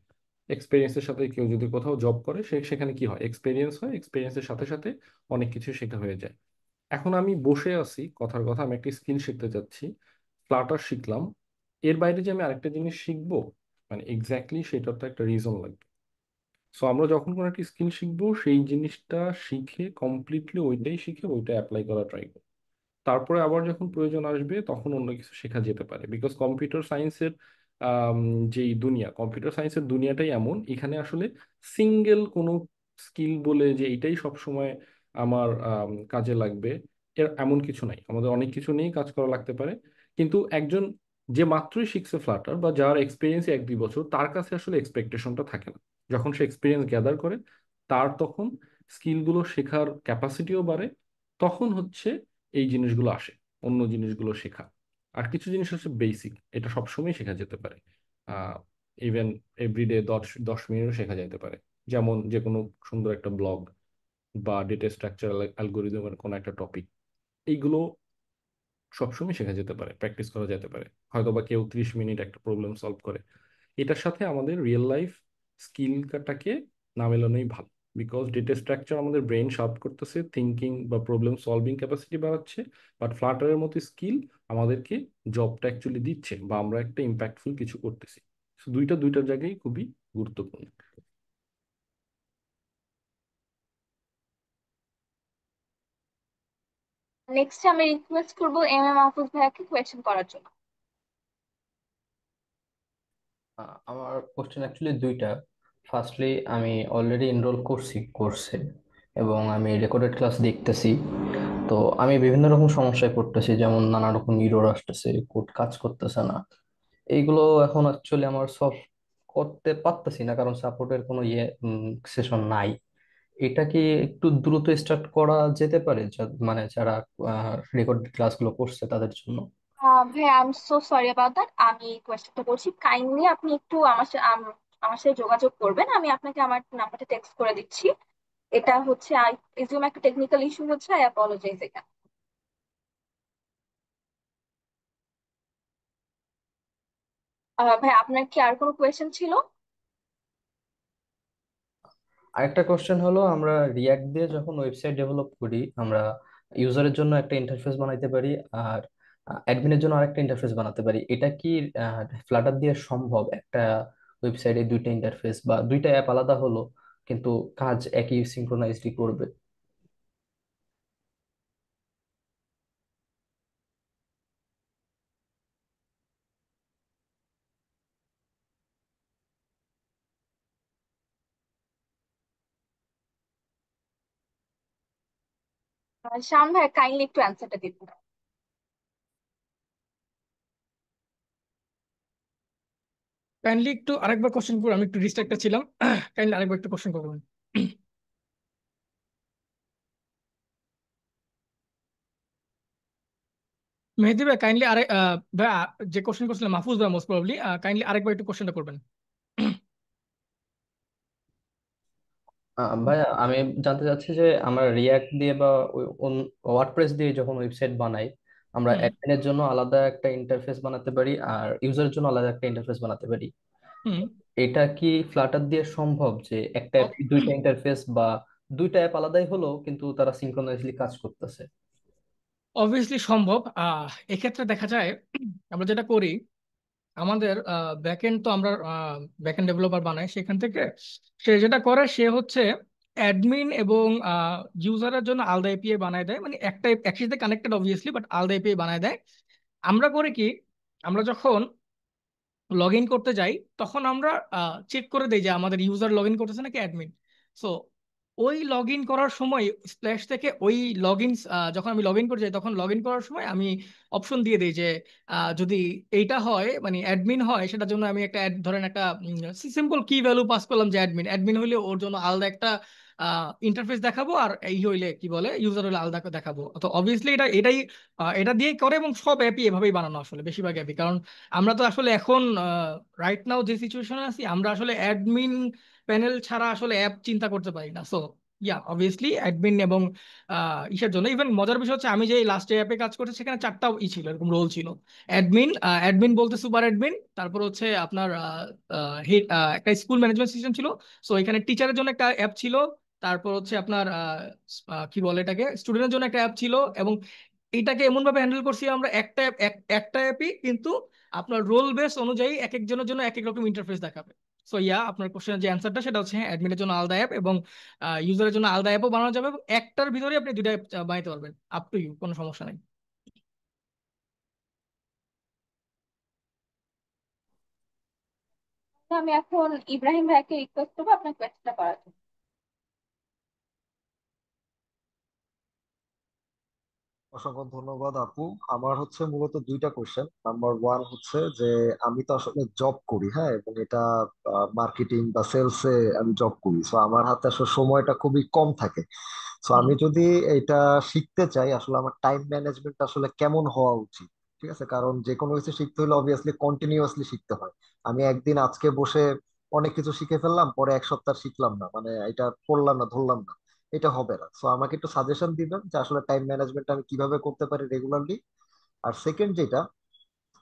এক্সপিরিয়েন্সের সাথে কেউ যদি কোথাও জব করে সেখানে কি হয়, এক্সপিরিয়েন্স হয়, এক্সপিরিয়েন্সের সাথে সাথে অনেক কিছু শেখা হয়ে যায়। এখন আমি বসে আছি, কথার কথা আমি একটা স্কিল শিখতে যাচ্ছি, ফ্লাটার শিখলাম, এর বাইরে যে আমি আরেকটা জিনিস শিখবো, মানে এক্স্যাক্টলি সেটার তো একটা রিজন লাগবে। সো আমরা যখন কোনো একটা স্কিল শিখবো সেই জিনিসটা শিখে কমপ্লিটলি ওইটাই শিখে ওইটা অ্যাপ্লাই করা ট্রাই করবো। তারপরে আবার যখন প্রয়োজন আসবে তখন অন্য কিছু শেখা যেতে পারে, বিকজ কম্পিউটার সায়েন্সের যেই দুনিয়া, কম্পিউটার সায়েন্সের দুনিয়াটাই এমন, এখানে আসলে সিঙ্গেল কোনো স্কিল বলে যে এটাই সব সময় আমার কাজে লাগবে, এমন কিছু নাই। আমাদের অনেক কিছু নিয়েই কাজ করা লাগতে পারে। কিন্তু একজন যে মাত্রই শিখছে ফ্লাটার বা যার এক্সপিরিয়েন্স 1-2 বছর, তার কাছে আসলে এক্সপেকটেশনটা থাকে না। যখন সে এক্সপিরিয়েন্স গ্যাদার করে তার তখন স্কিলগুলো শেখার ক্যাপাসিটিও বাড়ে, তখন হচ্ছে এই জিনিসগুলো আসে, অন্য জিনিসগুলো শেখা। আর কিছু জিনিস হচ্ছে বেসিক, এটা সবসময় শেখা যেতে পারে। ইভেন এভরিডে 10-10 মিনিটও শেখা যেতে পারে। যেমন যে কোনো সুন্দর একটা ব্লগ বা ডেটা স্ট্রাকচার অ্যালগোরিদমের কোনো একটা টপিক, এইগুলো সবসময় শেখা যেতে পারে, প্র্যাকটিস করা যেতে পারে। হয়তো বা কেউ 30 মিনিট একটা প্রবলেম সলভ করে, এটার সাথে আমাদের রিয়েল লাইফ স্কিলটাকে না মেলানোই ভালো। বিকজ ডেটা স্ট্রাকচার আমাদের ব্রেন শার্প করতেছে, থিঙ্কিং বা প্রবলেম সলভিং ক্যাপাসিটি বাড়াচ্ছে, বাট ফ্লাটারের মতো স্কিল আমাদেরকে জবটা অ্যাকচুয়ালি দিচ্ছে বা আমরা একটা ইম্প্যাক্টফুল কিছু করতেছি। So দুইটার জায়গায় খুবই গুরুত্বপূর্ণ। নেক্সট আমি রিকোয়েস্ট করবো মাহফুজ ভাইয়াকে কোয়েশ্চেন করার জন্য। আমার কোশ্চেন অ্যাকচুয়ালি দুইটা। ফার্স্টলি, আমি অলরেডি এনরোল করছি কোর্সে, এবং আমি রেকর্ডেড ক্লাস দেখতেছি। তো আমি বিভিন্ন রকম সমস্যায় পড়তেছি, যেমন নানা রকম ইরর আসতেছে, কোড কাজ করতেছে না। এইগুলো এখন অ্যাকচুয়ালি আমার সলভ করতে পারতেছি না, কারণ সাপোর্টের কোনো সেশন নাই। এটা কি একটু দ্রুত স্টার্ট করা যেতে পারে, মানে যারা রেকর্ডেড ক্লাসগুলো করছে তাদের জন্য? ভাই I am so sorry about that. আমি কোয়েশ্চেনটা বলছি, কাইন্ডলি আপনি একটু আমার সাথে যোগাযোগ করবেন। আমি আপনাকে আমার নাম্বারটা টেক্সট করে দিচ্ছি। এটা হচ্ছে আই প্রিজিউম একটা টেকনিক্যাল ইস্যু হচ্ছে। আই অ্যাপোলোজাইজ এখানে। ভাই আপনার কি আর কোনো কোয়েশ্চেন ছিল? আরেকটা কোশ্চেন হলো, আমরা রিয়াক্ট দিয়ে যখন ওয়েবসাইট ডেভেলপ করি, আমরা ইউজারের জন্য একটা ইন্টারফেস বানাইতে পারি, আর অ্যাডমিনের জন্য আরেকটা ইন্টারফেস বানাতে পারি। এটা কি ফ্লাটার দিয়ে সম্ভব? একটা ওয়েবসাইটে দুইটা ইন্টারফেস বা দুইটা অ্যাপ আলাদা হলো, কিন্তু কাজ একই সিঙ্ক্রোনাইজলি করবে? শাম ভাই কাইন্ডলি একটু অ্যান্সারটা দিন। কাইন্ডলি একটু আরেকবার কোশ্চেন করুন, আমি একটু ডিস্ট্রাক্টেড ছিলাম। কাইন্ডলি আরেকবার একটু কোশ্চেন করবেন। মেহেদি ভাই কাইন্ডলি আরে ভাই যে কোশ্চেন করছিলেন মাহফুজ ভাই মোস্ট প্রবাবলি, কাইন্ডলি আরেকবার একটু কোশ্চেনটা করবেন। ভাইয়া, আমি জানতে চাচ্ছি যে আমরা রিয়াক্ট দিয়ে বা ওয়ার্ডপ্রেস দিয়ে যখন ওয়েবসাইট বানাই, আমরা হুম অ্যাডমিনের জন্য আলাদা একটা ইন্টারফেস বানাতে পারি আর ইউজারের জন্য আলাদা একটা ইন্টারফেস বানাতে পারি। হুম এটা কি ফ্লাটার দিয়ে সম্ভব, যে একটা অ্যাপ দুইটা ইন্টারফেস বা দুইটা অ্যাপ আলাদাই হলো কিন্তু তারা সিঙ্ক্রোনাইজলি কাজ করতেছে? অবভিয়াসলি সম্ভব। এক্ষেত্রে দেখা যায় আমরা যেটা করি, আমাদের ব্যাকএন্ড তো আমরা ব্যাকএন্ড ডেভেলপার বানাই, সেখান থেকে সে যেটা করে সে হচ্ছে অ্যাডমিন এবং ইউজারের জন্য আলাদা এপিআই বানায় দেয়, মানে একটা একসাথে কানেক্টেড অবভিয়াসলি, বাট আলাদা এপিআই বানায় দেয়। আমরা করি কি, আমরা যখন লগ ইন করতে যাই তখন আমরা চেক করে দেই যে আমাদের ইউজার লগ ইন করতেছে নাকি অ্যাডমিন। সো ওই লগ ইন করার সময় স্প্ল্যাশ থেকে ওই লগ ইন, যখন আমি লগ ইন করতে যাই তখন লগ ইন করার সময় আমি অপশন দিয়ে দিই যে যদি এইটা হয় মানে অ্যাডমিন হয়, সেটার জন্য আমি একটা ধরেন একটা সিম্পল কি ভ্যালু পাস করলাম যে অ্যাডমিন অ্যাডমিন হইলে ওর জন্য আলাদা একটা ইন্টারফেস দেখাবো, আর এই হইলে কি বলে ইউজার হলে আলাদা দেখাবো। তো অবভিয়াসলি এটা দিয়ে করে, এবং সব অ্যাপই এভাবেই বানানো আসলে, বেশিরভাগ অ্যাপই। কারণ আমরা তো আসলে এখন রাইট নাও যে সিচুয়েশনে আছি, আমরা আসলে অ্যাডমিন প্যানেল ছাড়া আসলে অ্যাপ চিন্তা করতে পারি না। সো ইয়া অবভিয়াসলি অ্যাডমিন এবং ইসের জন্য ইভেন মজার বিষয় হচ্ছে, আমি যে লাস্ট অ্যাপে কাজ করতে সেখানে চারটা ছিল, এরকম রোল ছিল। অ্যাডমিন, অ্যাডমিন বলতে সুপার অ্যাডমিন, তারপর হচ্ছে আপনার হেড, একটা স্কুল ম্যানেজমেন্ট সিস্টেম ছিল। সো এখানে টিচারের জন্য একটা অ্যাপ ছিল, তারপর হচ্ছে আপনার কি বলে এটাকে স্টুডেন্টের জন্য একটা অ্যাপ ছিল। এবং এটাকে এমন ভাবে হ্যান্ডেল করছি আমরা, একটা অ্যাপই কিন্তু আপনার রোল বেস অনুযায়ী এক একজনের জন্য এক এক রকম ইন্টারফেস দেখাবে। সো ইয়া আপনার কোশ্চেনের যে অ্যান্সারটা সেটা হচ্ছে হ্যাঁ, অ্যাডমিনের জন্য আলাদা অ্যাপ এবং ইউজারের জন্য আলাদা অ্যাপও বানানো যাবে, এবং একটার ভিতরে আপনি দুইটা অ্যাপ বানাতে পারবেন। আপ টু ইউ, কোনো সমস্যা নেই। তো আমি এখন ইব্রাহিম ভাইকে রিকোয়েস্ট করবো আপনার কোয়েশ্চেনটা করার জন্য। অসংখ্য ধন্যবাদ আপু। আমার হচ্ছে মূলত দুইটা কোশ্চেন। নাম্বার ওয়ান হচ্ছে যে আমি তো আসলে জব করি, হ্যাঁ, এবং এটা মার্কেটিং বা সেলসে আমি জব করি। সো আমার হাতে আসলে সময়টা খুবই কম থাকে। সো হুম আমি যদি এটা শিখতে চাই, আসলে আমার টাইম ম্যানেজমেন্ট আসলে কেমন হওয়া উচিত? ঠিক আছে, কারণ যে কোনো কিছু শিখতে হলে অবভিয়াসলি কন্টিনিউয়াসলি শিখতে হয়। আমি একদিন আজকে বসে অনেক কিছু শিখে ফেললাম, পরে এক সপ্তাহ শিখলাম না, মানে এটা পড়লাম না, ধরলাম না, এটা হবে না। সো আমাকে একটু সাজেশন দিবেন যে আসলে টাইম ম্যানেজমেন্ট আমি কিভাবে করতে পারি রেগুলারলি। আর সেকেন্ড যেটা,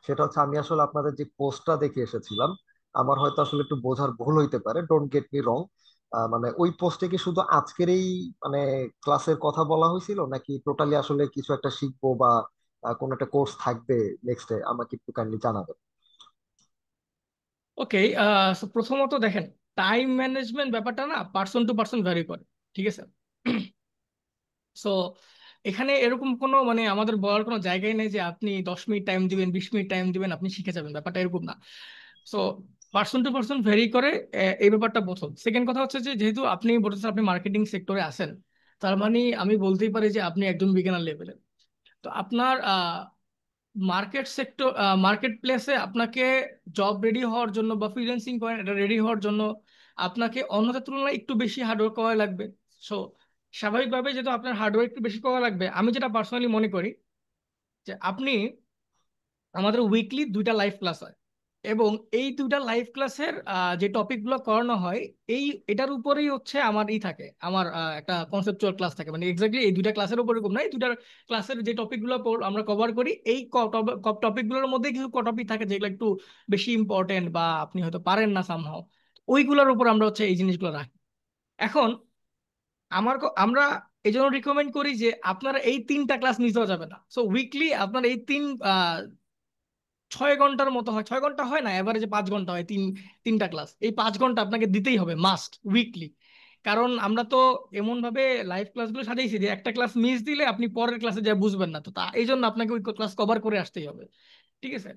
সেটা হচ্ছে আমি আসলে আপনাদের যে পোস্টটা দেখে এসেছিলাম, আমার হয়তো আসলে একটু বোঝার ভুল হইতে পারে, ডোন্ট গেট মি রং। মানে ওই পোস্টে কি শুধু আজকের এই মানে ক্লাসের কথা বলা হয়েছিল, নাকি টোটালি আসলে কিছু একটা শিখবো বা কোনো একটা কোর্স থাকবে নেক্সটে? আমাকে একটু কাইন্ডলি জানাবেন। ওকে। প্রথমত দেখেন, টাইম ম্যানেজমেন্ট ব্যাপারটা না পার্সন টু পার্সন ভ্যারি করে, ঠিক আছে? সো এখানে এরকম কোনো মানে আমাদের বলার কোনো জায়গায় নেই যে আপনি 10 মিনিট টাইম দিবেন, 20 মিনিট টাইম দিবেন, আপনি শিখে যাবেন, ব্যাপারটা এরকম না। So person to person vary করে, এই ব্যাপারটা প্রথম। সেকেন্ড কথা হচ্ছে যে যেহেতু আপনি বলতেছেন আপনি মার্কেটিং সেক্টরে আছেন, তার মানে আমি বলতেই পারি যে আপনি একজন বিগিনার লেভেলের। তো আপনার মার্কেট সেক্টর, মার্কেট প্লেসে আপনাকে জব রেডি হওয়ার জন্য বা ফ্রিল্যান্সিং করেন এটা রেডি হওয়ার জন্য আপনাকে অন্যদের তুলনায় একটু বেশি হার্ডওয়ার্ক করা লাগবে। সো স্বাভাবিকভাবে যেহেতু আপনার হার্ডওয়ার্ক একটু বেশি করা লাগবে, আমি যেটা পার্সোনালি মনে করি যে আপনি, আমাদের উইকলি 2টা লাইভ ক্লাস হয় এবং এই 2টা লাইভ ক্লাসের যে টপিকগুলো করানো হয় এটার উপরেই হচ্ছে আমার থাকে, আমার একটা কনসেপচুয়াল ক্লাস থাকে, মানে এক্স্যাক্টলি এই 2টা ক্লাসের উপর এরকম না, এই 2টা ক্লাসের যে টপিকগুলো আমরা কভার করি এই টপিকগুলোর মধ্যে কিছু টপিক থাকে যেগুলো একটু বেশি ইম্পর্টেন্ট বা আপনি হয়তো পারেন না সামহাও, ওইগুলোর উপর আমরা হচ্ছে এই জিনিসগুলো রাখি। এখন আমরা এই জন্য রিকমেন্ড করি যে আপনারা এই 3টা ক্লাস মিস হওয়া যাবে না। সো উইকলি আপনার এই 6 ঘন্টার মতো হয়, 6 ঘন্টা হয় না, এভারেজে 5 ঘন্টা হয় তিনটা ক্লাস, এই 5 ঘন্টা আপনাকে দিতেই হবে মাস্ট উইকলি। কারণ আমরা তো এমন ভাবে লাইভ ক্লাসগুলো সাজাইছি যে একটা ক্লাস মিস দিলে আপনি পরের ক্লাসে যা বুঝবেন না, তো এই জন্য আপনাকে ওই ক্লাস কভার করে আসতেই হবে। ঠিক আছে?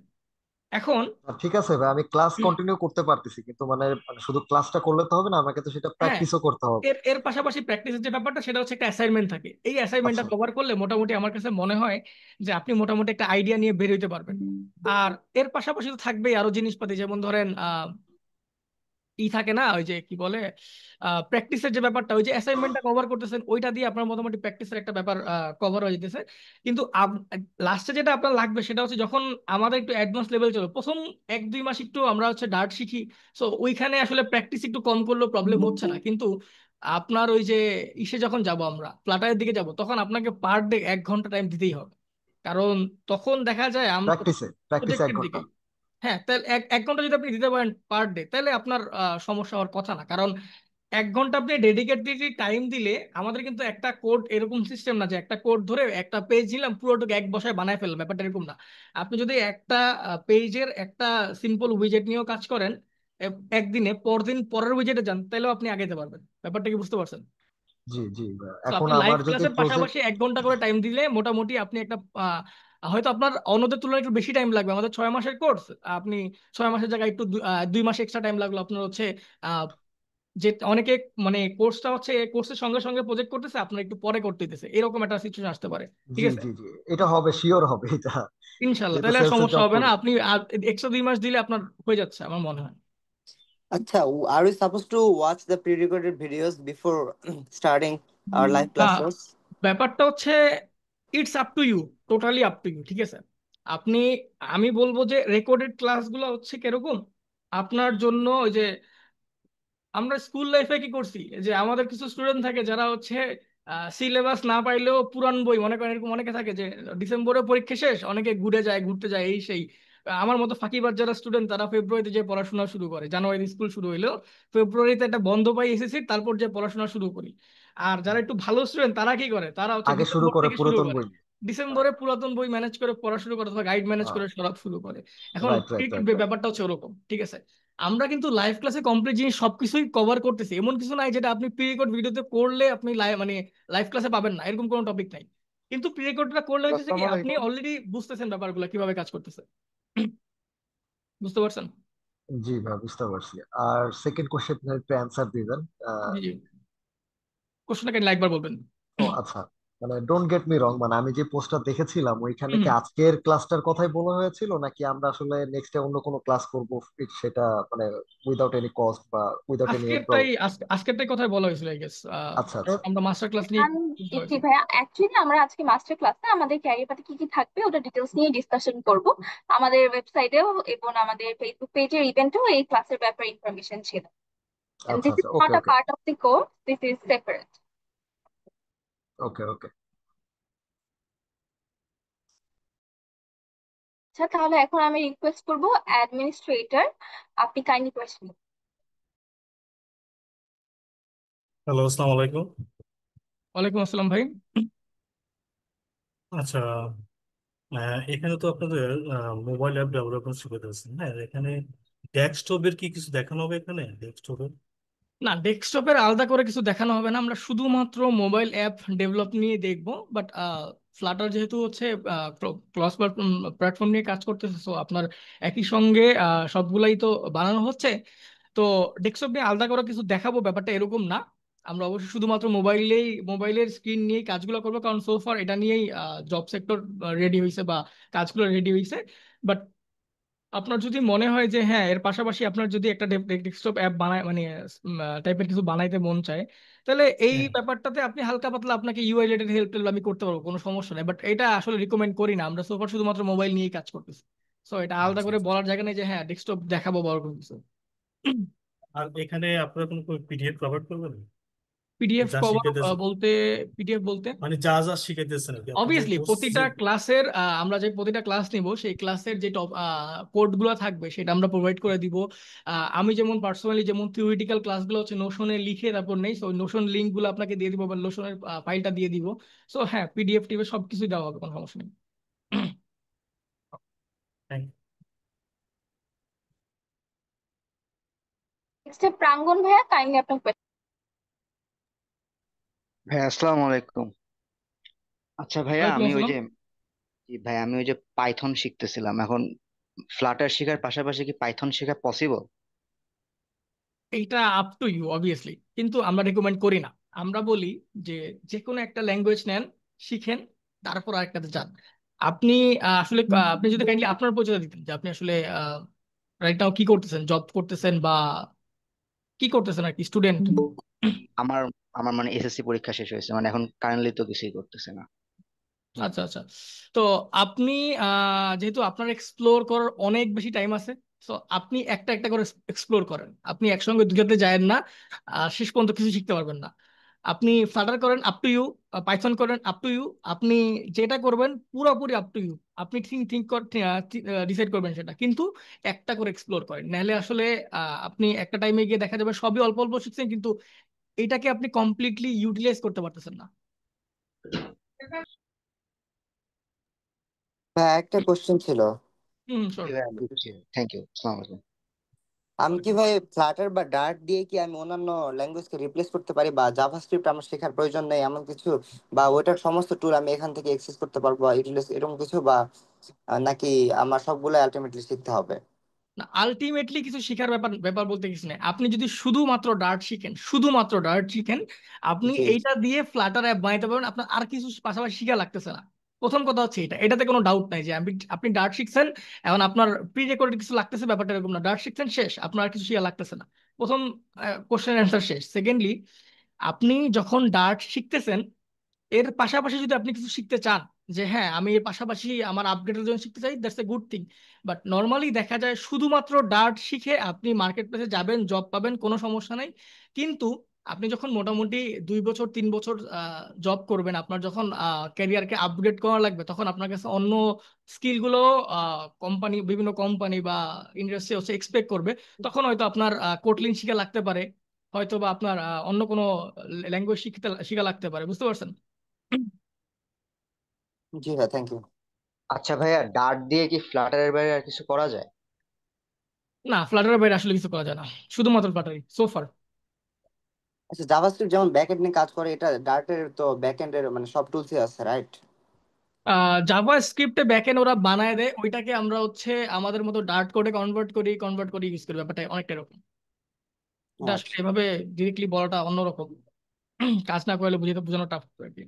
এখন ঠিক আছে ভাই, আমি ক্লাস কন্টিনিউ করতে পারতেছি, কিন্তু মানে মানে শুধু ক্লাসটা করলে তো হবে না, আমাকে তো সেটা হ্যাঁ, প্র্যাকটিসও করতে হবে। এর এর পাশাপাশি প্র্যাকটিসের যে ব্যাপারটা সেটা হচ্ছে একটা অ্যাসাইনমেন্ট থাকে, এই অ্যাসাইনমেন্টটা আচ্ছা, কভার করলে মোটামুটি আমার কাছে মনে হয় যে আপনি মোটামুটি একটা আইডিয়া নিয়ে বের হইতে পারবেন। আর এর পাশাপাশি তো থাকবেই আরো জিনিসপাতি, যেমন ধরেন থাকে না, ওই যে কি বলে প্র্যাকটিসের যে ব্যাপারটা, ওই যে অ্যাসাইনমেন্টটা কভার করতেছেন ওইটা দিয়ে আপনার মোটামুটি প্র্যাকটিসের একটা ব্যাপার কভার হয়ে যেতেছে। কিন্তু লাস্টে যেটা আপনার লাগবে সেটা হচ্ছে যখন আমাদের একটু অ্যাডভান্স লেভেল চলো, প্রথম 1-2 মাস একটু আমরা হচ্ছে ডার্ট শিখি, সো ওইখানে আসলে প্র্যাকটিস একটু কম করলেও প্রবলেম হচ্ছে না। কিন্তু আপনার ওই যে যখন যাব আমরা ফ্লাটারের দিকে যাব, তখন আপনাকে পার ডে 1 ঘন্টা টাইম দিতেই হবে। কারণ তখন দেখা যায় আমরা প্র্যাকটিসে প্র্যাকটিসে এক প্রজেক্টের ঘন্টা দিকে, হ্যাঁ, তাহলে 1 ঘন্টা যদি আপনি দিতে পারেন পার ডে, তাহলে আপনার সমস্যা হওয়ার কথা না। কারণ 1 ঘন্টা আপনি ডেডিকেটলি টাইম দিলে, আমাদের কিন্তু একটা কোড এরকম সিস্টেম না যে একটা কোড ধরে একটা পেজ নিলাম পুরোটুকু এক বসায় বানায় ফেললাম, ব্যাপারটা এরকম না। আপনি যদি একটা পেজের একটা সিম্পল উইজেট নিয়েও কাজ করেন, একদিনে পরদিন পরের উইজেটে যান, তাহলেও আপনি আগাইতে পারবেন। ব্যাপারটা কি বুঝতে পারছেন? জি জি তো এখন আপনি লাইভ আমার যদি ক্লাসের প্রজেক্ট, পাশাপাশি 1 ঘন্টা করে টাইম দিলে মোটামুটি আপনি একটা হয়তো আপনার অন্যদের তুলনায় একটু বেশি টাইম লাগবে, আমাদের 6 মাসের কোর্স, আপনি 6 মাসের জায়গায় একটু 2 মাস এক্সট্রা টাইম লাগলো আপনার হচ্ছে আহ, যে অনেকে মানে কোর্সটা হচ্ছে কোর্সের সঙ্গে সঙ্গে প্রজেক্ট করতেছে, আপনার একটু পরে করতে দিতেছে, এরকম একটা সিচুয়েশন আসতে পারে। ঠিক জি আছে? জি জি এটা হবে, শিওর হবে এটা, ইনশাল্লাহ, যেহেতু তাহলে আর সেলসের সমস্যা জব হবে না, করি। আপনি এক্সট্রা 2 মাস দিলে আপনার হয়ে যাচ্ছে আমার মনে হয়। আচ্ছা, are we supposed to watch the pre-recorded videos before starting our live না, classes? ব্যাপারটা হচ্ছে it's up to you, totally up to you. ঠিক আছে? আপনি, আমি বলবো যে রেকর্ডেড ক্লাসগুলো হচ্ছে কিরকম আপনার জন্য, ওই যে আমরা স্কুল লাইফে কি করছি যে আমাদের কিছু স্টুডেন্ট থাকে যারা হচ্ছে সিলেবাস না পাইলেও পুরান বই, মনে করেন এরকম অনেকে থাকে যে ডিসেম্বরে পরীক্ষা শেষ, অনেকে ঘুরতে যায় এই সেই। আমার মতো ফাঁকিবাজ যারা স্টুডেন্ট তারা ফেব্রুয়ারিতে যে পড়াশোনা শুরু করে, জানুয়ারি স্কুল শুরু হইলেও ফেব্রুয়ারিতে একটা বন্ধ পাই এসেছি, তারপর যে পড়াশোনা শুরু করি। আর যারা একটু ভালো স্টুডেন্ট তারা কি করে, তারা হচ্ছে আগে শুরু ডিসেম্বর করে থেকে শুরু পুরাতন করে, বই নিয়ে। ডিসেম্বরে পুরাতন বই ম্যানেজ করে পড়া শুরু করে অথবা গাইড ম্যানেজ করে পড়া শুরু করে। এখন রাইট রাইট ঠিক রাইট রাইট। ব্যাপারটা হচ্ছে ওরকম। ঠিক আছে? আমরা কিন্তু লাইভ ক্লাসে কমপ্লিট জিনিস সবকিছুই কভার করতেছি, এমন কিছু নাই যেটা আপনি প্রি রেকর্ড ভিডিওতে করলে আপনি মানে লাইভ ক্লাসে পাবেন না, এরকম কোনো টপিক নাই। কিন্তু প্রি রেকর্ডটা করলে হচ্ছে কি আসসালামু আপনি আলাইকুম। অলরেডি বুঝতেছেন ব্যাপারগুলো কিভাবে কাজ করতেছে। বুঝতে পারছেন? জি ভাই, বুঝতে পারছি। আর সেকেন্ড কোশ্চেন একটু অ্যান্সার দিবেন। জি জি, কোশ্চেনটা কেন একবার বলবেন? ও আচ্ছা, মানে ডোন্ট গেট মি রং, মানে আমি যে পোস্টটা দেখেছিলাম ওইখানে হুম, কি আজকের ক্লাসটার কথাই বলা হয়েছিল, নাকি আমরা আসলে নেক্সট ডে অন্য কোনো ক্লাস করব, সেটা মানে উইদাউট এনি কস্ট বা উইদাউট এনি এনরোল? আজকেরটাই কথাই বলা হয়েছিল আই গেস। আচ্ছা আচ্ছা। আমরা মাস্টার ক্লাস নিয়ে কথা জি হয়েছিল। ভাইয়া, অ্যাকচুয়ালি আমরা আজকে মাস্টার ক্লাসে আমাদের ক্যারিয়ার পাথে কি কি থাকবে ওটা ডিটেলস নিয়ে ডিসকাশন করব। আমাদের ওয়েবসাইটেও এবং আমাদের ফেসবুক পেজের ইভেন্টেও এই ক্লাসের ব্যাপারে ইনফরমেশন ছিল। And আচ্ছা this is আচ্ছা, ওকে not a okay part of the course, this is separate. ওকে ওকে। আচ্ছা, তাহলে এখন আমি রিকোয়েস্ট করব অ্যাডমিনিস্ট্রেটর, আপনি কাইন্ডলি কোয়েশ্চেন। হ্যালো, আসসালামু আলাইকুম। ওয়ালাইকুম আসসালাম ভাই। আচ্ছা, এখানে তো আপনাদের মোবাইল অ্যাপ ডেভেলপমেন্ট শিখাতেছেন, হ্যাঁ? এখানে ডেস্কটপের কি কিছু দেখানো হবে এখানে ডেস্কটপের? না, ডেস্কটপের আলাদা করে কিছু দেখানো হবে না, আমরা শুধুমাত্র মোবাইল অ্যাপ ডেভেলপ নিয়ে দেখবো। বাট ফ্লাটার যেহেতু হচ্ছে ক্রস প্ল্যাটফর্ম নিয়ে কাজ করতেছে, তো আপনার একই সঙ্গে সবগুলাই তো বানানো হচ্ছে। তো ডেস্কটপ নিয়ে আলাদা করে কিছু দেখাবো ব্যাপারটা এরকম না। আমরা অবশ্যই শুধুমাত্র মোবাইলের স্ক্রিন নিয়েই কাজগুলো করবো, কারণ সোফার এটা নিয়েই জব সেক্টর রেডি হয়েছে বা কাজগুলো রেডি হয়েছে। বাট আপনার যদি মনে হয় যে হ্যাঁ এর পাশাপাশি আপনার যদি একটা ডেস্কটপ অ্যাপ বানায় মানে টাইপের কিছু বানাইতে মন চায়, তাহলে এই হ্যাঁ। ব্যাপারটাতে আপনি হালকা পাতলা আপনাকে ইউআই রিলেটেড হেল্প আমি করতে পারবো, কোনো সমস্যা নেই। বাট এটা আসলে রিকমেন্ড করি না, আমরা সোফার শুধুমাত্র মোবাইল নিয়েই কাজ করতেছি। সো এটা আলাদা আচ্ছা করে আচ্ছা। বলার জায়গা নেই যে হ্যাঁ ডেস্কটপ দেখাবো বড় কোনো কিছু। আর এখানে আপনারা কোনো পিডিএফ প্রোভাইড করবেন পিডিএফ যা কভার শিখাইতেছেন, বলতে, পিডিএফ বলতে মানে যা যা শিখাইতেছেন আর কি, আপনি যে অবভিয়াসলি কোর্স প্রতিটা যে। ক্লাসের আমরা যে প্রতিটা ক্লাস নিব সেই ক্লাসের যে টপ কোডগুলো থাকবে সেটা আমরা প্রোভাইড করে দিব। আমি যেমন পার্সোনালি যেমন থিওরিটিক্যাল ক্লাসগুলো হচ্ছে নোশনে লিখে তারপর নেই, সো নোশন লিঙ্কগুলো আপনাকে দিয়ে দিব বা নোশনের ফাইলটা দিয়ে দিব। সো হ্যাঁ পিডিএফ টিভি সবকিছু দেওয়া হবে, কোনো সমস্যা নেই। থ্যাংক নেক্সট প্রাঙ্গণ ভাইয়া, কাইন্ডলি আপনার question। ভাইয়া আসসালামু আলাইকুম। আচ্ছা ভাইয়া, ওয়ালাইকুম আমি ওই আসসালাম। যে পাইথন শিখতেছিলাম এখন। ফ্লাটার শেখার পাশাপাশি কি পাইথন শেখা পসিবল? এইটা আপ টু ইউ অবভিয়াসলি, কিন্তু আমরা রেকমেন্ড করি না। আমরা বলি যে যে কোনো একটা ল্যাঙ্গুয়েজ নেন, শিখেন, তারপর আরেকটাতে যান। আপনি আসলে আপনি যদি কাইন্ডলি আপনার পরিচয় দিতেন যে আপনি আসলে রাইট নাও কি করতেছেন, জব করতেছেন বা কি করতেছেন আর কি, স্টুডেন্ট? আমার আমার মানে এসএসসি পরীক্ষা শেষ হয়েছে, মানে এখন কারেন্টলি তো কিছুই করতেছে না। আচ্ছা আচ্ছা। তো আপনি যেহেতু আপনার এক্সপ্লোর করার অনেক বেশি টাইম আছে, তো আপনি একটা একটা করে এক্সপ্লোর করেন। আপনি একসঙ্গে দুটাতে যায়েন না, শেষ পর্যন্ত কিছু শিখতে পারবেন না। আপনি ফ্লাটার করেন, আপ টু ইউ। পাইথন করেন, আপ টু ইউ। আপনি যেটা করবেন পুরোপুরি আপ টু ইউ। আপনি থিঙ্ক থিঙ্ক ডিসাইড করবেন সেটা, কিন্তু একটা করে এক্সপ্লোর করেন, নাহলে আসলে আপনি একটা টাইমে গিয়ে দেখা যাবে সবই অল্প অল্প শিখছেন, কিন্তু এটাকে আপনি কমপ্লিটলি ইউটিলাইজ করতে পারতেছেন না। ভাই একটা কোশ্চেন ছিল। হুম, জি sure. ভাইয়া, বুঝছি। থ্যাংক ইউ, আসসালামু আলাইকুম। আমি কি ভাই ফ্লাটার বা ডার্ট দিয়ে কি আমি অন্যান্য ল্যাঙ্গুয়েজকে রিপ্লেস করতে পারি, বা জাভাস্ক্রিপ্ট আমার শেখার প্রয়োজন নেই এমন কিছু, বা ওইটার সমস্ত টুল আমি এখান থেকে অ্যাক্সেস করতে পারবো বা ইউটিলাইজ এরকম কিছু, বা নাকি আমার সবগুলো আলটিমেটলি শিখতে হবে? না, আলটিমেটলি কিছু শেখার ব্যাপার ব্যাপার বলতে কিছু নেই। আপনি যদি শুধুমাত্র ডার্ট শিখেন, শুধুমাত্র ডার্ট শিখেন, আপনি জি। এইটা দিয়ে ফ্লাটার অ্যাপ বানাইতে পারবেন, আপনার আর কিছু পাশাপাশি শিখা লাগতেছে না। প্রথম কথা হচ্ছে এটাতে কোনো ডাউট নাই যে আপনি ডার্ট শিখছেন, এখন আপনার প্রি রেকর্ডেড কিছু লাগতেছে, ব্যাপারটা এরকম না। ডার্ট শিখছেন, শেষ, আপনার আর কিছু শিখা লাগতেছে না। প্রথম কোশ্চেন অ্যান্সার শেষ। সেকেন্ডলি, আপনি যখন ডার্ট শিখতেছেন, এর পাশাপাশি যদি আপনি কিছু শিখতে চান, যে হ্যাঁ আমি এর পাশাপাশি আমার আপডেটের জন্য শিখতে চাই, that's a good thing. But normally দেখা যায় শুধুমাত্র ডার্ট শিখে আপনি মার্কেট প্লেসে যাবেন, জব পাবেন, কোনো সমস্যা নাই। কিন্তু আপনি যখন মোটামুটি 2 বছর 3 বছর জব করবেন, আপনার যখন ক্যারিয়ারকে আপগ্রেড করা লাগবে, তখন আপনার কাছে অন্য স্কিলগুলো বিভিন্ন কোম্পানি বা ইন্ডাস্ট্রি হচ্ছে এক্সপেক্ট করবে। তখন হয়তো আপনার কোটলিন শিখা লাগতে পারে, হয়তো বা আপনার অন্য কোনো ল্যাঙ্গুয়েজ শিখা লাগতে পারে। বুঝতে পারছেন? জি ভাই, থ্যাংক ইউ। আচ্ছা ভাইয়া, ডার্ট দিয়ে কি ফ্লাটারের বাইরে আর কিছু করা যায়? না, ফ্লাটারের বাইরে আসলে কিছু করা যায় না, শুধুমাত্র ফ্লাটারই সোফার। আচ্ছা, জাভাস্ক্রিপ্ট যেমন ব্যাকএন্ড নিয়ে কাজ করে, এটা ডার্টের তো ব্যাকএন্ডের মানে সব টুলসই আছে, রাইট? জাভা স্ক্রিপ্টে ব্যাকএন্ড ওরা বানায় দেয়, ওইটাকে আমরা হচ্ছে আমাদের মতো ডার্ট কোডে কনভার্ট করি ইউজ করি। ব্যাপারটা অনেকটা এরকম। এটা আসলে আচ্ছা, এভাবে ডিরেক্টলি বলাটা অন্যরকম। কাজ না করলে বোঝানো টাফ আর কি।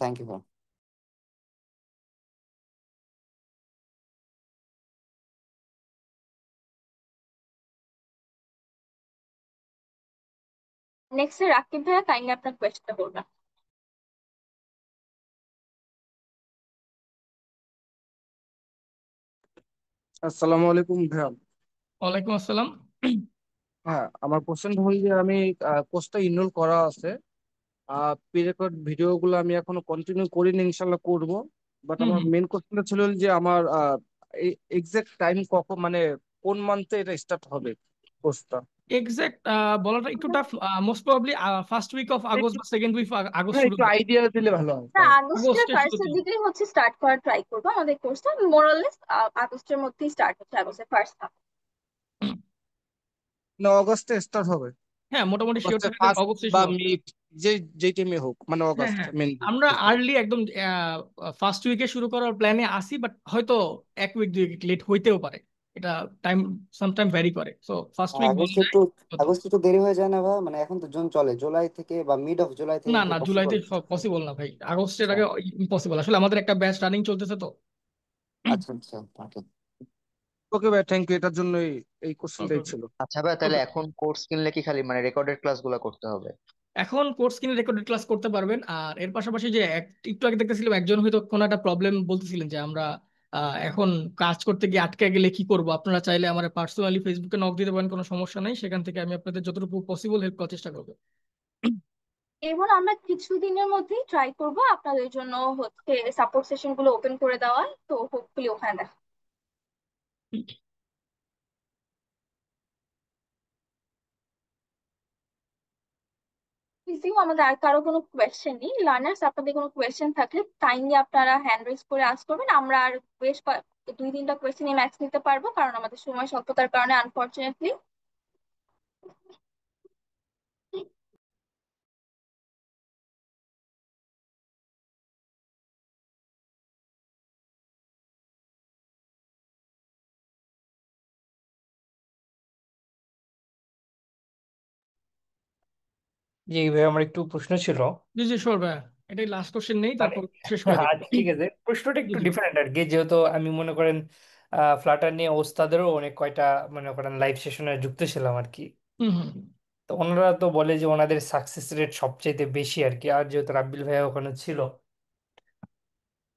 থ্যাংক ইউ ভাই। নেক্সট রাকিব ভাইয়া, কাইন্ডলি আপনার কোয়েশ্চনটা বলবেন। আসসালামু আলাইকুম ভাইয়া। ওয়ালাইকুম আসসালাম। হ্যাঁ, আমার কোশ্চেনটা হল যে আমি কোর্সটা এনরোল করা আছে, প্রি রেকর্ড ভিডিও গুলো আমি এখনো কন্টিনিউ করিনি, ইনশাল্লাহ করব। বাট হুম আমার হুম। মেন কোশ্চেনটা ছিল যে আমার এক্সাক্ট টাইম কখন, মানে কোন মান্থে এটা স্টার্ট হবে কোর্সটা? এক্সাক্ট বলাটা একটু tough. Most probably first week of August বা সেকেন্ড উইক আগস্ট হ্যাঁ, একটু শুরুতে। আইডিয়া দিলে ভালো হয় না, তাই। আগস্টের আগস্টের ফার্স্টের শুরুতে। দিকেই হচ্ছে স্টার্ট করার ট্রাই করবো। আমাদের কোর্সটা মোরালেস আগস্টের মধ্যেই স্টার্ট হচ্ছে, আগস্টের ফার্স্ট হাফ। না, অগস্টে স্টার্ট হবে। হ্যাঁ, মোটামুটি শিওর অগস্টের থাকে যে ফার্স্ট অগস্টে বা শুরু হবে। মিড, যে যেই টাইমে হোক, মানে হ্যাঁ অগস্ট হ্যাঁ, মেন আমরা দিকে। আর্লি একদম ফার্স্ট উইকে শুরু করার প্ল্যানে আসি, বাট হয়তো 1 উইক 2 উইক লেট হইতেও পারে। এটা টাইম সামটাইম ভ্যারি করে। সো ফার্স্ট উইক বলা আগস্টে যায় একটু হতে পারে। আগস্টে একটু দেরি হয়ে যায় না ভাই? মানে এখন তো জুন চলে, জুলাই থেকে বা মিড অফ জুলাই থেকে না কি না, পসিবল? জুলাইতে পসিবল না ভাই, আগস্টের আচ্ছা আগে ইম্পসিবল। আসলে আমাদের একটা ব্যাচ রানিং চলতেছে তো। আচ্ছা আচ্ছা ওকে। ওকে ভাই, থ্যাংক ইউ, এটার জন্যই এই ওকে কোশ্চেনটাই ওকে ছিল। আচ্ছা ভাই, তাহলে ওকে। এখন কোর্স কিনলে কি খালি মানে রেকর্ডেড ক্লাসগুলো করতে হবে? এখন কোর্স কিনে রেকর্ডেড ক্লাস করতে পারবেন। আর এর পাশাপাশি যে একটু আগে দেখতেছিলাম একজন হয়তো কোনো একটা প্রবলেম বলতেছিলেন যে আমরা এখন কাজ করতে গিয়ে আটকে গেলে কি করব, আপনারা চাইলে আমার পার্সোনালি ফেসবুকে নক দিতে পারেন, কোনো সমস্যা নাই। সেখান থেকে আমি আপনাদের যতটুকু পসিবল হেল্প করার চেষ্টা করবো। এবং আমরা কিছুদিনের মধ্যেই ট্রাই করব আপনাদের জন্য হচ্ছে সাপোর্ট সেশন গুলো ওপেন করে দেওয়ার, তো হোপফুলি ওখানে দেখা। প্লিজ আমাদের আর কারো কোনো কোয়েশ্চেন নেই। লার্নার্স, আপনাদের কোনো কোয়েশ্চেন থাকলে কাইন্ডলি আপনারা হ্যান্ড রেজ করে আস্ক করবেন। আমরা আর বেশ 2-3টা কোয়েশ্চেন ম্যাক্স নিতে পারবো, কারণ আমাদের সময় স্বল্পতার কারণে আনফরচুনেটলি। যে এইভাবে আমার একটু প্রশ্ন ছিল। জি জি শিওর ভাইয়া, এটাই লাস্ট কোশ্চেন নেই, মানে তারপর শেষ করে দিই। আচ্ছা ঠিক আছে, প্রশ্নটা জি একটু জি। ডিফারেন্ট আর কি, যেহেতু আমি মনে করেন ফ্লাটার নিয়ে ওস্তাদেরও অনেক কয়টা মনে করেন লাইভ সেশনে যুক্ত ছিলাম আর কি। হুম হুম। তো ওনারা তো বলে যে ওনাদের সাকসেস রেট সবচাইতে বেশি আর কি, আর যেহেতু রাব্বিল ভাইয়া ওখানে ছিল,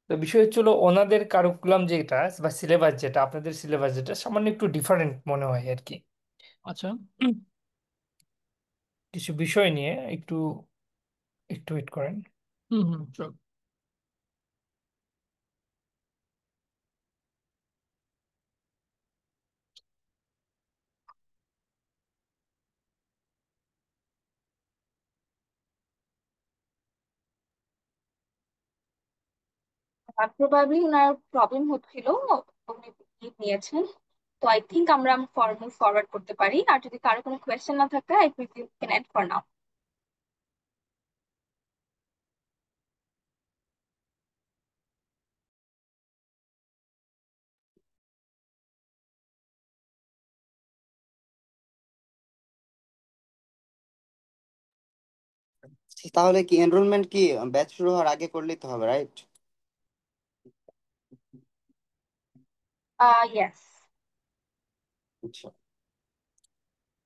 তো বিষয় হচ্ছিল ওনাদের কারিকুলাম যেটা বা সিলেবাস যেটা আপনাদের সিলেবাস যেটা সামান্য একটু ডিফারেন্ট মনে হয় আর কি। আচ্ছা। কিছু বিষয় নিয়ে একটু একটু ওয়েট করেন। Hmm hmm sure. প্রবাবলি ওনার প্রবলেম হচ্ছিল, উনি leave নিয়েছেন। তো আই থিঙ্ক আমরা ফর্মাল ফরওয়ার্ড করতে পারি। আর যদি কারো কোনো কোয়েশ্চেন না থাকে, I presume can end for now. তাহলে কি এনরোলমেন্ট কি ব্যাচ শুরু হওয়ার আগে করলেই তো হবে, রাইট? ইয়েস। আচ্ছা।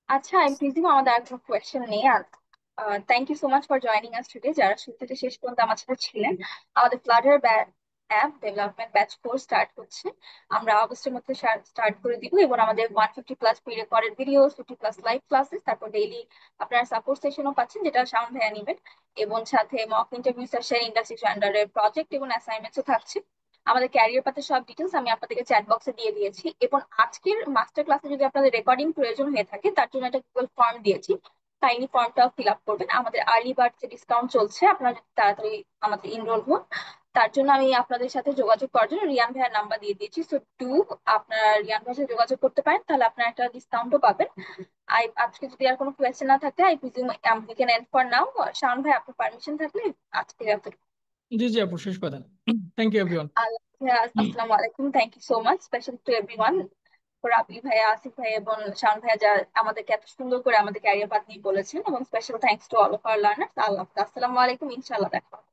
আচ্ছা, আই প্রিজিউম আমাদের আর কোনো কোয়েশ্চেন নেই। আর thank you so much for joining us today, যারা শুরু থেকে শেষ পর্যন্ত আমার সাথে ছিলেন। আমাদের Flutter app development batch course start হচ্ছে। আমরা অগস্টের মধ্যে স্টার্ট করে দিব, এবং আমাদের 150+ pre recorded video, 50+ live classes, তারপর ডেইলি আপনারা সাপোর্ট সেশনও পাচ্ছেন, যেটা সাউন্ড ভাইয়া নেবেন। এবং সাথে মক ইন্টারভিউ সেশন, ইন্ডাস্ট্রি স্ট্যান্ডার্ডের প্রজেক্ট এবং অ্যাসাইনমেন্টসও থাকছে। আমাদের ক্যারিয়ার পাতে সব ডিটেলস আমি আপনাদেরকে চ্যাট বক্সে দিয়ে দিয়েছি। এবং আজকের মাস্টার ক্লাসে যদি আপনাদের রেকর্ডিং প্রয়োজন হয়ে থাকে, তার জন্য একটা গুগল ফর্ম দিয়েছি, কাইন্ডলি ফর্মটাও ফিল আপ করবেন। আমাদের আর্লি বার্ড যে ডিসকাউন্ট চলছে, আপনারা যদি তাড়াতাড়ি আমাদের ইনরোল হন, তার জন্য আমি আপনাদের সাথে যোগাযোগ করার জন্য রিয়ান ভাইয়ের নাম্বার দিয়ে দিয়েছি। সো টু আপনারা রিয়ান ভাইয়ের সাথে যোগাযোগ করতে পারেন, তাহলে আপনারা একটা ডিসকাউন্টও পাবেন। আজকে যদি আর কোনো কোয়েশ্চেন না থাকে, I presume we can end for now. Shawon ভাই, আপনার পারমিশন থাকলে আজকে এতটুকু। জি জি আপু, শেষ কথা। Thank you everyone. আল্লাহ হাফেজ, আসসালামু আলাইকুম। Thank you so much, special to everyone, Rabi ভাইয়া, আসিফ ভাই এবং শাওন ভাইয়া, যা আমাদেরকে এত সুন্দর করে আমাদের ক্যারিয়ার পাথ নিয়ে বলেছেন। এবং special thanks to all of our learners. আল্লাহ হাফেজ, আসসালামু আলাইকুম, ইনশাআল্লাহ দেখা হবে।